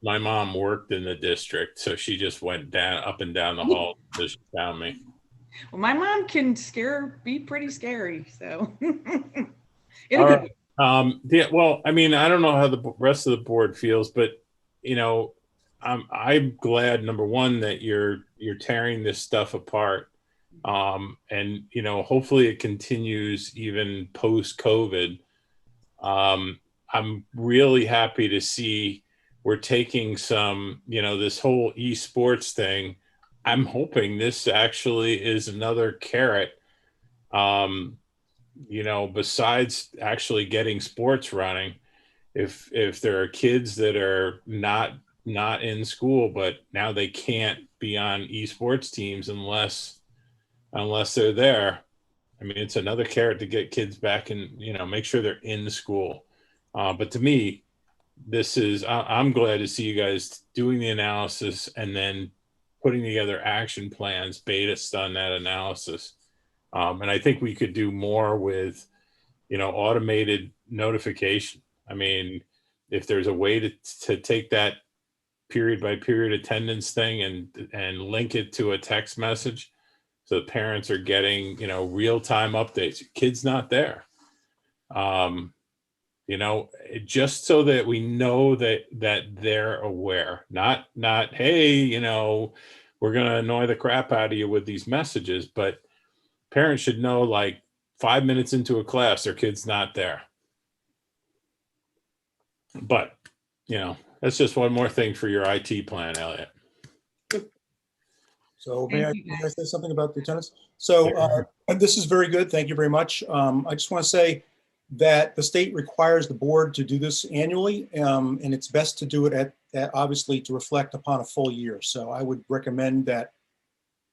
My mom worked in the district, so she just went up and down the hall until she found me. Well, my mom can be pretty scary, so. All right. Yeah, well, I mean, I don't know how the rest of the board feels, but you know, I'm glad, number one, that you're tearing this stuff apart, and you know, hopefully it continues even post COVID. I'm really happy to see we're taking some, you know, this whole esports thing. I'm hoping this actually is another carrot, you know, besides actually getting sports running. If there are kids that are not in school, but now they can't be on esports teams unless they're there. I mean, it's another carrot to get kids back and, you know, make sure they're in school. But to me, I'm glad to see you guys doing the analysis and then putting together action plans based on that analysis. And I think we could do more with, you know, automated notification. I mean, if there's a way to take that period by period attendance thing and link it to a text message, so the parents are getting, you know, real-time updates. Kid's not there. You know, just so that we know that they're aware, not, hey, you know, we're going to annoy the crap out of you with these messages, but parents should know, like 5 minutes into a class, their kid's not there. But, you know, that's just one more thing for your IT plan, Elliot. So may I say something about the attendance? So this is very good. Thank you very much. I just want to say that the state requires the board to do this annually, and it's best to do it at obviously to reflect upon a full year. So I would recommend that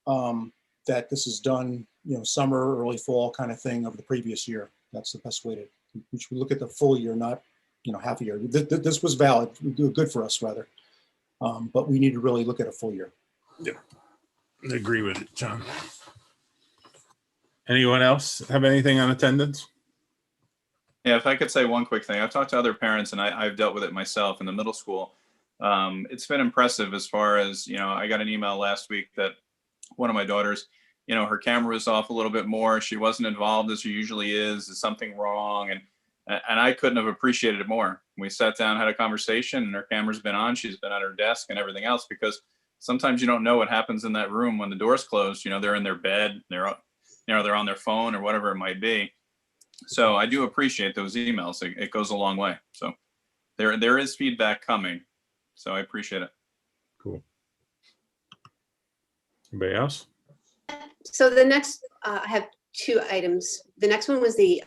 that this is done, you know, summer, early fall kind of thing of the previous year. That's the best way to, we should look at the full year, not, you know, half a year. This was valid, good for us rather, but we need to really look at a full year. Yeah, I agree with it, John. Anyone else have anything on attendance? Yeah, if I could say one quick thing. I've talked to other parents and I've dealt with it myself in the middle school. It's been impressive as far as, you know, I got an email last week that one of my daughters, you know, her camera was off a little bit more. She wasn't involved as she usually is. Is something wrong? And I couldn't have appreciated it more. We sat down, had a conversation, and her camera's been on. She's been at her desk and everything else, because sometimes you don't know what happens in that room when the door's closed. You know, they're in their bed, they're on their phone or whatever it might be. So I do appreciate those emails. It goes a long way. So there is feedback coming. So I appreciate it. Cool. Anybody else? So the next, I have 2 items. The next one was the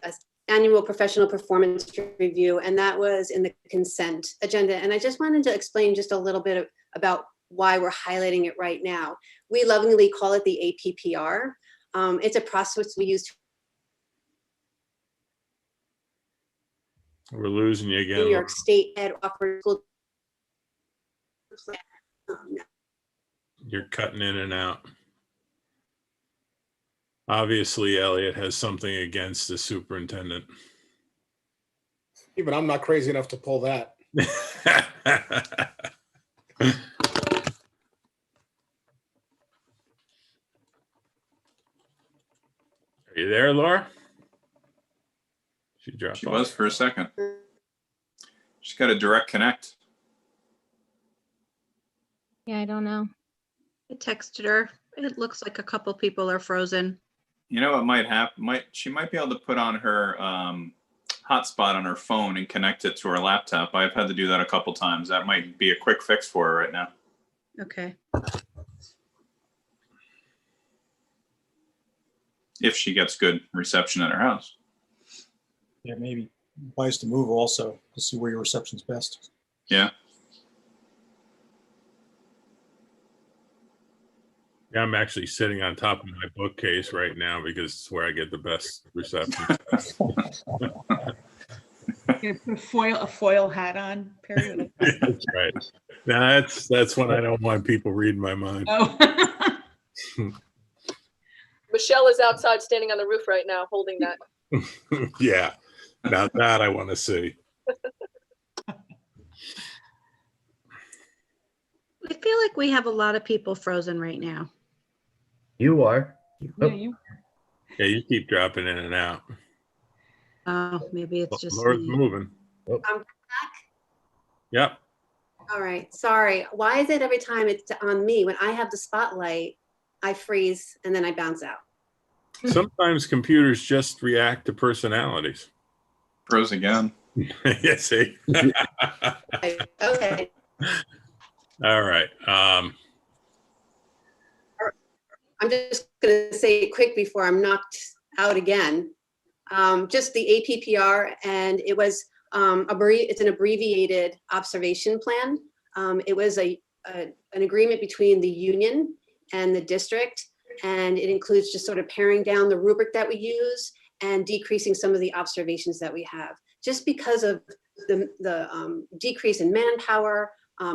annual professional performance review, and that was in the consent agenda. And I just wanted to explain just a little bit about why we're highlighting it right now. We lovingly call it the APPR. It's a process we use. We're losing you again. New York State Ed offers school. You're cutting in and out. Obviously, Elliot has something against the superintendent. Even I'm not crazy enough to pull that. Are you there, Laura? She dropped She off. was for a second. She's got a direct connect. Yeah, I don't know. I texted her. It looks like a couple people are frozen. You know what might happen? She might be able to put on her hotspot on her phone and connect it to her laptop. I've had to do that a couple times. That might be a quick fix for her right now. Okay. If she gets good reception at her house. Yeah, maybe wise to move also to see where your reception's best. Yeah. Yeah, I'm actually sitting on top of my bookcase right now because it's where I get the best reception. You put a foil hat on, Perry. That's right. Now that's when I don't want people reading my mind. Oh. Michelle is outside standing on the roof right now holding that. Yeah, now that I want to see. I feel like we have a lot of people frozen right now. You are. Yeah, Yeah, you keep dropping in and out. Oh, maybe it's just Laura's me. moving. I'm back. Yep. All right, sorry. Why is it every time it's on me? When I have the spotlight, I freeze and then I bounce out. Sometimes computers just react to personalities. Froze again. Yeah, see? Okay. All right. I'm just going to say it quick before I'm knocked out again. Just the APPR, and it was it's an abbreviated observation plan. It was an agreement between the union and the district, and it includes just sort of paring down the rubric that we use and decreasing some of the observations that we have. Just because of the decrease in manpower,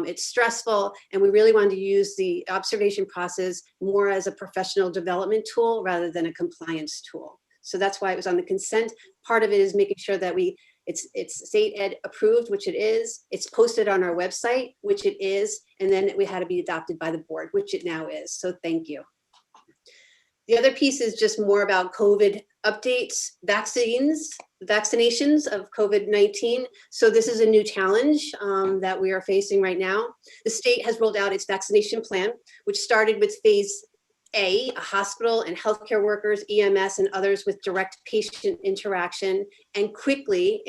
it's stressful, and we really wanted to use the observation process more as a professional development tool rather than a compliance tool. So that's why it was on the consent. Part of it is making sure that it's state ed approved, which it is. It's posted on our website, which it is. And then we had to be adopted by the board, which it now is. So thank you. The other piece is just more about COVID updates, vaccinations of COVID-19. So this is a new challenge that we are facing right now. The state has rolled out its vaccination plan, which started with phase A, hospital and healthcare workers, EMS, and others with direct patient interaction, and quickly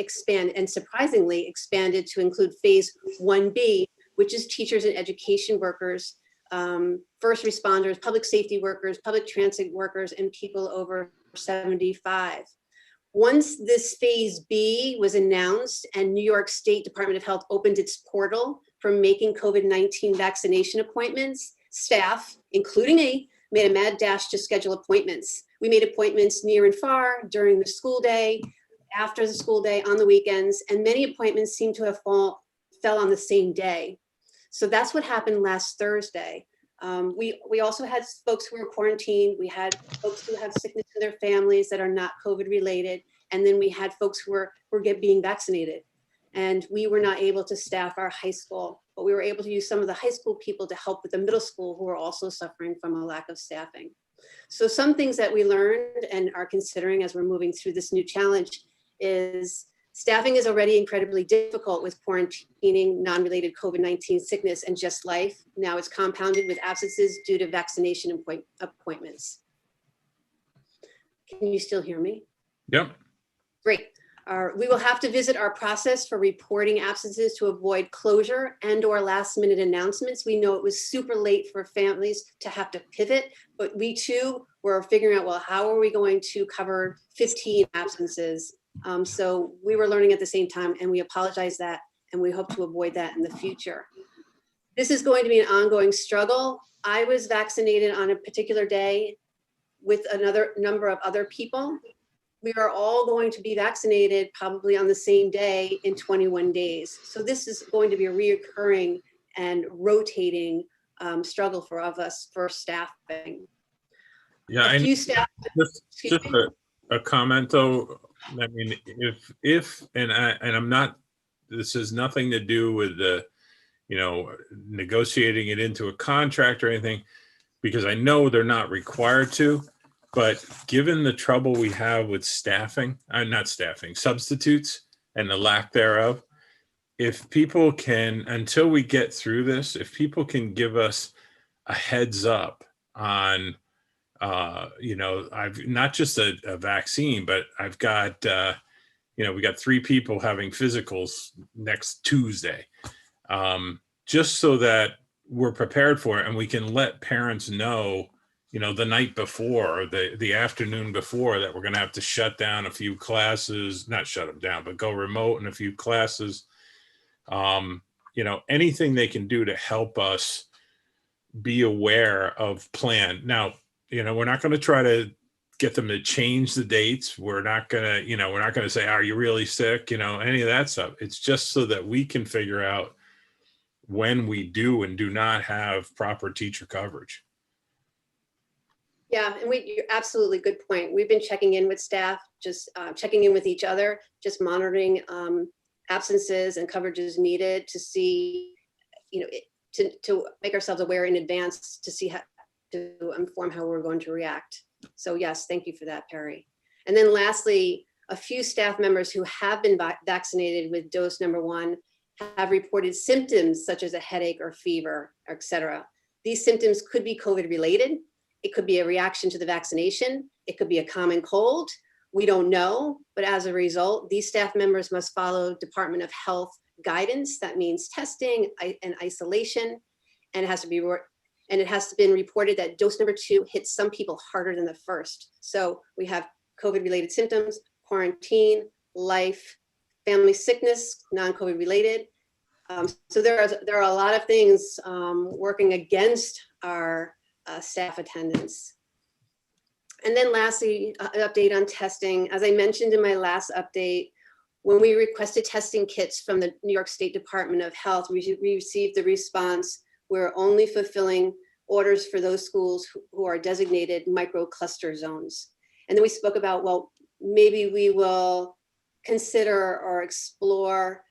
surprisingly expanded to include phase 1B, which is teachers and education workers, first responders, public safety workers, public transit workers, and people over 75. Once this phase B was announced and New York State Department of Health opened its portal for making COVID-19 vaccination appointments, staff, including me, made a mad dash to schedule appointments. We made appointments near and far during the school day, after the school day, on the weekends, and many appointments seem to have fell on the same day. So that's what happened last Thursday. We also had folks who were quarantined. We had folks who have sickness in their families that are not COVID related. And then we had folks who were being vaccinated. And we were not able to staff our high school, but we were able to use some of the high school people to help with the middle school who are also suffering from a lack of staffing. So some things that we learned and are considering as we're moving through this new challenge is staffing is already incredibly difficult with quarantining non-related COVID-19 sickness and just life. Now it's compounded with absences due to vaccination appointments. Can you still hear me? Yep. Great. We will have to visit our process for reporting absences to avoid closure and or last minute announcements. We know it was super late for families to have to pivot, but we too were figuring out, well, how are we going to cover 15 absences? So we were learning at the same time, and we apologize that, and we hope to avoid that in the future. This is going to be an ongoing struggle. I was vaccinated on a particular day with another number of other people. We are all going to be vaccinated probably on the same day in 21 days. So this is going to be a reoccurring and rotating struggle for us for staffing. Yeah, a few staff. Just a comment though. I mean, if I'm not. This has nothing to do with the, negotiating it into a contract or anything, because I know they're not required to. But given the trouble we have with substitutes and the lack thereof, if people can, until we get through this, if people can give us a heads up on I've not just a vaccine, but I've got, we got 3 people having physicals next Tuesday, just so that we're prepared for it and we can let parents know, the night before or the afternoon before that we're going to have to shut down a few classes, not shut them down, but go remote in a few classes. Anything they can do to help us be aware of plan. Now, we're not going to try to get them to change the dates. We're not going to say, are you really sick? Any of that stuff. It's just so that we can figure out when we do and do not have proper teacher coverage. Yeah, and you're absolutely good point. We've been checking in with staff, just checking in with each other, just monitoring absences and coverages needed to see, to make ourselves aware in advance to see how to inform how we're going to react. So yes, thank you for that, Perry. And then lastly, a few staff members who have been vaccinated with dose number 1 have reported symptoms such as a headache or fever, etc. These symptoms could be COVID related. It could be a reaction to the vaccination. It could be a common cold. We don't know, but as a result, these staff members must follow Department of Health guidance. That means testing and isolation, and it has to be been reported that dose number 2 hits some people harder than the first. So we have COVID-related symptoms, quarantine, life, family sickness, non-COVID related. So there are a lot of things working against our staff attendance. And then lastly, an update on testing. As I mentioned in my last update, when we requested testing kits from the New York State Department of Health, we received the response, we're only fulfilling orders for those schools who are designated micro-cluster zones. And then we spoke about, well, maybe we will consider or explore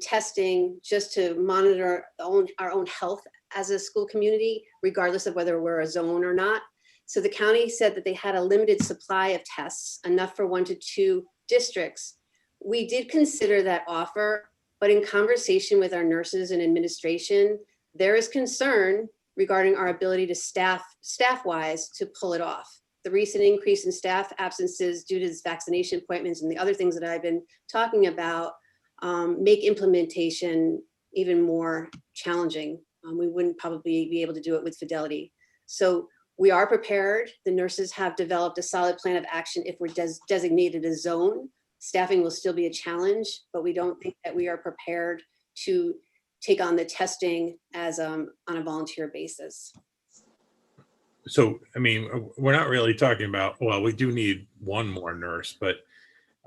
testing just to monitor our own health as a school community, regardless of whether we're a zone or not. So the county said that they had a limited supply of tests, enough for 1 to 2 districts. We did consider that offer, but in conversation with our nurses and administration, there is concern regarding our ability to staff-wise to pull it off. The recent increase in staff absences due to vaccination appointments and the other things that I've been talking about make implementation even more challenging. We wouldn't probably be able to do it with fidelity. So we are prepared. The nurses have developed a solid plan of action if we're designated a zone. Staffing will still be a challenge, but we don't think that we are prepared to take on the testing as on a volunteer basis. So, I mean, we're not really talking about, well, we do need 1 more nurse, but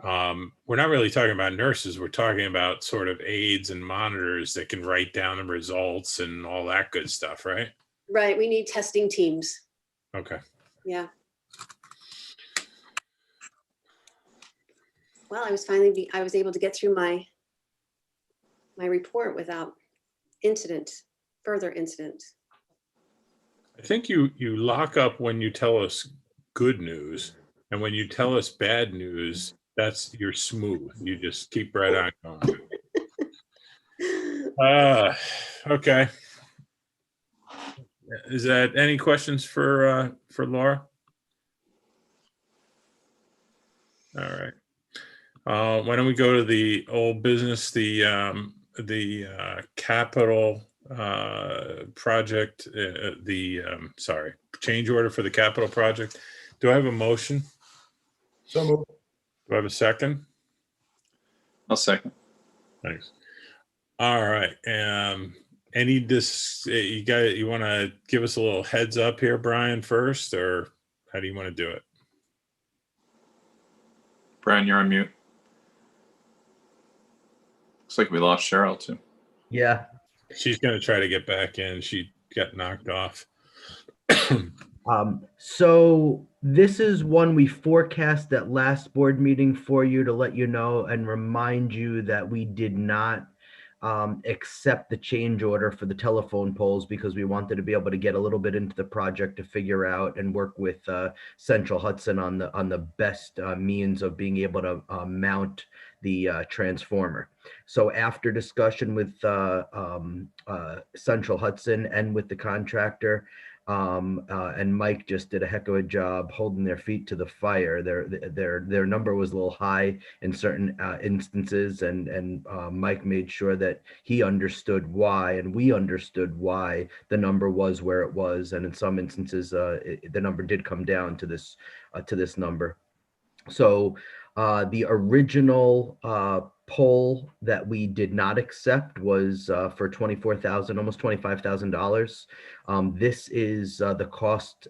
we're not really talking about nurses. We're talking about sort of aides and monitors that can write down the results and all that good stuff, right? Right, we need testing teams. Okay. Yeah. Well, I was able to get through my report without further incident. I think you lock up when you tell us good news, and when you tell us bad news, you're smooth. You just keep right on going. Okay. Is that any questions for Laura? All right. Why don't we go to the old business, the capital project, change order for the capital project. Do I have a motion? So moved. Do I have a second? I'll second. Thanks. All right. You want to give us a little heads up here, Brian, first, or how do you want to do it? Brian, you're on mute. Looks like we lost Cheryl too. Yeah. She's going to try to get back in. She got knocked off. So this is one we forecast at last board meeting for you to let you know and remind you that we did not accept the change order for the telephone poles because we wanted to be able to get a little bit into the project to figure out and work with Central Hudson on the best means of being able to mount the transformer. So after discussion with Central Hudson and with the contractor, And Mike just did a heck of a job holding their feet to the fire. Their number was a little high in certain instances, and Mike made sure that he understood why, and we understood why the number was where it was. And in some instances, the number did come down to this number. So the original poll that we did not accept was for $24,000, almost $25,000. This is the cost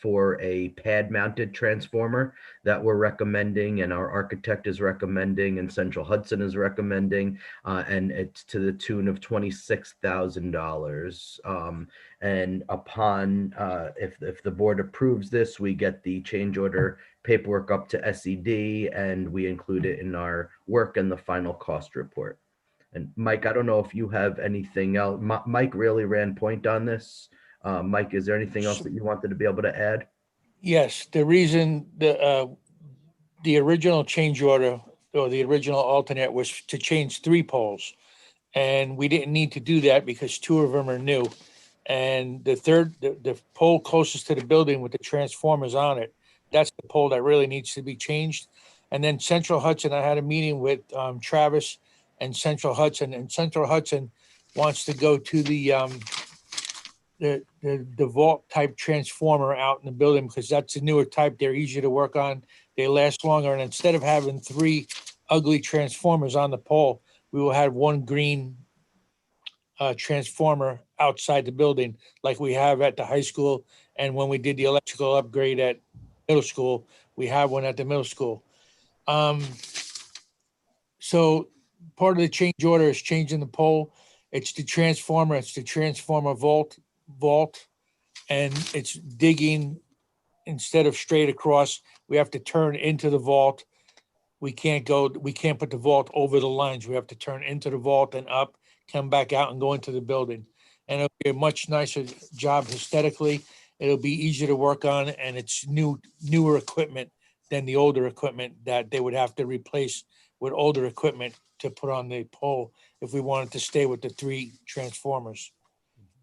for a pad-mounted transformer that we're recommending, and our architect is recommending, and Central Hudson is recommending, and it's to the tune of $26,000. And upon if the board approves this, we get the change order paperwork up to SED, and we include it in our work and the final cost report. And Mike, I don't know if you have anything else. Mike really ran point on this. Mike, is there anything else that you wanted to be able to add? Yes, the reason the original change order or the original alternate was to change 3 poles. And we didn't need to do that because 2 of them are new. And the third, the pole closest to the building with the transformers on it, that's the pole that really needs to be changed. And then Central Hudson, I had a meeting with Travis and Central Hudson, and Central Hudson wants to go to the vault type transformer out in the building because that's a newer type. They're easier to work on. They last longer. And instead of having 3 ugly transformers on the pole, we will have 1 green transformer outside the building like we have at the high school. And when we did the electrical upgrade at middle school, we have one at the middle school. So part of the change order is changing the pole. It's the transformer. It's the transformer vault, and it's digging instead of straight across. We have to turn into the vault. We can't put the vault over the lines. We have to turn into the vault and up, come back out and go into the building. And it'll be a much nicer job aesthetically. It'll be easier to work on, and it's newer equipment than the older equipment that they would have to replace with older equipment to put on the pole if we wanted to stay with the 3 transformers.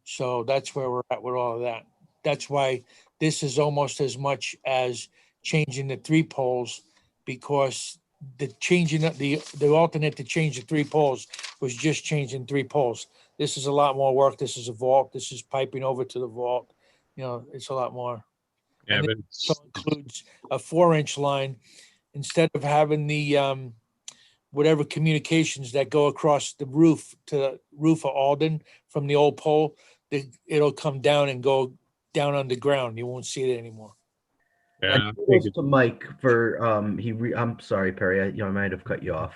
So that's where we're at with all of that. That's why this is almost as much as changing the 3 poles, because the changing of the alternate to change the 3 poles was just changing 3 poles. This is a lot more work. This is a vault. This is piping over to the vault. You know, it's a lot more. Yeah, And but it also includes a 4-inch line instead of having the whatever communications that go across the roof to the roof of Alden from the old pole. It'll come down and go down underground. You won't see it anymore. yeah, Kudos to Mike for I'm sorry, Perry, I might have cut you off.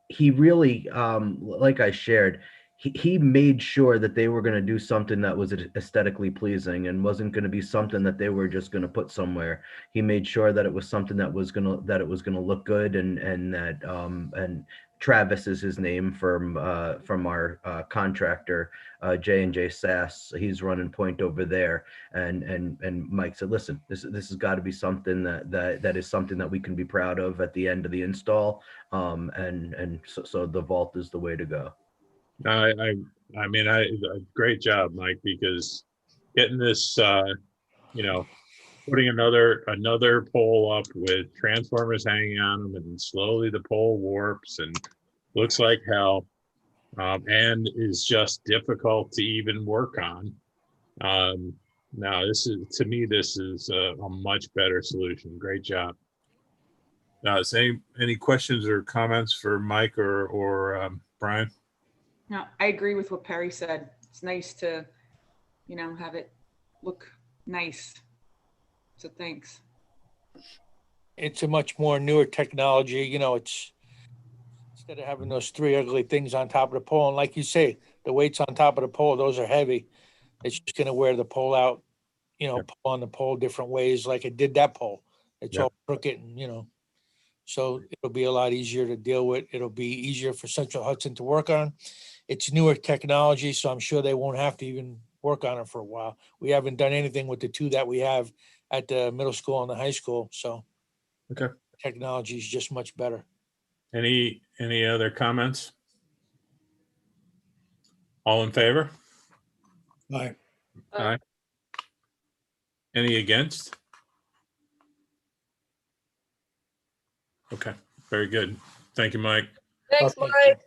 He really, like I shared, he made sure that they were going to do something that was aesthetically pleasing and wasn't going to be something that they were just going to put somewhere. He made sure that it was something that was going to look good, and that and Travis is his name from our contractor, J&J Sass. He's running point over there, and Mike said, listen, this has got to be something that is something that we can be proud of at the end of the install. And so the vault is the way to go. I mean, great job, Mike, because getting this, putting another pole up with transformers hanging on them, and slowly the pole warps and looks like hell, and is just difficult to even work on. Now, this is a much better solution. Great job. Any questions or comments for Mike or Brian? No, I agree with what Perry said. It's nice to, have it look nice. So thanks. It's a much more newer technology. It's instead of having those 3 ugly things on top of the pole. And like you say, the weights on top of the pole, those are heavy. It's just going to wear the pole out, pull on the pole different ways like it did that pole. It's all crooked and, so it'll be a lot easier to deal with. It'll be easier for Central Hudson to work on. It's newer technology, so I'm sure they won't have to even work on it for a while. We haven't done anything with the 2 that we have at the middle school and the high school. So okay, technology is just much better. Any other comments? All in favor? Aye. Aye. Any against? Okay, very good. Thank you, Mike. Thanks, Okay. Mike.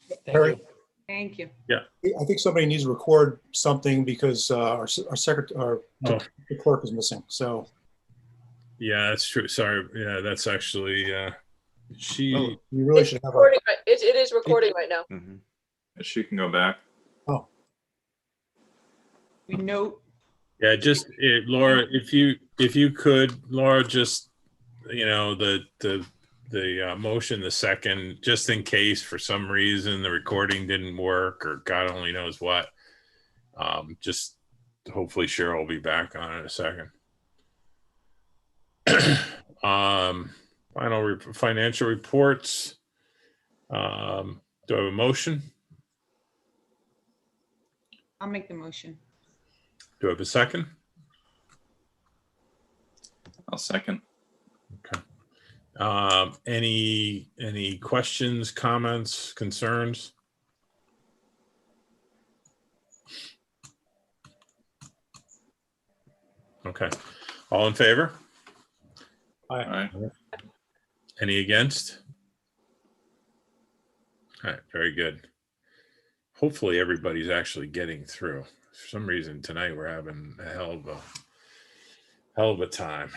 Thank Harry? you. Thank you. I think somebody needs to record something because our secretary, Oh. the clerk is missing. So Yeah, that's true. Sorry. Yeah, that's actually, she, you really should have a. Recording, right? It is recording right now. Mhm. She can go back. Oh, We note, yeah, just, Laura, if you could, Laura, just, the motion, the second, just in case for some reason the recording didn't work or God only knows what. Just hopefully Cheryl will be back on in a second. Financial reports. Do I have a motion? I'll make the motion. Do I have a second? I'll second. Okay. Any questions, comments, concerns? Okay. All in favor? All right. Any against? All right, very good. Hopefully everybody's actually getting through. For some reason tonight we're having a hell of a time.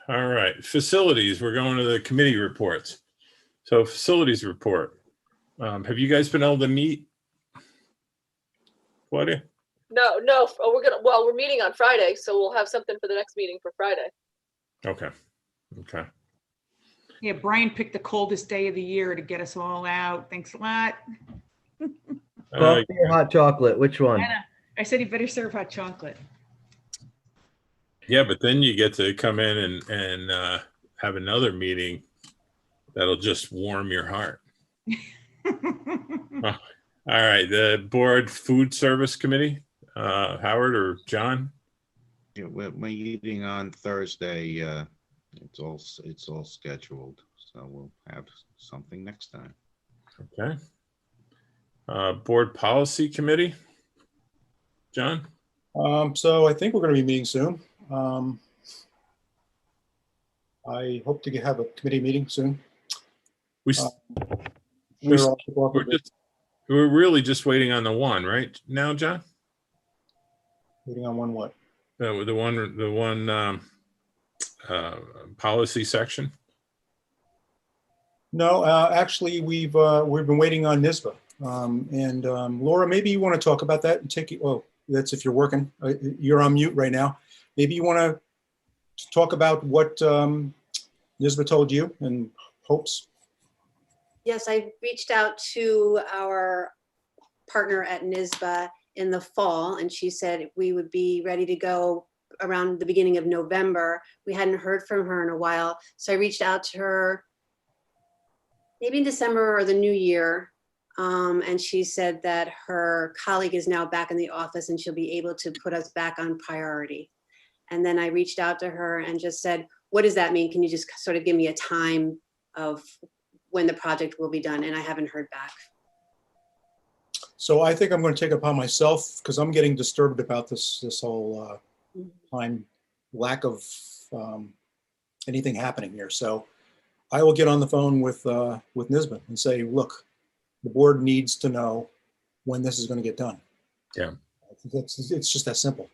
All right, facilities. We're going to the committee reports. So facilities report. Have you guys been able to meet? Claudia? No. Oh, we're meeting on Friday, so we'll have something for the next meeting for Friday. Okay. Yeah, Brian picked the coldest day of the year to get us all out. Thanks a lot. Coffee or hot chocolate? Which one? I said he better serve hot chocolate. Yeah, but then you get to come in and have another meeting that'll just warm your heart. All right, the board food service committee, Howard or John? Yeah, we're meeting on Thursday. It's all scheduled, so we'll have something next time. Okay. Board policy committee, John? so I think we're going to be meeting soon. I hope to have a committee meeting soon. We're really just waiting on the one, right now, John? Waiting on one what? The one policy section. No, actually, we've been waiting on NISBA. And Laura, maybe you want to talk about that and take it. Oh, that's if you're working. You're on mute right now. Maybe you want to talk about what NISBA told you and hopes. Yes, I reached out to our partner at NISBA in the fall, and she said we would be ready to go around the beginning of November. We hadn't heard from her in a while, so I reached out to her maybe in December or the new year, and she said that her colleague is now back in the office and she'll be able to put us back on priority. And then I reached out to her and just said, what does that mean? Can you just sort of give me a time of when the project will be done? And I haven't heard back. So I think I'm going to take it upon myself because I'm getting disturbed about this whole time lack of anything happening here. So I will get on the phone with NISBA and say, look, the board needs to know when this is going to get done. Yeah, it's just that simple.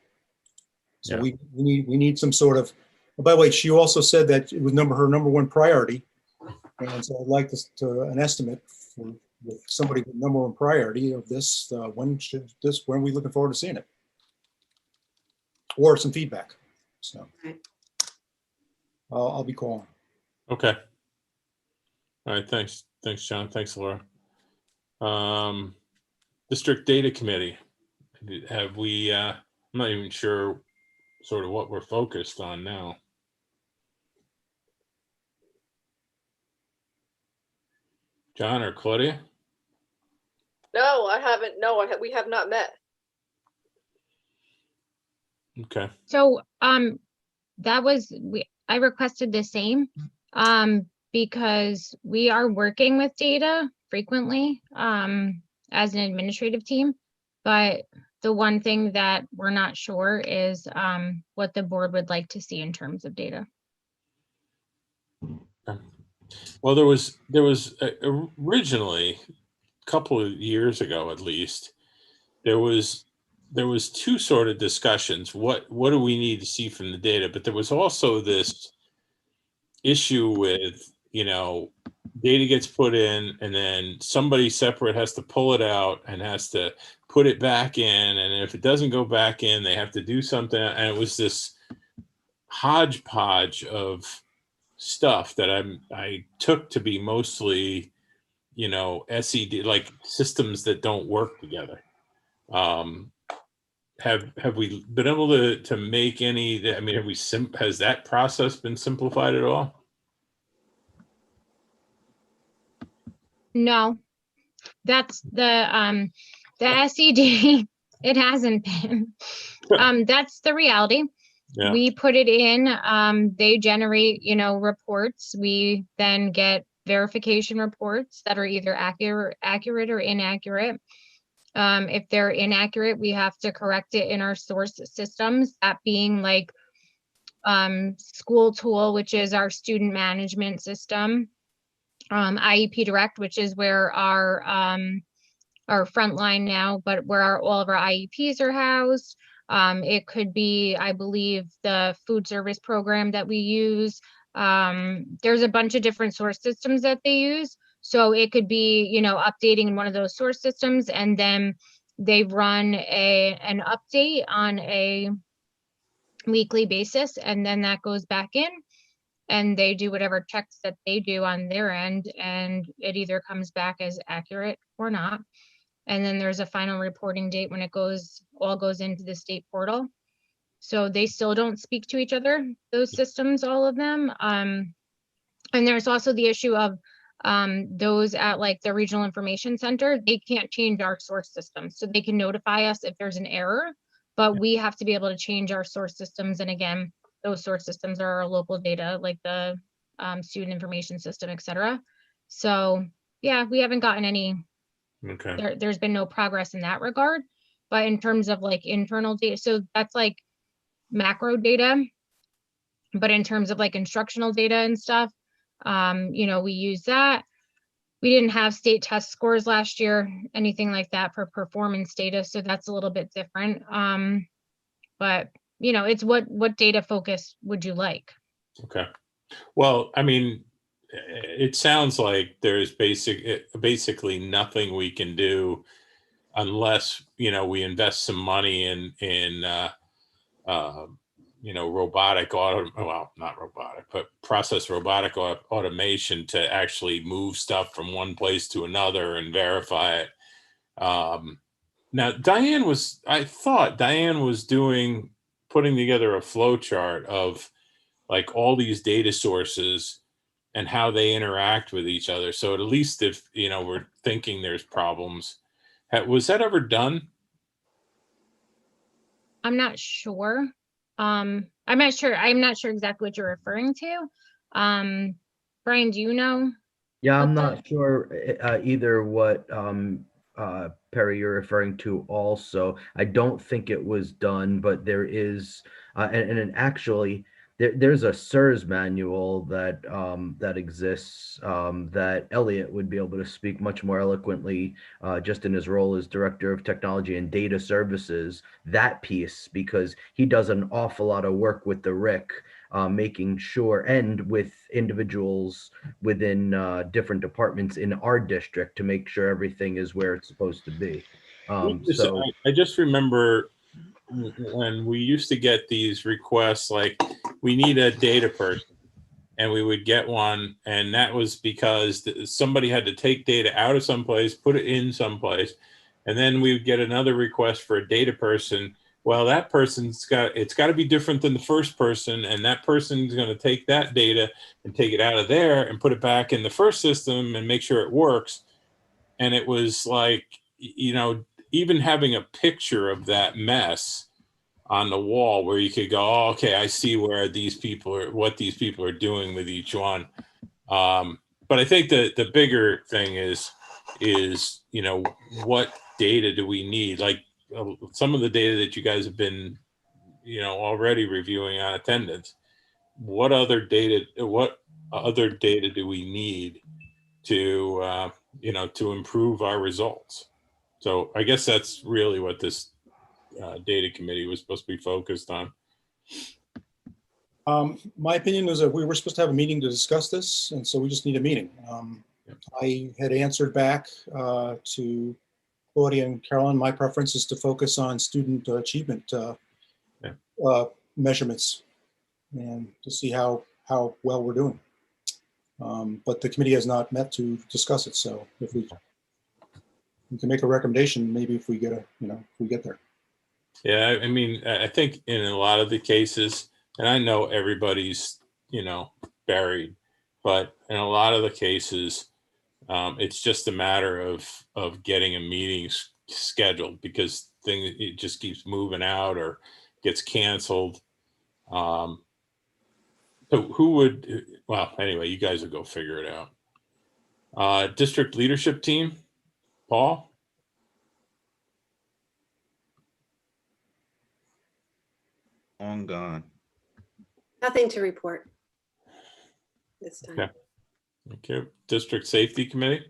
So yeah. we need some sort of. Oh, by the way, she also said that it was her number one priority, and so I'd like an estimate for with somebody with number one priority of this. When are we looking forward to seeing it, or some feedback? So I'll be calling. Okay. All right. Thanks, John. Thanks, Laura. District Data Committee. Have we? I'm not even sure sort of what we're focused on now. John or Claudia? No, I haven't. No, we have not met. Okay. So I requested the same because we are working with data frequently as an administrative team, but The one thing that we're not sure is what the board would like to see in terms of data. Well, there was originally, a couple of years ago at least, there was two sort of discussions. What do we need to see from the data? But there was also this issue with, data gets put in and then somebody separate has to pull it out and has to put it back in. And if it doesn't go back in, they have to do something. And it was this hodgepodge of stuff that I took to be mostly, SED, like systems that don't work together. Have we been able to make any? I mean, has that process been simplified at all? No, that's the SED. It hasn't been. That's the reality. Yeah. We put it in, they generate, reports. We then get verification reports that are either accurate or inaccurate. If they're inaccurate, we have to correct it in our source systems, that being like School Tool, which is our student management system, IEP Direct, which is where our frontline now, but where all of our IEPs are housed. It could be, I believe, the food service program that we use. There's a bunch of different source systems that they use. So it could be, updating in one of those source systems, and then they run an update on a weekly basis, and then that goes back in and they do whatever checks that they do on their end, and it either comes back as accurate or not. And then there's a final reporting date when it all goes into the state portal. So they still don't speak to each other, those systems, all of them. And there's also the issue of those at like the regional information center, they can't change our source system. So they can notify us if there's an error, but we have to be able to change our source systems. And again, those source systems are our local data, like the student information system, et cetera. So yeah, we haven't gotten any. Okay. There's been no progress in that regard, but in terms of like internal data, so that's like macro data, but in terms of like instructional data and stuff, we use that. We didn't have state test scores last year, anything like that for performance data, so that's a little bit different. But it's what data focus would you like? Okay. Well, I mean, it sounds like there's basically nothing we can do unless we invest some money in robotic not robotic, but process robotic automation to actually move stuff from one place to another and verify it. Now, I thought Diane was putting together a flow chart of like all these data sources and how they interact with each other. So at least if, we're thinking there's problems, was that ever done? I'm not sure. I'm not sure exactly what you're referring to. Brian, do you know? Yeah, I'm not sure either what Perry you're referring to also. I don't think it was done, but there is, and actually there's a SIRS manual that exists that Elliot would be able to speak much more eloquently just in his role as Director of Technology and Data Services, that piece, because he does an awful lot of work with the RIC, making sure, and with individuals within different departments in our district to make sure everything is where it's supposed to be. So I just remember when we used to get these requests, like we need a data person, and we would get one, and that was because somebody had to take data out of someplace, put it in someplace, and then we would get another request for a data person. Well, that person's it's got to be different than the first person, and that person's going to take that data and take it out of there and put it back in the first system and make sure it works. And it was like, even having a picture of that mess on the wall where you could go, oh, okay, I see where what these people are doing with each one. But I think the bigger thing is, what data do we need? Like some of the data that you guys have been, already reviewing on attendance. What other data do we need to, to improve our results? So I guess that's really what this data committee was supposed to be focused on. My opinion is that we were supposed to have a meeting to discuss this, and so we just need a meeting. I had answered back to Claudia and Carolyn. My preference is to focus on student achievement measurements and to see how well we're doing. But the committee has not met to discuss it. So if we can make a recommendation, maybe if we get if we get there. Yeah, I mean, I think in a lot of the cases, and I know everybody's, buried, but in a lot of the cases, it's just a matter of getting a meeting scheduled, because it just keeps moving out or gets canceled. So who would, well, anyway, you guys will go figure it out. District leadership team, Paul? Long gone. Nothing to report this time. Okay. Okay. District safety committee?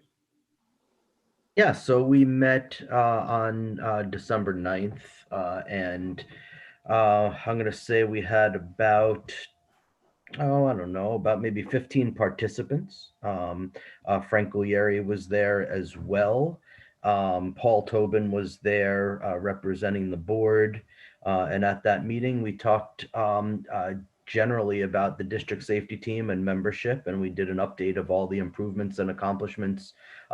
Yeah, so we met on December 9th, and I'm going to say we had about, I don't know, about maybe 15 participants. Frank Guglieri was there as well. Paul Tobin was there representing the board. And at that meeting, we talked generally about the district safety team and membership, and we did an update of all the improvements and accomplishments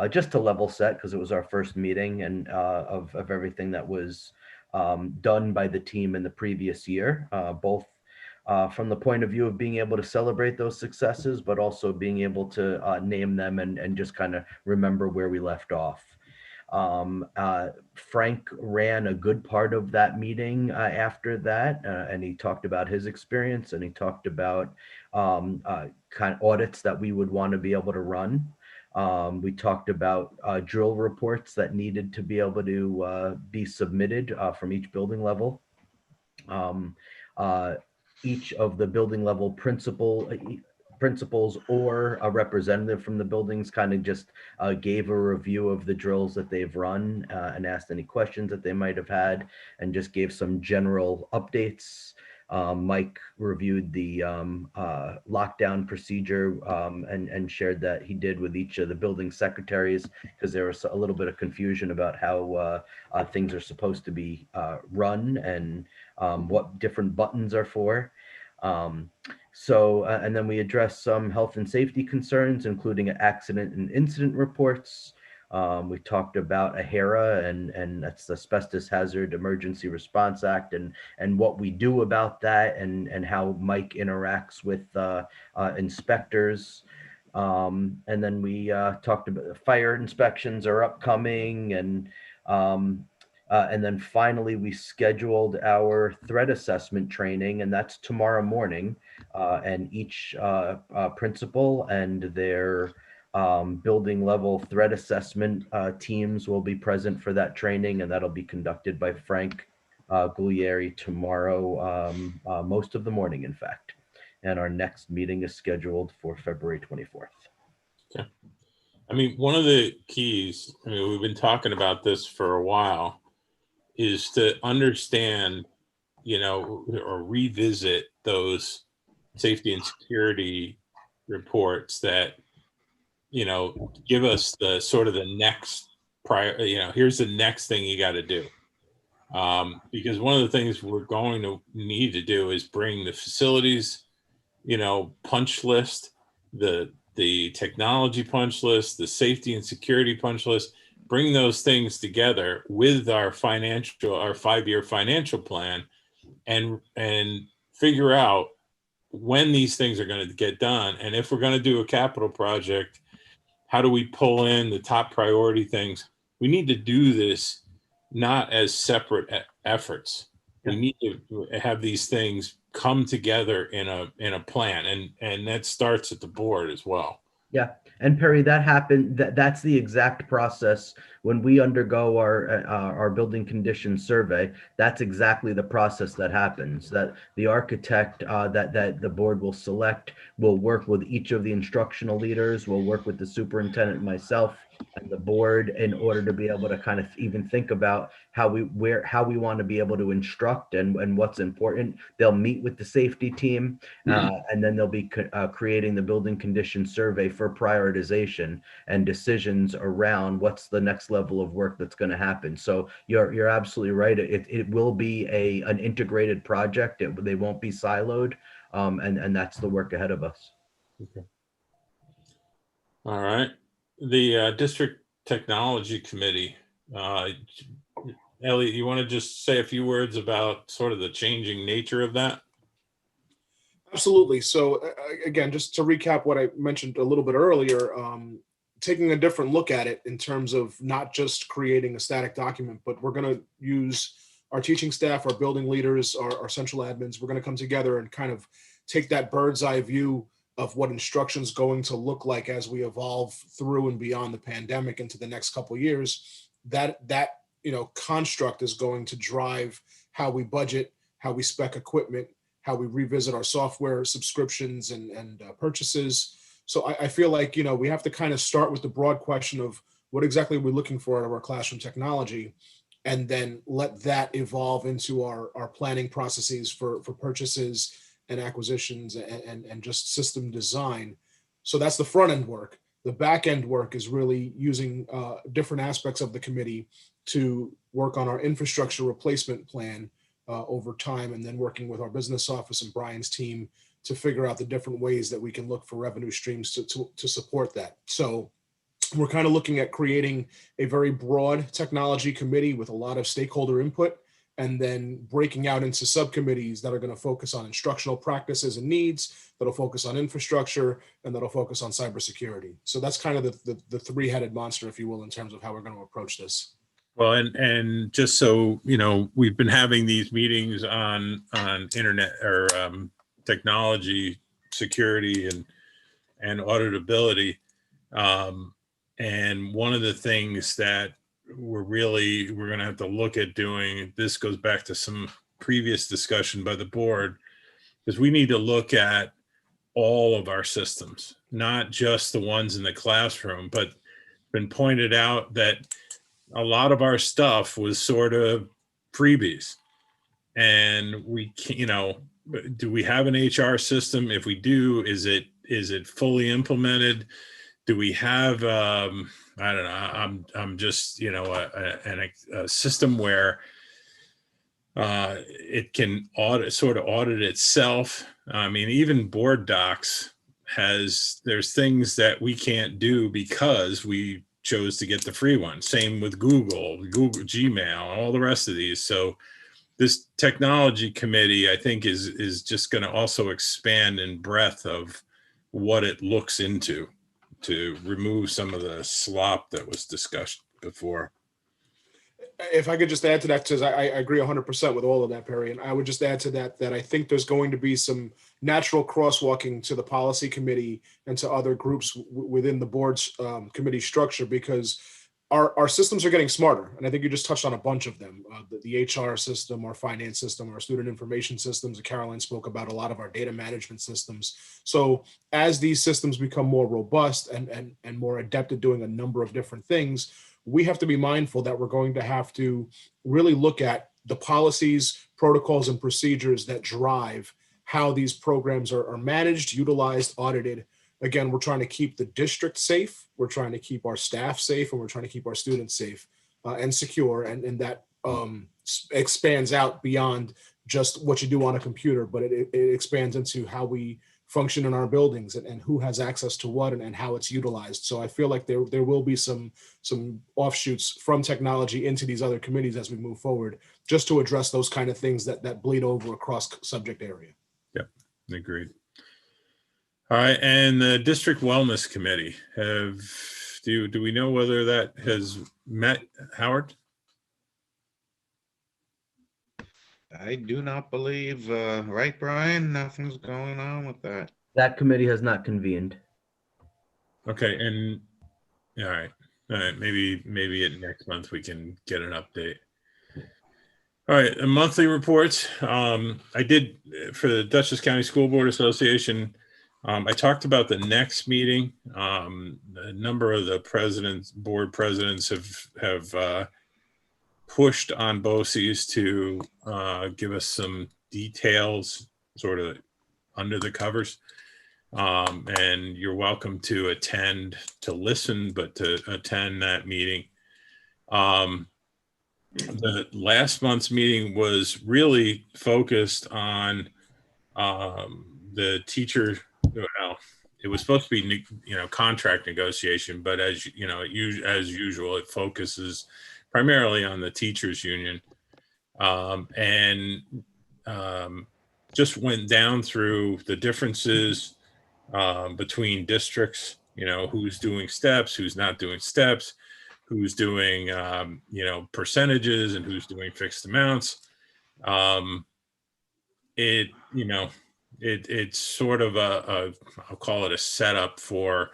just to level set, because it was our first meeting, and of everything that was done by the team in the previous year, both from the point of view of being able to celebrate those successes, but also being able to name them and just kind of remember where we left off. Frank ran a good part of that meeting after that, and he talked about his experience, and he talked about kind of audits that we would want to be able to run. We talked about drill reports that needed to be able to be submitted from each building level. Each of the building level principals or a representative from the buildings kind of just gave a review of the drills that they've run and asked any questions that they might have had, and just gave some general updates. Mike reviewed the lockdown procedure and shared that he did with each of the building secretaries, because there was a little bit of confusion about how things are supposed to be run and what different buttons are for. And then we addressed some health and safety concerns, including accident and incident reports. We talked about AHERA, and that's the Asbestos Hazard Emergency Response Act, and what we do about that, and how Mike interacts with inspectors. And then we talked about fire inspections are upcoming, and then finally we scheduled our threat assessment training, and that's tomorrow morning. And each principal and their building level threat assessment teams will be present for that training, and that'll be conducted by Frank Guglieri tomorrow, most of the morning, in fact. And our next meeting is scheduled for February 24th. Okay. I mean, one of the keys, we've been talking about this for a while, is to understand, or revisit those safety and security reports that, give us the sort of the next here's the next thing you got to do. Because one of the things we're going to need to do is bring the facilities, punch list, the technology punch list, the safety and security punch list, bring those things together with our 5-year financial plan, and figure out when these things are going to get done. And if we're going to do a capital project, how do we pull in the top priority things? We need to do this not as separate efforts. We need to have these things come together in a plan, and that starts at the board as well. Yeah, And Perry, that happened, that's the exact process when we undergo our building conditions survey. That's exactly the process that happens, that the architect that the board will select will work with each of the instructional leaders, will work with the superintendent, myself, and the board in order to be able to kind of even think about how we want to be able to instruct and what's important. They'll meet with the safety team, and then they'll be creating the building condition survey for prioritization and decisions around what's the next level of work that's going to happen. So you're absolutely right. It will be an integrated project. They won't be siloed, and that's the work ahead of us. Okay. All right. The District Technology Committee. Elliot, you want to just say a few words about sort of the changing nature of that? Absolutely. So again, just to recap what I mentioned a little bit earlier, taking a different look at it in terms of not just creating a static document, but we're going to use our teaching staff, our building leaders, our central admins. We're going to come together and kind of take that bird's eye view of what instruction is going to look like as we evolve through and beyond the pandemic into the next couple of years. That construct is going to drive how we budget, how we spec equipment, how we revisit our software subscriptions and purchases. So I feel like, we have to kind of start with the broad question of what exactly we're looking for out of our classroom technology, and then let that evolve into our planning processes for purchases and acquisitions and just system design. So that's the front end work. The back end work is really using different aspects of the committee to work on our infrastructure replacement plan over time, and then working with our business office and Brian's team to figure out the different ways that we can look for revenue streams to support that. So we're kind of looking at creating a very broad technology committee with a lot of stakeholder input, and then breaking out into subcommittees that are going to focus on instructional practices and needs, that'll focus on infrastructure, and that'll focus on cybersecurity. So that's kind of the three-headed monster, if you will, in terms of how we're going to approach this. Well, and just so we've been having these meetings on internet or technology security and auditability, and one of the things that we're going to have to look at doing, this goes back to some previous discussion by the board, is we need to look at all of our systems, not just the ones in the classroom, but been pointed out that a lot of our stuff was sort of freebies, and we can't, do we have an HR system? If we do, is it fully implemented? Do we have I don't know, I'm just a system where it can audit itself? I mean, even board docs there's things that we can't do because we chose to get the free one. Same with Google, Gmail, all the rest of these. So this technology committee, I think, is just going to also expand in breadth of what it looks into to remove some of the slop that was discussed before. If I could just add to that, because I agree 100% with all of that, Perry, and I would just add to that I think there's going to be some natural crosswalking to the policy committee and to other groups within the board's committee structure, because our systems are getting smarter. And I think you just touched on a bunch of them, the HR system, our finance system, our student information systems. Caroline spoke about a lot of our data management systems. So as these systems become more robust and more adept at doing a number of different things, we have to be mindful that we're going to have to really look at the policies, protocols, and procedures that drive how these programs are managed, utilized, audited. Again, we're trying to keep the district safe, we're trying to keep our staff safe, and we're trying to keep our students safe and secure. And that expands out beyond just what you do on a computer, but it expands into how we function in our buildings and who has access to what and how it's utilized. So I feel like there will be some offshoots from technology into these other committees as we move forward, just to address those kind of things that bleed over across subject area. Yep, agreed. All right, and the district wellness committee, do we know whether that has met, Howard? I do not believe, right, Brian? Nothing's going on with that. That committee has not convened. Okay, and all right, maybe at next month we can get an update. All right, the monthly reports. I did for the Dutchess County School Board Association. I talked about the next meeting. A number of the board presidents have pushed on BOCES to give us some details, sort of under the covers. And you're welcome to attend, to listen, but to attend that meeting. The last month's meeting was really focused on the teacher. Well, it was supposed to be, contract negotiation, but as usual, it focuses primarily on the teachers union, and just went down through the differences between districts. Who's doing steps, who's not doing steps, who's doing percentages, and who's doing fixed amounts. It's sort of I'll call it a setup for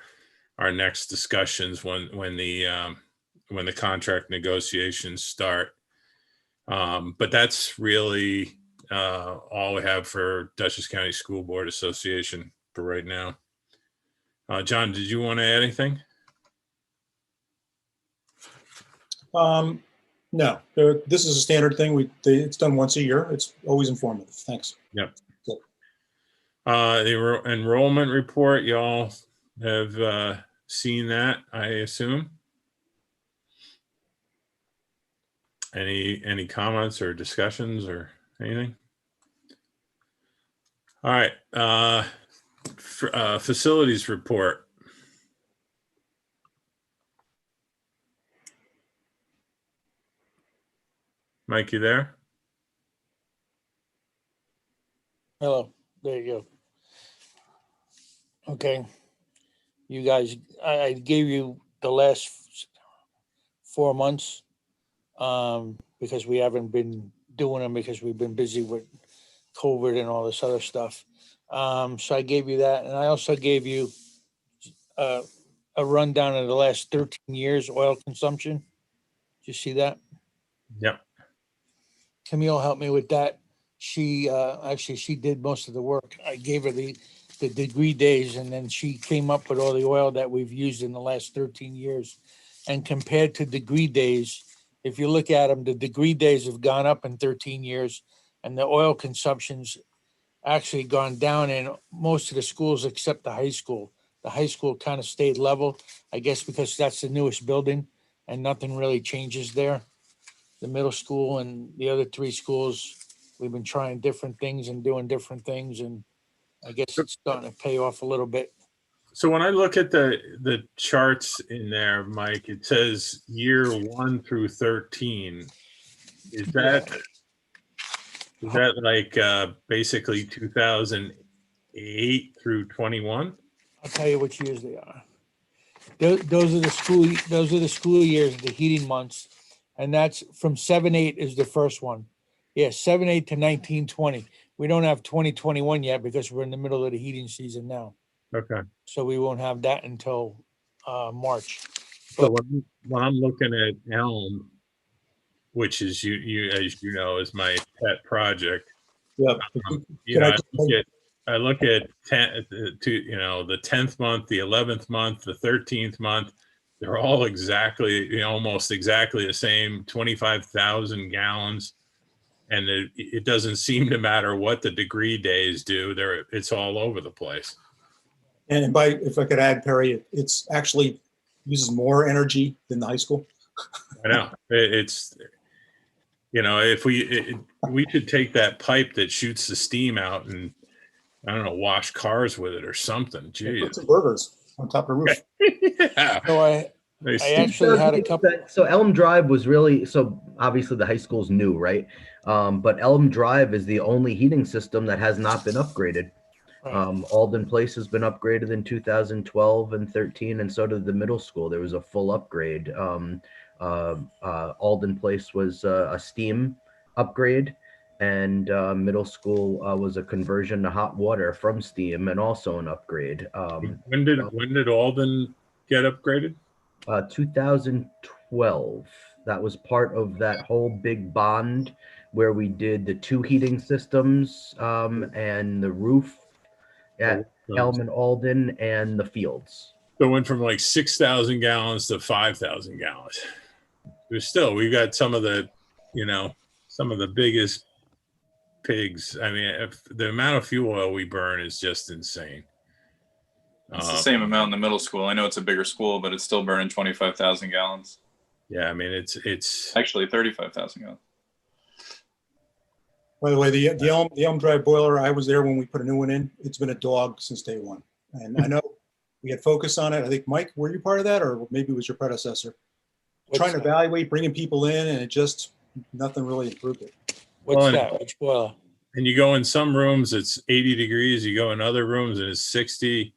our next discussions when the contract negotiations start. But that's really all we have for Dutchess County School Board Association for right now. John, did you want to add anything? No, this is a standard thing. It's done once a year. It's always informative. Thanks. Yep. Cool. The enrollment report, y'all have seen that, I assume. Any comments or discussions or anything? All right. Facilities report. Mike, you there? Hello, there you go. Okay. You guys, I gave you the last 4 months because we haven't been doing them because we've been busy with COVID and all this other stuff. So I gave you that. And I also gave you a rundown of the last 13 years oil consumption. Did you see that? Yep. Camille helped me with that. She she did most of the work. I gave her the degree days, and then she came up with all the oil that we've used in the last 13 years. And compared to degree days, if you look at them, the degree days have gone up in 13 years, and the oil consumption's actually gone down in most of the schools except the high school. The high school kind of stayed level, I guess, because that's the newest building, and nothing really changes there. The middle school and the other 3 schools, we've been trying different things and doing different things, and I guess it's starting to pay off a little bit. So when I look at the charts in there, Mike, it says year 1 through 13. Is that like basically 2008 through 21? I'll tell you which years they are. Those are the school years, the heating months. And that's from 7-8 is the first one. Yeah, 7-8 to 19-20. We don't have 2021 yet because we're in the middle of the heating season now. Okay. So we won't have that until March. So when I'm looking at Elm, which is you as you know is my pet project. Yeah. I look at the 10th month, the 11th month, the 13th month. They're all exactly, almost exactly the same, 25,000 gallons. And it doesn't seem to matter what the degree days do. It's all over the place. And if I could add, Perry, it's actually uses more energy than the high school. I know. It's, if we should take that pipe that shoots the steam out and, I don't know, wash cars with it or something. Geez. Put some burgers on top of the roof. Yeah. So I actually had a couple. So Elm Drive was really, so obviously the high school's new, right? But Elm Drive is the only heating system that has not been upgraded. Right. Alden Place has been upgraded in 2012 and 13, and so did the middle school. There was a full upgrade. Alden Place was a steam upgrade, and middle school was a conversion to hot water from steam and also an upgrade. When did Alden get upgraded? 2012. That was part of that whole big bond where we did the 2 heating systems and the roof at Elm and Alden and the fields. So it went from like 6,000 gallons to 5,000 gallons. But still, we've got some of the biggest pigs. I mean, if the amount of fuel oil we burn is just insane. It's the same amount in the middle school. I know it's a bigger school, but it's still burning 25,000 gallons. Yeah, I mean, it's actually 35,000 gallons. By the way, the Elm Drive boiler, I was there when we put a new one in. It's been a dog since day one. And I know we had focus on it. I think, Mike, were you part of that? Or maybe it was your predecessor? Trying to evaluate, bringing people in, and it just, nothing really improved it. What's that? Which boiler? And you go in some rooms, it's 80 degrees. You go in other rooms, and it's 60.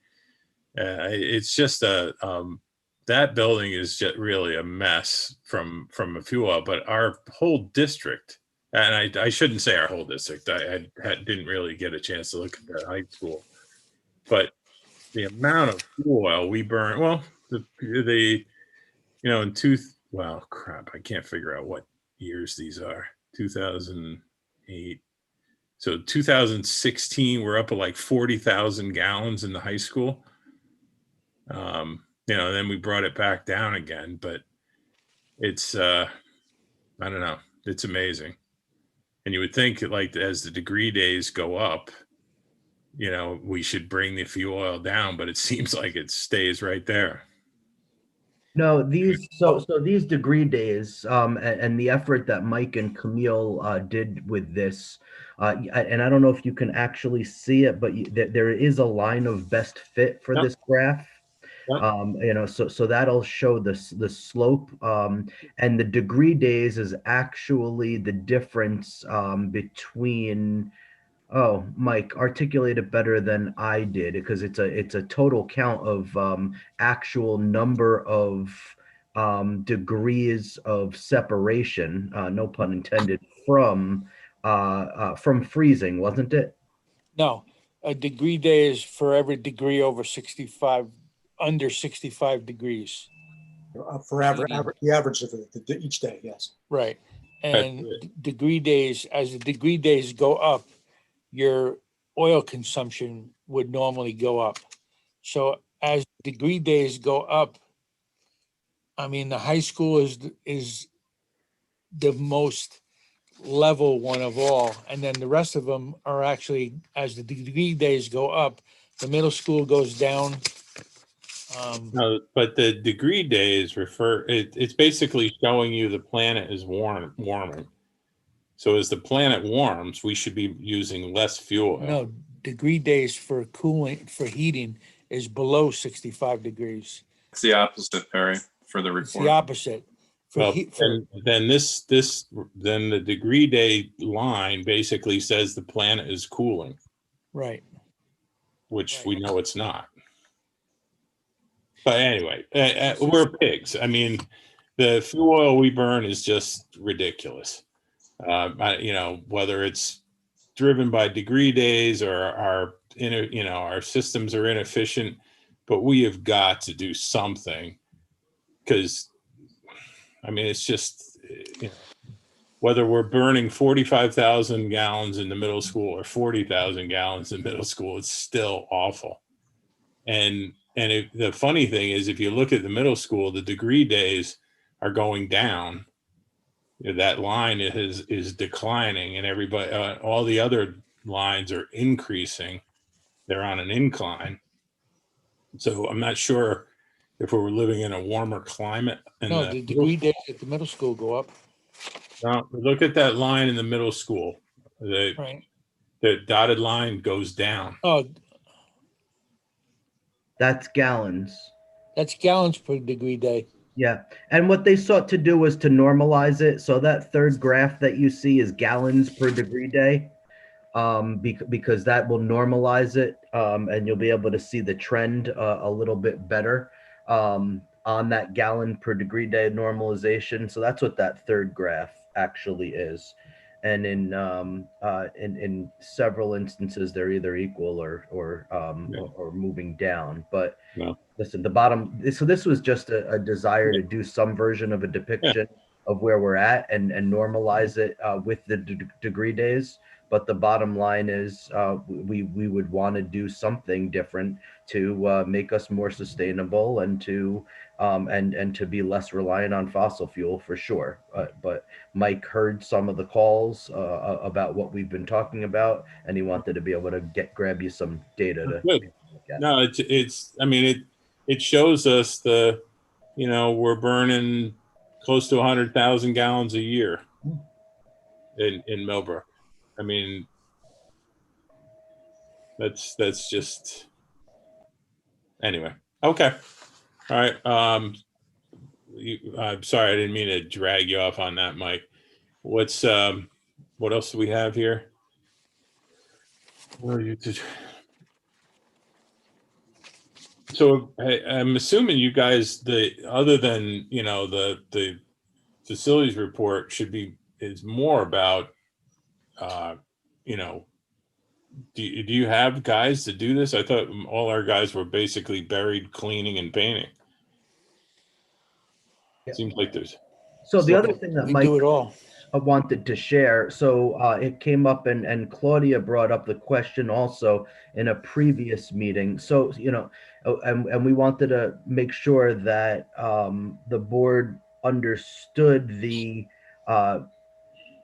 It's just that building is just really a mess from a fuel oil. But our whole district, and I shouldn't say our whole district. I didn't really get a chance to look at the high school, but the amount of fuel oil we burn. Well, crap, I can't figure out what years these are. 2008. So 2016, we're up at like 40,000 gallons in the high school. Then we brought it back down again, but it's, I don't know. It's amazing. And you would think like as the degree days go up, we should bring the fuel oil down, but it seems like it stays right there. No, these degree days and the effort that Mike and Camille did with this, and I don't know if you can actually see it, but there is a line of best fit for this graph. So that'll show the slope, and the degree days is actually the difference between. Oh, Mike, articulate it better than I did because it's a total count of actual number of degrees of separation, no pun intended, from freezing, wasn't it? No, a degree day is for every degree over 65, under 65 degrees. For the average of each day, yes. Right. And degree days, as the degree days go up, your oil consumption would normally go up. So as degree days go up, I mean, the high school is the most level one of all. And then the rest of them are actually, as the degree days go up, the middle school goes down. No, but the degree days it's basically showing you the planet is warming. So as the planet warms, we should be using less fuel oil. No, degree days for cooling, for heating is below 65 degrees. It's the opposite, Perry, for the report. It's the opposite. Then the degree day line basically says the planet is cooling. Right. Which we know it's not. But anyway, we're pigs. I mean, the fuel oil we burn is just ridiculous. Whether it's driven by degree days or our systems are inefficient, but we have got to do something because, I mean, it's just, whether we're burning 45,000 gallons in the middle school or 40,000 gallons in middle school, it's still awful. And the funny thing is, if you look at the middle school, the degree days are going down. That line is declining, and everybody, all the other lines are increasing. They're on an incline. So I'm not sure if we were living in a warmer climate. No, the degree days at the middle school go up. Now, look at that line in the middle school. Right. The dotted line goes down. Oh, that's gallons. That's gallons per degree day. Yeah. And what they sought to do was to normalize it. So that third graph that you see is gallons per degree day, because that will normalize it. And you'll be able to see the trend a little bit better on that gallon per degree day normalization. So that's what that third graph actually is. and in several instances they're either equal or moving down. But No. listen, so this was just a desire to do some version of a depiction of where we're at and normalize it with the degree days. But the bottom line is we would want to do something different to make us more sustainable and to be less reliant on fossil fuel for sure. But Mike heard some of the calls about what we've been talking about, and he wanted to be able to grab you some data to look at. No, it's I mean it shows us we're burning close to 100,000 gallons a year in Millbrook. I mean, that's just anyway. Okay. All right. I'm sorry, I didn't mean to drag you off on that, Mike. What else do we have here? So I'm assuming you guys, other than the facilities report is more about do you have guys to do this? I thought all our guys were basically buried cleaning and painting. Seems like there's. So the other thing that We Mike do it all. wanted to share, so it came up and Claudia brought up the question also in a previous meeting. So, and we wanted to make sure that the board understood the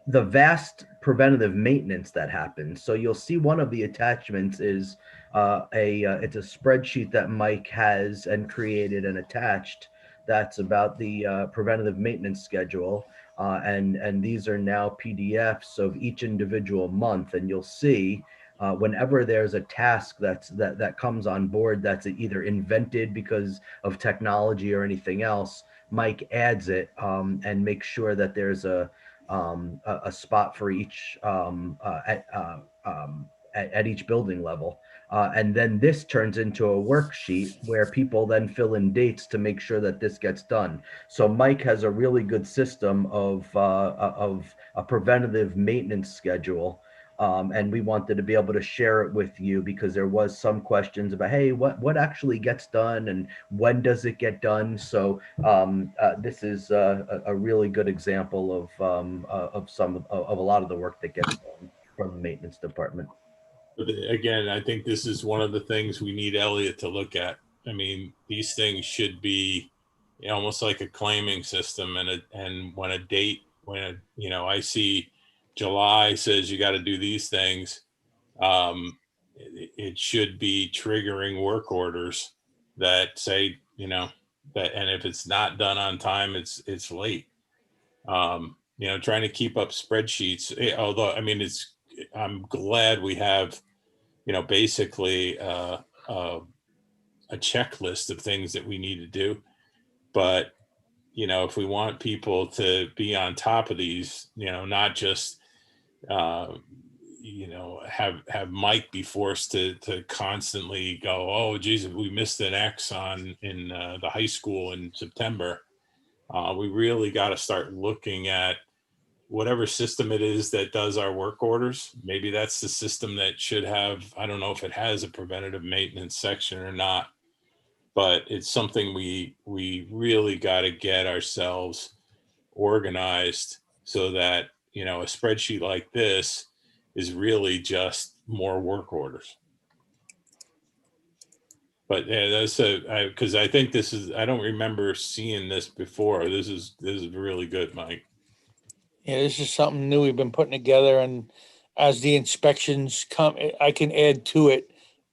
vast preventative maintenance that happens. So you'll see one of the attachments is it's a spreadsheet that Mike has and created and attached that's about the preventative maintenance schedule. And these are now PDFs of each individual month. And you'll see whenever there's a task that comes on board that's either invented because of technology or anything else, Mike adds it and makes sure that there's a spot for each at each building level. And then this turns into a worksheet where people then fill in dates to make sure that this gets done. So Mike has a really good system of a preventative maintenance schedule. And we wanted to be able to share it with you because there was some questions about, hey, what actually gets done and when does it get done? So this is a really good example of a lot of the work that gets done from the maintenance department. But again, I think this is one of the things we need Elliot to look at. I mean, these things should be almost like a claiming system, and when I see July says you got to do these things, it should be triggering work orders that say that, and if it's not done on time, it's late. Trying to keep up spreadsheets, although I mean I'm glad we have basically a checklist of things that we need to do. But, if we want people to be on top of these, not just, have Mike be forced to constantly go, oh, geez, we missed an X in the high school in September. We really got to start looking at whatever system it is that does our work orders. Maybe that's the system that should have, I don't know if it has a preventative maintenance section or not, but it's something we really got to get ourselves organized so that, a spreadsheet like this is really just more work orders. But yeah, that's because I think I don't remember seeing this before. This is really good, Mike. Yeah, this is something new we've been putting together, and as the inspections come, I can add to it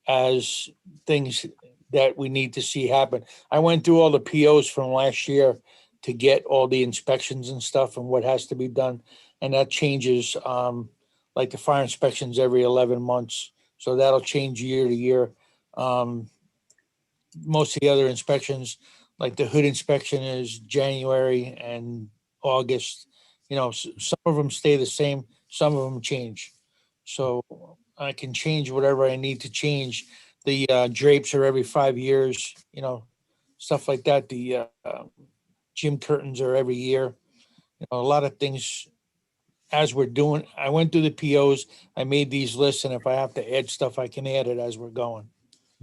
as things that we need to see happen. I went through all the POs from last year to get all the inspections and stuff and what has to be done. And that changes, like the fire inspections every 11 months. So that'll change year to year. Most of the other inspections, like the hood inspection, is January and August. Some of them stay the same, some of them change. So I can change whatever I need to change. The drapes are every 5 years, stuff like that. The gym curtains are every year. A lot of things as we're doing, I went through the POs, I made these lists, and if I have to add stuff, I can add it as we're going.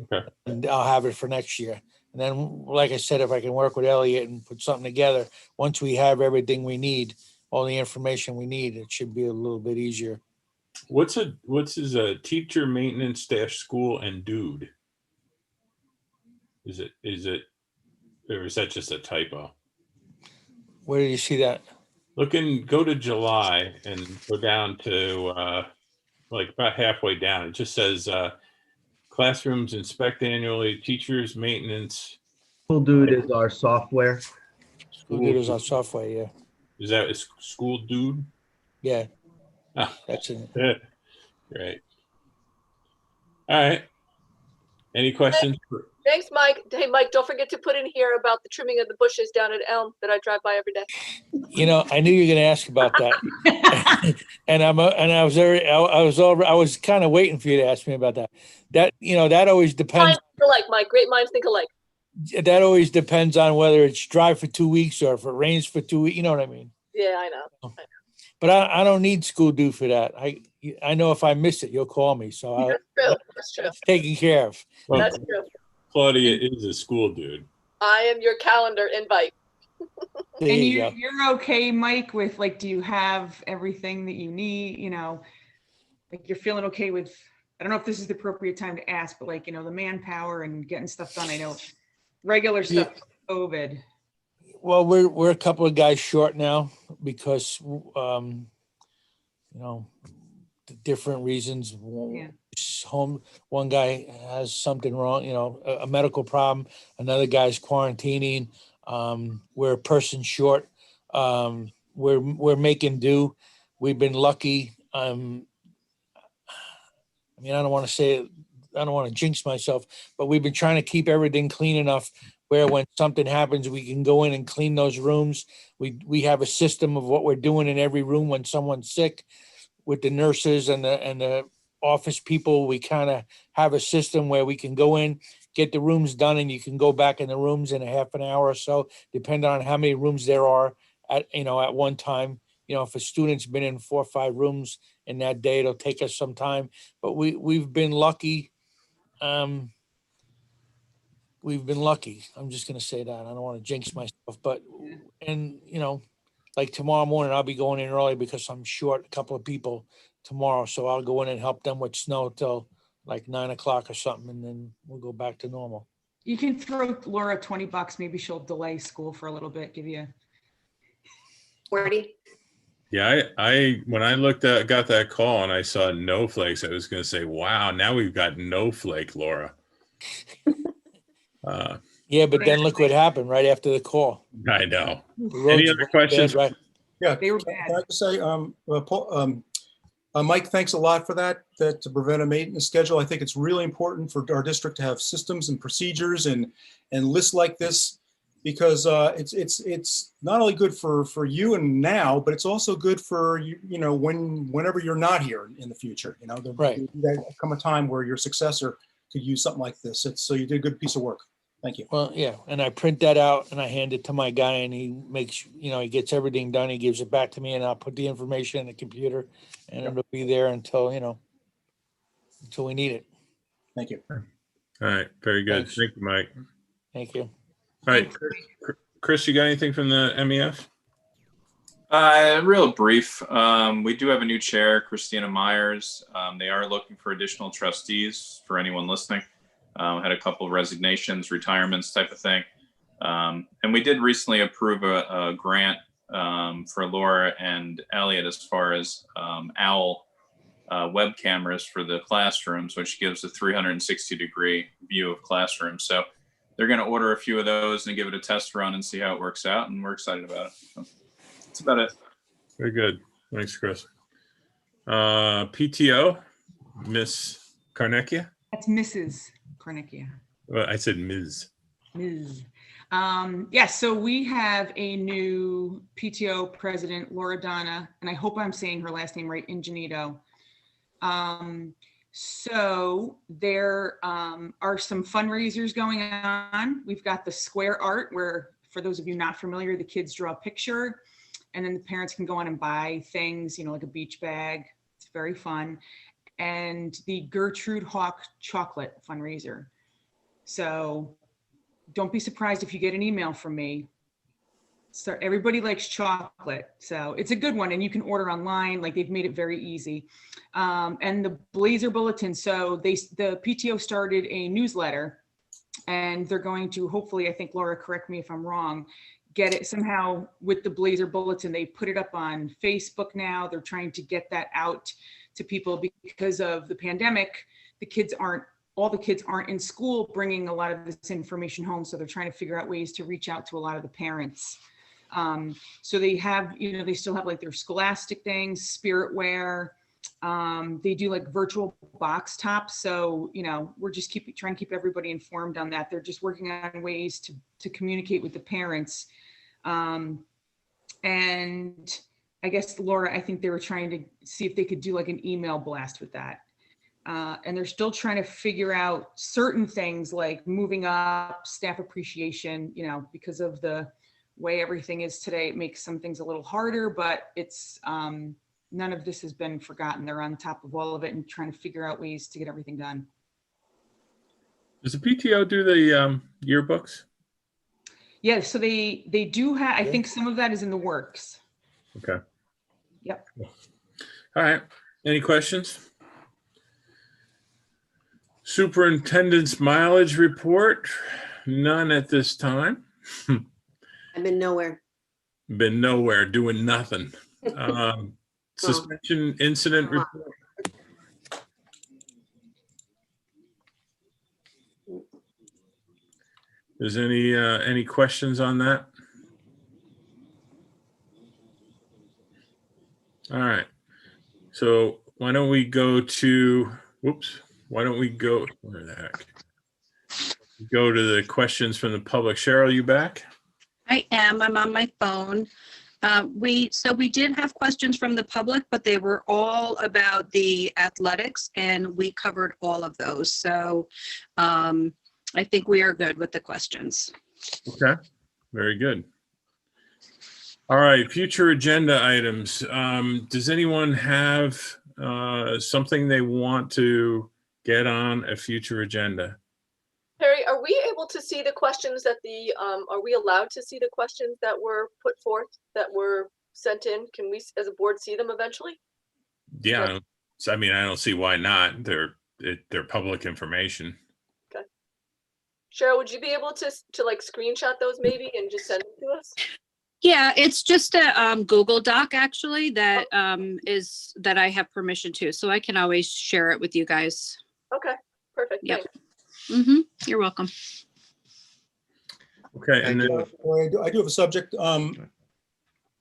Okay. And I'll have it for next year. And then, like I said, if I can work with Elliot and put something together, once we have everything we need, all the information we need, it should be a little bit easier. What's his teacher, maintenance, staff, school, and dude? Is it, or is that just a typo? Where do you see that? Go to July and go down to like about halfway down. It just says classrooms inspect annually, teachers, maintenance. School dude is our software. School dude is our software, yeah. Is that a school dude? Yeah. Oh. That's it. Great. All right. Any questions? Thanks, Mike. Hey, Mike, don't forget to put in here about the trimming of the bushes down at Elm that I drive by every day. You know, I knew you were going to ask about that, and I was kind of waiting for you to ask me about that. That always depends. Minds think alike, Mike. Great minds think alike. That always depends on whether it's dry for 2 weeks or if it rains for 2 weeks. You know what I mean? Yeah, I know. But I don't need school due for that. I know if I miss it, you'll call me. So That's true. That's true. it's taken care of. Well, That's true. Claudia is a school dude. I am your calendar invite. There And you go. you're okay, Mike, with like, do you have everything that you need? You know, like you're feeling okay with, I don't know if this is the appropriate time to ask, but like, you know, the manpower and getting stuff done. I know regular stuff, COVID. Well, we're a couple of guys short now because, the different reasons. Yeah. Home, one guy has something wrong, a medical problem. Another guy's quarantining. We're a person short. We're making do. We've been lucky. I don't want to say it, I don't want to jinx myself, but we've been trying to keep everything clean enough where when something happens, we can go in and clean those rooms. We have a system of what we're doing in every room when someone's sick. With the nurses and the office people, we kind of have a system where we can go in, get the rooms done, and you can go back in the rooms in a half an hour or so, depending on how many rooms there are at one time. If a student's been in 4 or 5 rooms in that day, it'll take us some time. But we've been lucky. We've been lucky. I'm just going to say that. I don't want to jinx myself, but, like tomorrow morning, I'll be going in early because I'm short a couple of people tomorrow. So I'll go in and help them with snow till like 9 o'clock or something. And then we'll go back to normal. You can throw Laura $20. Maybe she'll delay school for a little bit, give you 40. Yeah, I when I got that call and I saw no flakes, I was going to say, wow, now we've got no flake, Laura. Yeah, but then look what happened right after the call. I know. The Any roads other were questions? bad, right? Yeah. They were Can bad. I just say, Mike, thanks a lot for that to prevent a maintenance schedule. I think it's really important for our district to have systems and procedures and lists like this, because it's not only good for you and now, but it's also good for whenever you're not here in the future. Right. There come a time where your successor could use something like this. So you did a good piece of work. Thank you. Well, yeah, and I print that out and I hand it to my guy, and he makes, he gets everything done. He gives it back to me, and I'll put the information in the computer, and it'll be there until we need it. Thank you. All right, very good. Thanks. Thank you, Mike. Thank you. All right, Chris, you got anything from the MEF? Real brief. We do have a new chair, Christina Myers. They are looking for additional trustees for anyone listening. Had a couple of resignations, retirements type of thing. And we did recently approve a grant for Laura and Elliot as far as OWL web cameras for the classrooms, which gives a 360-degree view of classrooms. So they're going to order a few of those and give it a test run and see how it works out. And we're excited about it. So that's about it. Very good. Thanks, Chris. PTO, Miss Carnecchia? That's Mrs. Cornicchia. Well, I said Ms. Ms. Yes, so we have a new PTO president, Laura Donna, and I hope I'm saying her last name right, Ingenito. So there are some fundraisers going on. We've got the square art where, for those of you not familiar, the kids draw a picture And then the parents can go on and buy things, like a beach bag. It's very fun. And the Gertrude Hawk chocolate fundraiser. So don't be surprised if you get an email from me. So everybody likes chocolate, so it's a good one, and you can order online. Like, they've made it very easy. And the Blazer Bulletin. So the PTO started a newsletter, and they're going to hopefully, I think, Laura, correct me if I'm wrong, get it somehow with the Blazer Bulletin. They put it up on Facebook now. They're trying to get that out to people because of the pandemic. All the kids aren't in school bringing a lot of this information home, so they're trying to figure out ways to reach out to a lot of the parents. So they have, they still have like their scholastic things, spirit wear. They do like virtual box tops. So, we're just trying to keep everybody informed on that. They're just working on ways to communicate with the parents. And I guess, Laura, I think they were trying to see if they could do like an email blast with that. And they're still trying to figure out certain things like moving up, staff appreciation, because of the way everything is today. It makes some things a little harder, but it's none of this has been forgotten. They're on top of all of it and trying to figure out ways to get everything done. Does the PTO do the yearbooks? Yeah, so they do have, I think some of that is in the works. Okay. Yep. All right. Any questions? Superintendent's mileage report, none at this time. I've been nowhere. Been nowhere, doing nothing. Suspension incident report. Is any questions on that? All right. So why don't we go to, why don't we go, where the heck? Go to the questions from the public. Cheryl, you back? I am. I'm on my phone. We did have questions from the public, but they were all about the athletics, and we covered all of those. So I think we are good with the questions. Okay, very good. All right, future agenda items. Does anyone have something they want to get on a future agenda? Perry, are we able to see the questions that are we allowed to see the questions that were put forth, that were sent in? Can we, as a board, see them eventually? Yeah, I mean, I don't see why not. They're public information. Okay. Cheryl, would you be able to like screenshot those maybe and just send them to us? Yeah, it's just a Google Doc actually that is that I have permission to, so I can always share it with you guys. Okay, perfect. Yep. Thanks. You're welcome. Okay, and then I do have a subject. I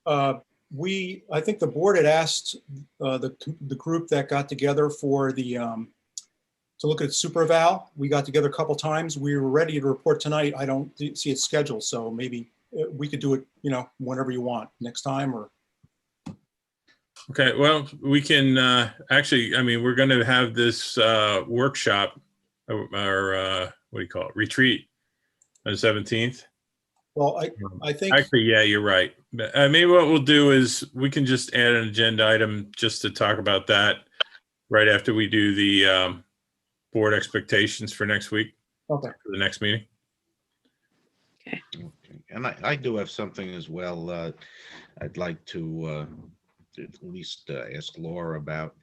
think the board had asked the group that got together for the to look at super eval. We got together a couple times. We were ready to report tonight. I don't see it scheduled, so maybe we could do it, whenever you want, next time or. okay, well, we can actually, I mean, we're going to have this workshop or what do you call it, retreat on the 17th. Well, I think actually, yeah, you're right. Maybe what we'll do is we can just add an agenda item just to talk about that right after we do the board expectations for next week. Okay. For the next meeting. Okay. And I do have something as well. I'd like to at least ask Laura about.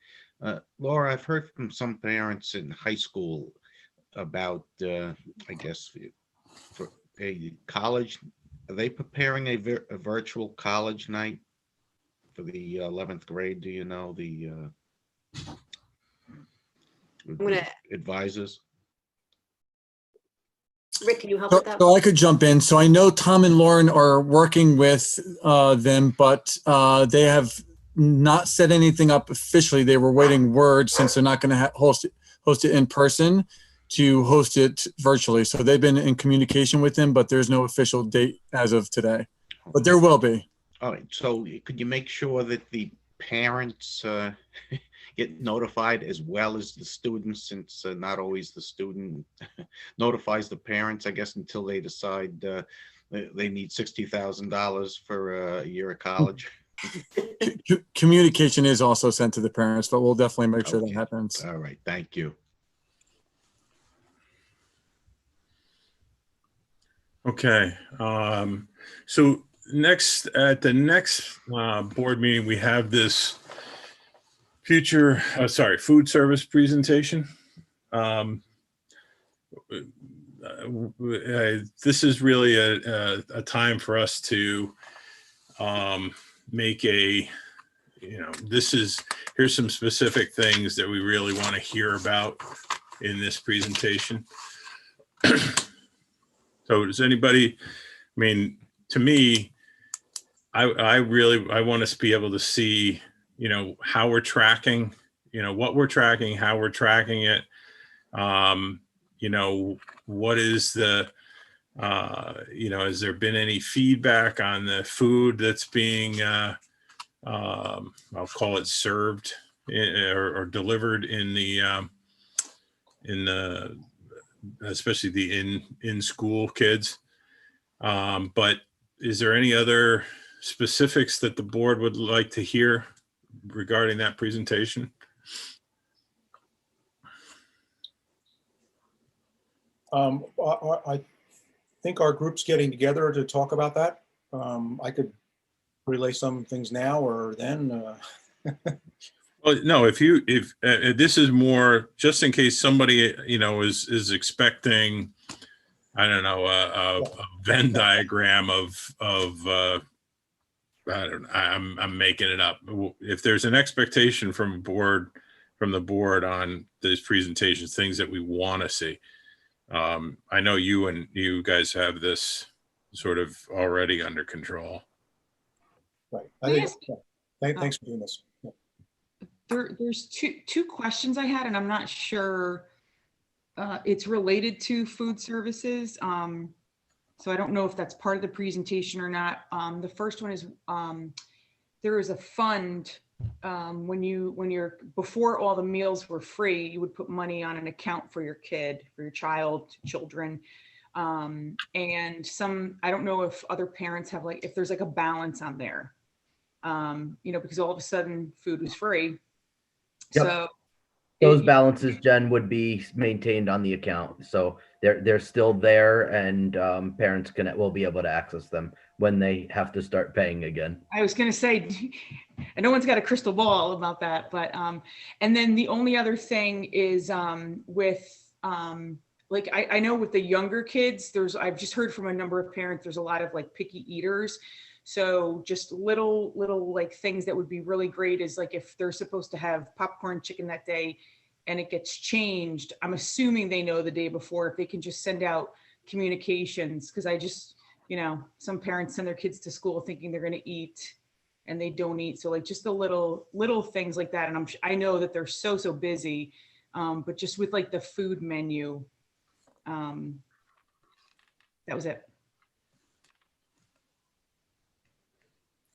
Laura, I've heard from some parents in high school about, I guess, for a college. Are they preparing a virtual college night for the 11th grade? Do you know the advisors? Rick, can you help with that? So I could jump in. So I know Tom and Lauren are working with them, but they have not set anything up officially. They were waiting word, since they're not going to host it in person, to host it virtually. So they've been in communication with them, but there's no official date as of today. But there will be. All right. So could you make sure that the parents get notified as well as the students, since not always the student notifies the parents, I guess, until they decide they need $60,000 for a year of college. Communication is also sent to the parents, but we'll definitely make sure that Okay. happens. All right, thank you. Okay. So next, at the next board meeting, we have this food service presentation. This is really a time for us to make here's some specific things that we really want to hear about in this presentation. So does anybody, to me, I want us to be able to see, how we're tracking, what we're tracking, how we're tracking it. What is the, has there been any feedback on the food that's being, I'll call it served or delivered in the, especially the in-school kids. But is there any other specifics that the board would like to hear regarding that presentation? I think our group's getting together to talk about that. I could relay some things now or then. Well, no, if this is more just in case somebody, is expecting, I don't know, a Venn diagram of I don't know, I'm making it up. If there's an expectation from the board on these presentations, things that we want to see. I know you guys have this sort of already under control. Right. Thanks for doing this. Yeah. There's two questions I had, and I'm not sure it's related to food services. So I don't know if that's part of the presentation or not. The first one is there is a fund before all the meals were free, you would put money on an account for your children. And I don't know if other parents have if there's a balance on there, because all of a sudden food was free. Yep. So those balances, Jen, would be maintained on the account. So they're still there, and parents will be able to access them when they have to start paying again. I was going to say, and no one's got a crystal ball about that, but and then the only other thing is with I know with the younger kids, I've just heard from a number of parents, there's a lot of picky eaters. So just little things that would be really great is if they're supposed to have popcorn chicken that day and it gets changed, I'm assuming they know the day before, if they can just send out communications, because I just, some parents send their kids to school thinking they're going to eat and they don't eat. So just the little things like that. And I know that they're so busy, but just with the food menu, that was it.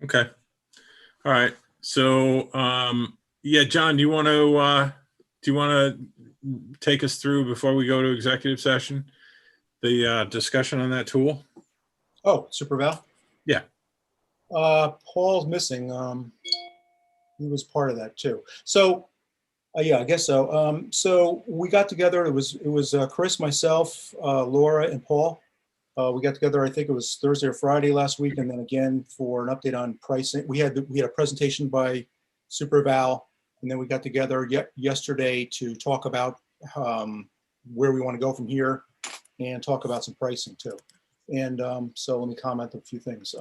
Okay. All right. So, yeah, John, do you want to take us through before we go to executive session, the discussion on that tool? Oh, SuperVal? Yeah. Paul's missing. He was part of that too. So, yeah, I guess so. So we got together. It was Chris, myself, Laura, and Paul. We got together, I think it was Thursday or Friday last week, and then again for an update on pricing. We had a presentation by SuperVal, and then we got together yesterday to talk about where we want to go from here and talk about some pricing too. And so let me comment on a few things.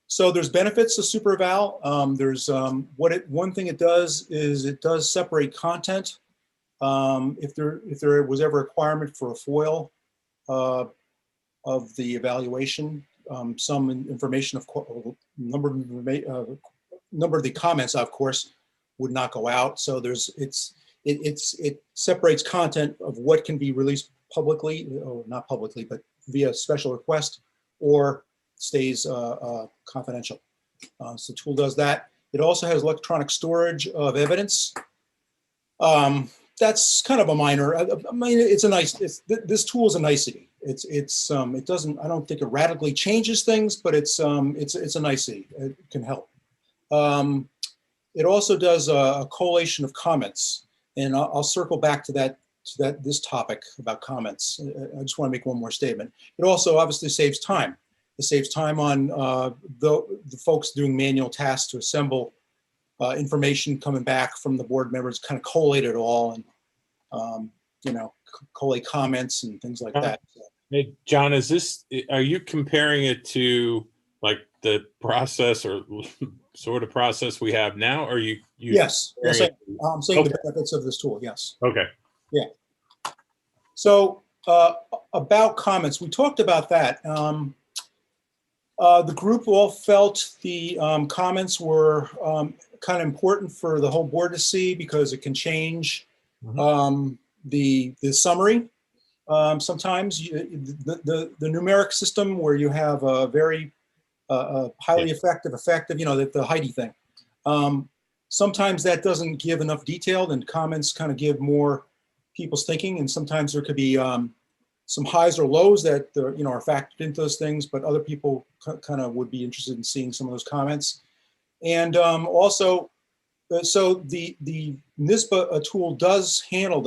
So there's benefits to SuperVal. There's one thing it does is it does separate content. If there was ever a requirement for a FOIL of the evaluation, some information of number of the comments, of course, would not go out. So it separates content of what can be released publicly, or not publicly, but via special request, or stays confidential. So the tool does that. It also has electronic storage of evidence. That's kind of a minor. I mean, this tool is a nicety. it doesn't, I don't think it radically changes things, but it's a nicety. It can help. It also does a collation of comments, and I'll circle back to this topic about comments. I just want to make one more statement. It also obviously saves time. It saves time on the folks doing manual tasks to assemble information coming back from the board members, kind of collate it all, and collate comments and things like that. So, Hey, John, are you comparing it to like the process or sort of process we have now? Or yes, I'm saying the benefits of this tool. Yes. Okay. Yeah. So about comments, we talked about that. The group all felt the comments were kind of important for the whole board to see because it can change the summary. Sometimes the numeric system where you have a very highly effective, the Heidi thing. Sometimes that doesn't give enough detail, and comments kind of give more people's thinking, and sometimes there could be some highs or lows that are factored into those things, but other people kind of would be interested in seeing some of those comments. And also, so the NISBA tool does handle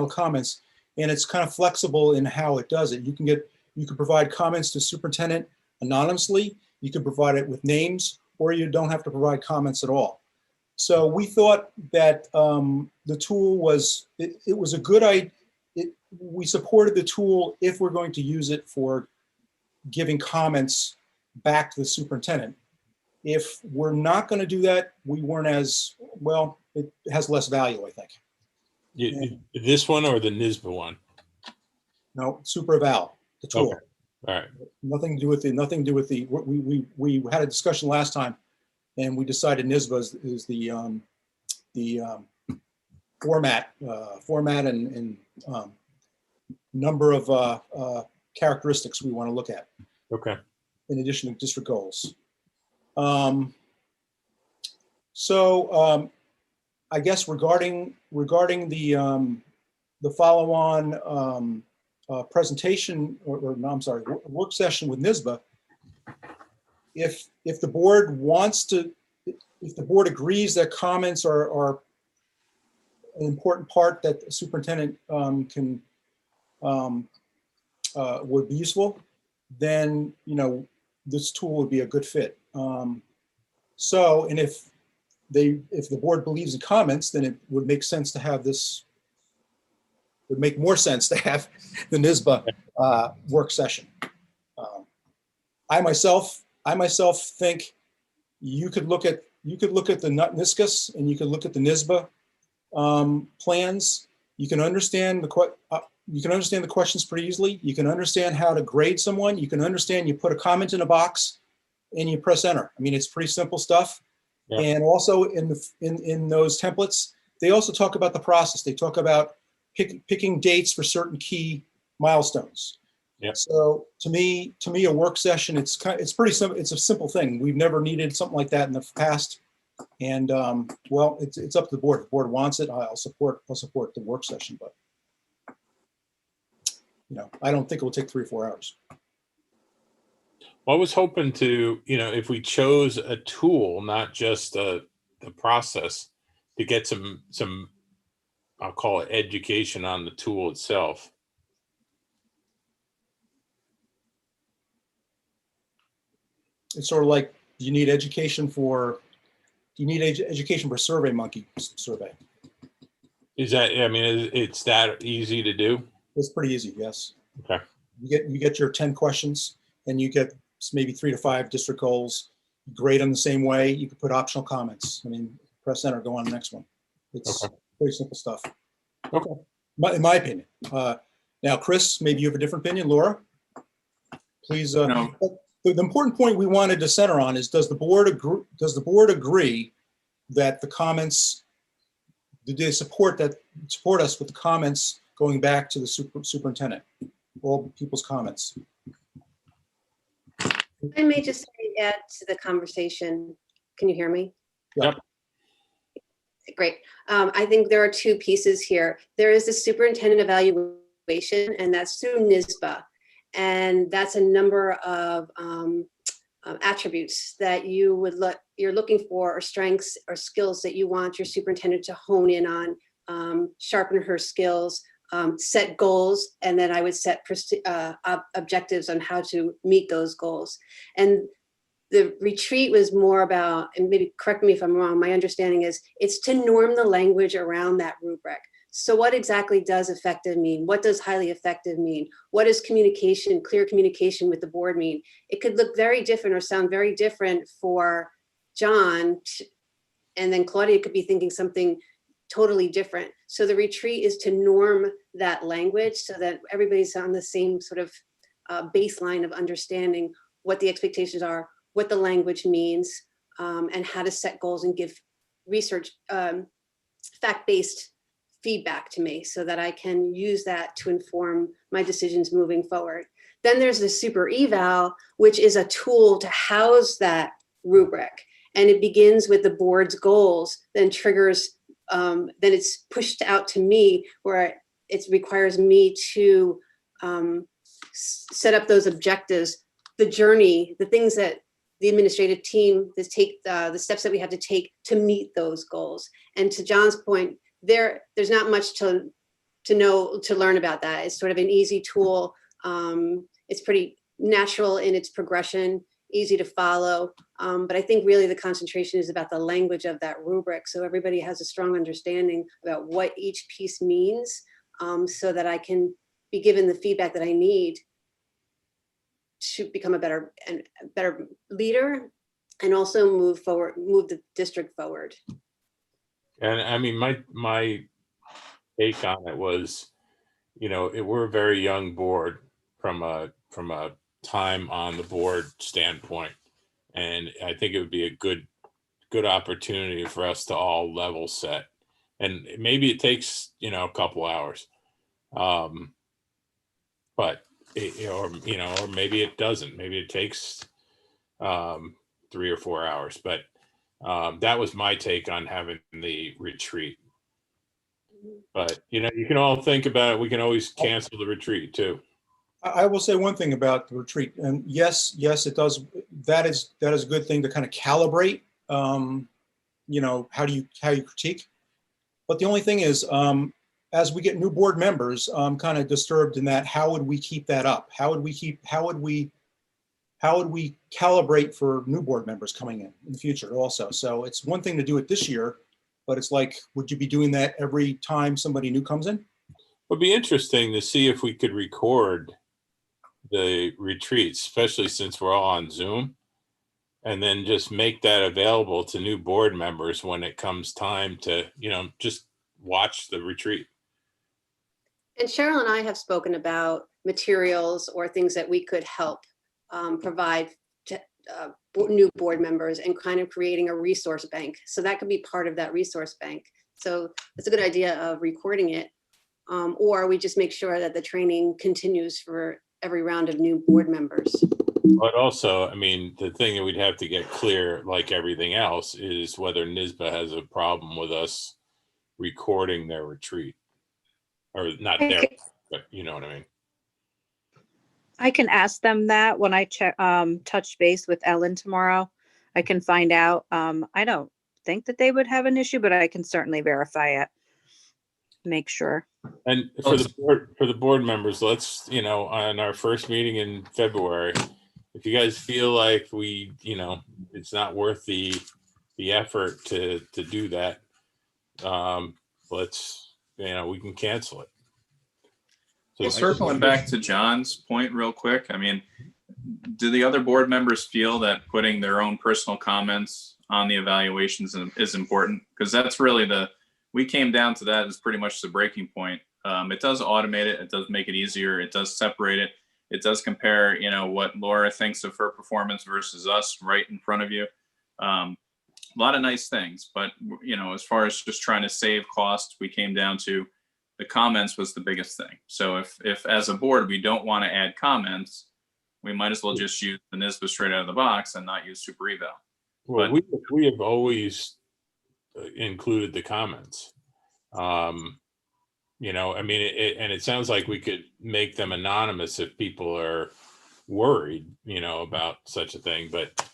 comments, and it's kind of flexible in how it does it. You can provide comments to superintendent anonymously, you can provide it with names, or you don't have to provide comments at all. So we thought that the tool was a good idea. We supported the tool if we're going to use it for giving comments back to the superintendent. If we're not going to do that, we weren't as well. It has less value, I think. This one or the NISBA one? No, SuperEval, the tool. Okay. All right. Nothing to do with the. We had a discussion last time, and we decided NISBA is the format and number of characteristics we want to look at. Okay. In addition to district goals. I guess regarding the follow-on presentation work session with NISBA, if the board wants to, if the board agrees that comments are an important part that the superintendent would be useful, then this tool would be a good fit. And if the board believes in comments, then it would make sense to have this. Would make more sense to have the NISBA work session. I myself think you could look at the NISCUS and you could look at the NISBA plans. You can understand the questions pretty easily. You can understand how to grade someone. You can understand you put a comment in a box and you press enter. I mean, it's pretty simple stuff. Yeah. And also in those templates, they also talk about the process. They talk about picking dates for certain key milestones. Yeah. So to me, a work session, it's pretty simple. It's a simple thing. We've never needed something like that in the past. And well, it's up to the board. If the board wants it, I'll support the work session, but I don't think it will take 3 or 4 hours. Well, I was hoping to, if we chose a tool, not just the process, to get some, I'll call it education on the tool itself. It's sort of like, do you need education for SurveyMonkey survey? Is that, it's that easy to do? It's pretty easy, yes. Okay. You get your 10 questions, and you get maybe 3 to 5 district goals. You grade them the same way. You can put optional comments. I mean, press enter, go on the next one. It's pretty simple stuff. Okay. In my opinion. Now, Chris, maybe you have a different opinion. Laura, please. No. The important point we wanted to center on is: does the board agree that the comments? Do they support us with the comments going back to the superintendent? All people's comments. I may just add to the conversation. Can you hear me? Yep. Great. I think there are 2 pieces here. There is the superintendent evaluation, and that's through NISBA. And that's a number of attributes that you're looking for, or strengths or skills that you want your superintendent to hone in on, sharpen her skills, set goals, and then I would set objectives on how to meet those goals. And the retreat was more about, and maybe correct me if I'm wrong, my understanding is it's to norm the language around that rubric. So what exactly does effective mean? What does highly effective mean? What does communication, clear communication with the board mean? It could look very different or sound very different for John, and then Claudia could be thinking something totally different. So the retreat is to norm that language so that everybody's on the same sort of baseline of understanding what the expectations are, what the language means, and how to set goals and give research, fact-based feedback to me so that I can use that to inform my decisions moving forward. Then there's the super eval, which is a tool to house that rubric. And it begins with the board's goals, then triggers, then it's pushed out to me where it requires me to set up those objectives, the journey, the things that the administrative team, the steps that we have to take to meet those goals. And to John's point, there's not much to learn about that. It's sort of an easy tool. It's pretty natural in its progression, easy to follow. But I think really the concentration is about the language of that rubric. So everybody has a strong understanding about what each piece means, so that I can be given the feedback that I need to become a better leader, and also move the district forward. And I mean, my take on it was, we're a very young board from a time on the board standpoint. And I think it would be a good opportunity for us to all level set. And maybe it takes, a couple hours. But or maybe it doesn't. Maybe it takes 3 or 4 hours. But that was my take on having the retreat. But you can all think about it. We can always cancel the retreat too. I will say one thing about the retreat, and yes, it does. That is a good thing to kind of calibrate. How you critique. But the only thing is, as we get new board members, I'm kind of disturbed in that. How would we keep that up? How would we calibrate for new board members coming in the future also? So it's one thing to do it this year, but it's like, would you be doing that every time somebody new comes in? It would be interesting to see if we could record the retreats, especially since we're all on Zoom, and then just make that available to new board members when it comes time to, just watch the retreat. And Cheryl and I have spoken about materials or things that we could help provide to new board members, and kind of creating a resource bank. So that could be part of that resource bank. So it's a good idea of recording it, or we just make sure that the training continues for every round of new board members. But also, I mean, the thing that we'd have to get clear, like everything else, is whether NYSBA has a problem with us recording their retreat. Or not their, but you know what I mean? I can ask them that when I touch base with Ellen tomorrow. I can find out. I don't think that they would have an issue, but I can certainly verify it. Make sure. And for the board members, let's, on our first meeting in February, if you guys feel like we, it's not worth the effort to do that, let's, we can cancel it. So circling back to John's point real quick, I mean, do the other board members feel that putting their own personal comments on the evaluations is important? Because that's really we came down to that as pretty much the breaking point. It does automate it. It does make it easier. It does separate it. It does compare, what Laura thinks of her performance versus us right in front of you. A lot of nice things, but, as far as just trying to save costs, we came down to the comments was the biggest thing. So if as a board, we don't want to add comments, we might as well just use the NYSBA straight out of the box and not use super eval. Well, we have always included the comments. You know, I mean, and it sounds like we could make them anonymous if people are worried, you know, about such a thing. But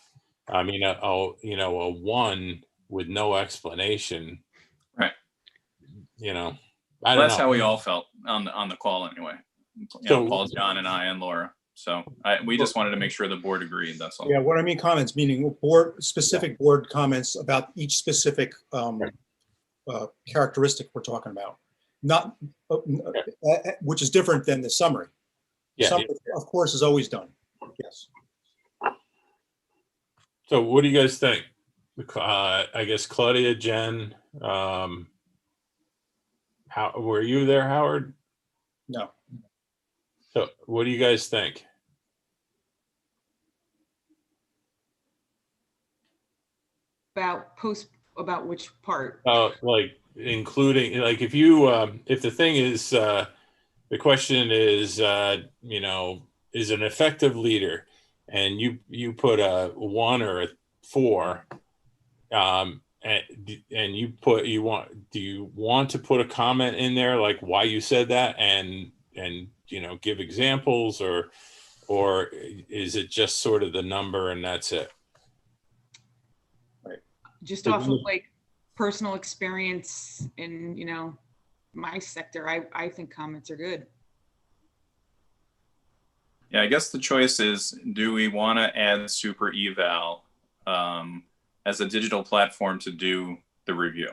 I mean, a 1 with no explanation, Right. you know, Well, I don't that's know. how we all felt on the call anyway. So- Paul, John, and I, and Laura. So we just wanted to make sure the board agreed. That's all. Yeah, what I mean comments, meaning specific board comments about each specific characteristic we're talking about, not, which is different than the summary. Yeah, Summary, of course, is always done. Yes. So what do you guys think? I guess Claudia, Jen, how were you there, Howard? No. So what do you guys think? About which part? Like including, like if you, if the thing is, the question is, you know, is an effective leader, and you put a 1 or a 4, and do you want to put a comment in there like why you said that, and you know, give examples, or is it just sort of the number and that's it? Just off of like personal experience in, you know, my sector, I think comments are good. Yeah, I guess the choice is, do we want to add Super Eval as a digital platform to do the review?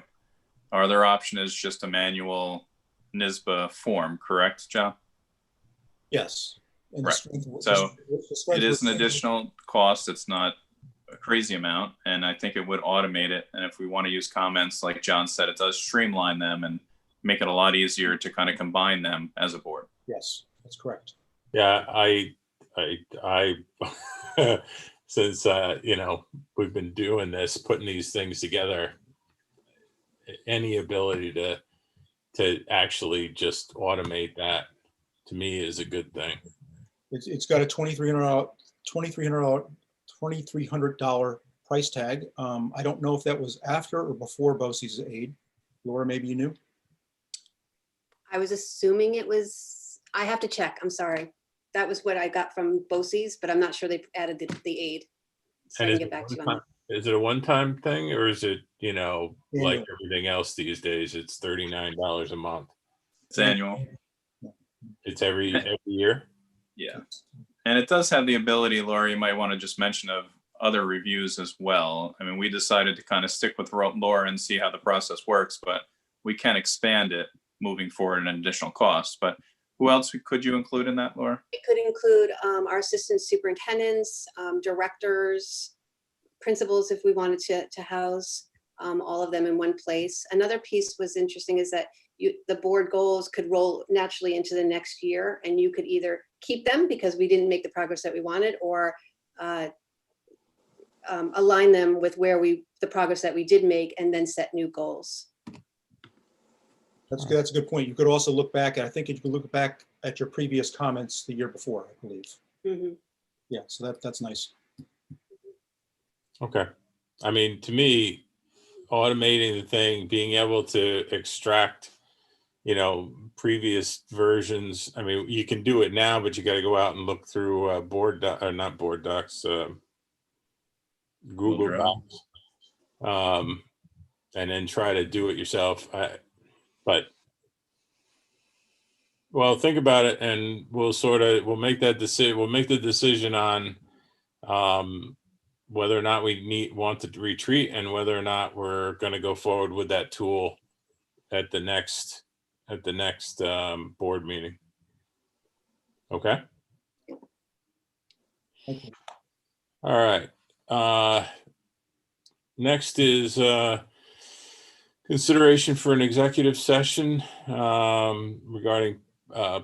Our other option is just a manual NISBA form, correct, John? Yes. And right. So it is an additional cost. It's not a crazy amount, and I think it would automate it. And if we want to use comments, like John said, it does streamline them and make it a lot easier to kind of combine them as a board. Yes, that's correct. Yeah, I since you know, we've been doing this, putting these things together, any ability to actually just automate that, to me, is a good thing. It's got a $2,300 price tag. I don't know if that was after or before BOCES aid. Laura, maybe you knew? I was assuming it was, I have to check, I'm sorry. That was what I got from BOCES, but I'm not sure they added the aid. So I can get back to you on that. Is it a one-time thing, or is it, you know, like everything else these days, it's $39 a month? It's annual. It's every year? Yeah. And it does have the ability, Laura, you might want to just mention, of other reviews as well. I mean, we decided to kind of stick with Laura and see how the process works, but we can expand it moving forward at an additional cost. But who else could you include in that, Laura? It could include our assistant superintendents, directors, principals, if we wanted to house all of them in one place. Another piece was interesting is that the board goals could roll naturally into the next year, and you could either keep them because we didn't make the progress that we wanted, or align them with the progress that we did make, and then set new goals. That's good. That's a good point. You could also look back at, I think you could look back at your previous comments the year before, I believe. Mm-hmm. Yeah, so that's nice. Okay. I mean, to me, automating the thing, being able to extract, you know, previous versions. I mean, you can do it now, but you got to go out and look through not board docs, Google Docs, and then try to do it yourself. But well, think about it, and we'll make that decision. We'll make the decision on whether or not we want to retreat, and whether or not we're going to go forward with that tool at the next board meeting. Okay. Okay. All right. Next is consideration for an executive session regarding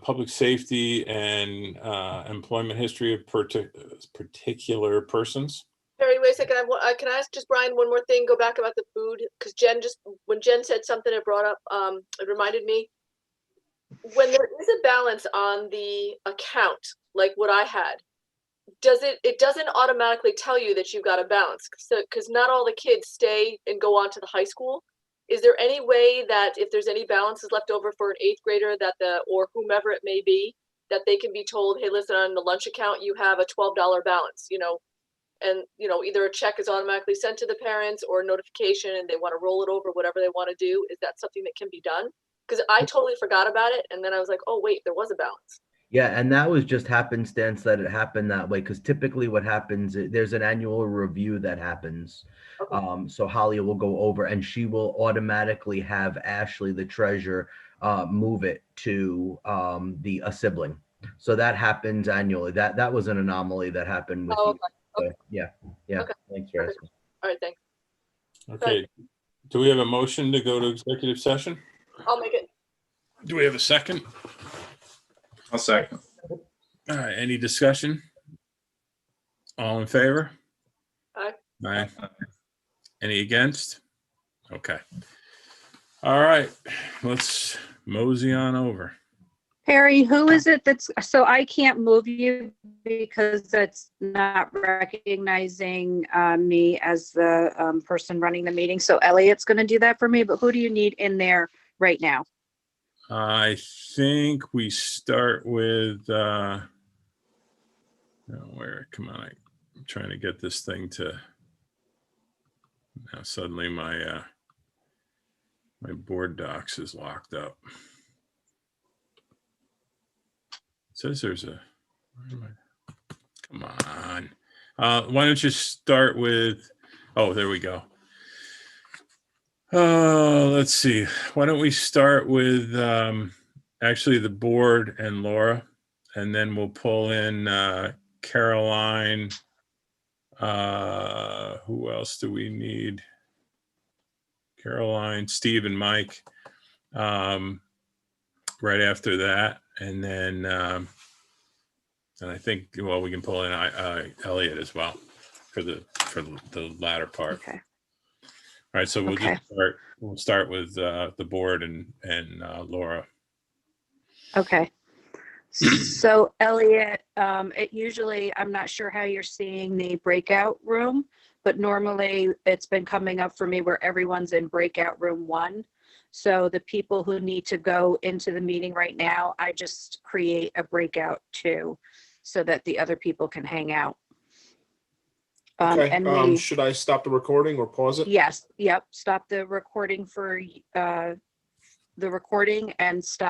public safety and employment history of particular persons. Harry, wait a second. Can I ask just Brian one more thing? Go back about the food, because when Jen said something, it brought up. It reminded me, when there is a balance on the account, like what I had, it doesn't automatically tell you that you've got a balance, because not all the kids stay and go on to the high school. Is there any way that if there's any balances left over for an 8th grader that or whomever it may be, that they can be told, hey, listen, on the lunch account, you have a $12 balance, and, either a check is automatically sent to the parents or a notification and they want to roll it over, whatever they want to do. Is that something that can be done? Because I totally forgot about it. And then I was like, oh, wait, there was a balance. Yeah, and that was just happenstance that it happened that way, because typically what happens, there's an annual review that happens. Okay. So Holly will go over and she will automatically have Ashley, the treasurer, move it to a sibling. So that happens annually. That was an anomaly that happened with Oh, you. okay. So, yeah. Okay. Thanks for asking. All right, thanks. Okay. Do we have a motion to go to executive session? I'll make it. Do we have a second? I'll second. All right, any discussion? All in favor? Aye. Aye. Any against? Okay. All right, let's mosey on over. Harry, who is it so I can't move you because that's not recognizing me as the person running the meeting. So Elliot's going to do that for me, but who do you need in there right now? I think we start with, come on, I'm trying to get this thing to, now suddenly my board docs is locked up. It says there's come on. Why don't you start with, oh, there we go. Let's see. Why don't we start with actually the board and Laura, and then we'll pull in Caroline. Who else do we need? Caroline, Steve, and Mike. Right after that, and then and I think, well, we can pull in Elliot as well for the latter part. Okay. All right, so we'll just start. We'll start with the board and Laura. Okay. So Elliot, it usually, I'm not sure how you're seeing the breakout room, but normally it's been coming up for me where everyone's in breakout room 1. So the people who need to go into the meeting right now, I just create a breakout 2 so that the other people can hang out. Okay. And should I stop the recording or pause it? yes, yep. Stop the recording for the recording and stop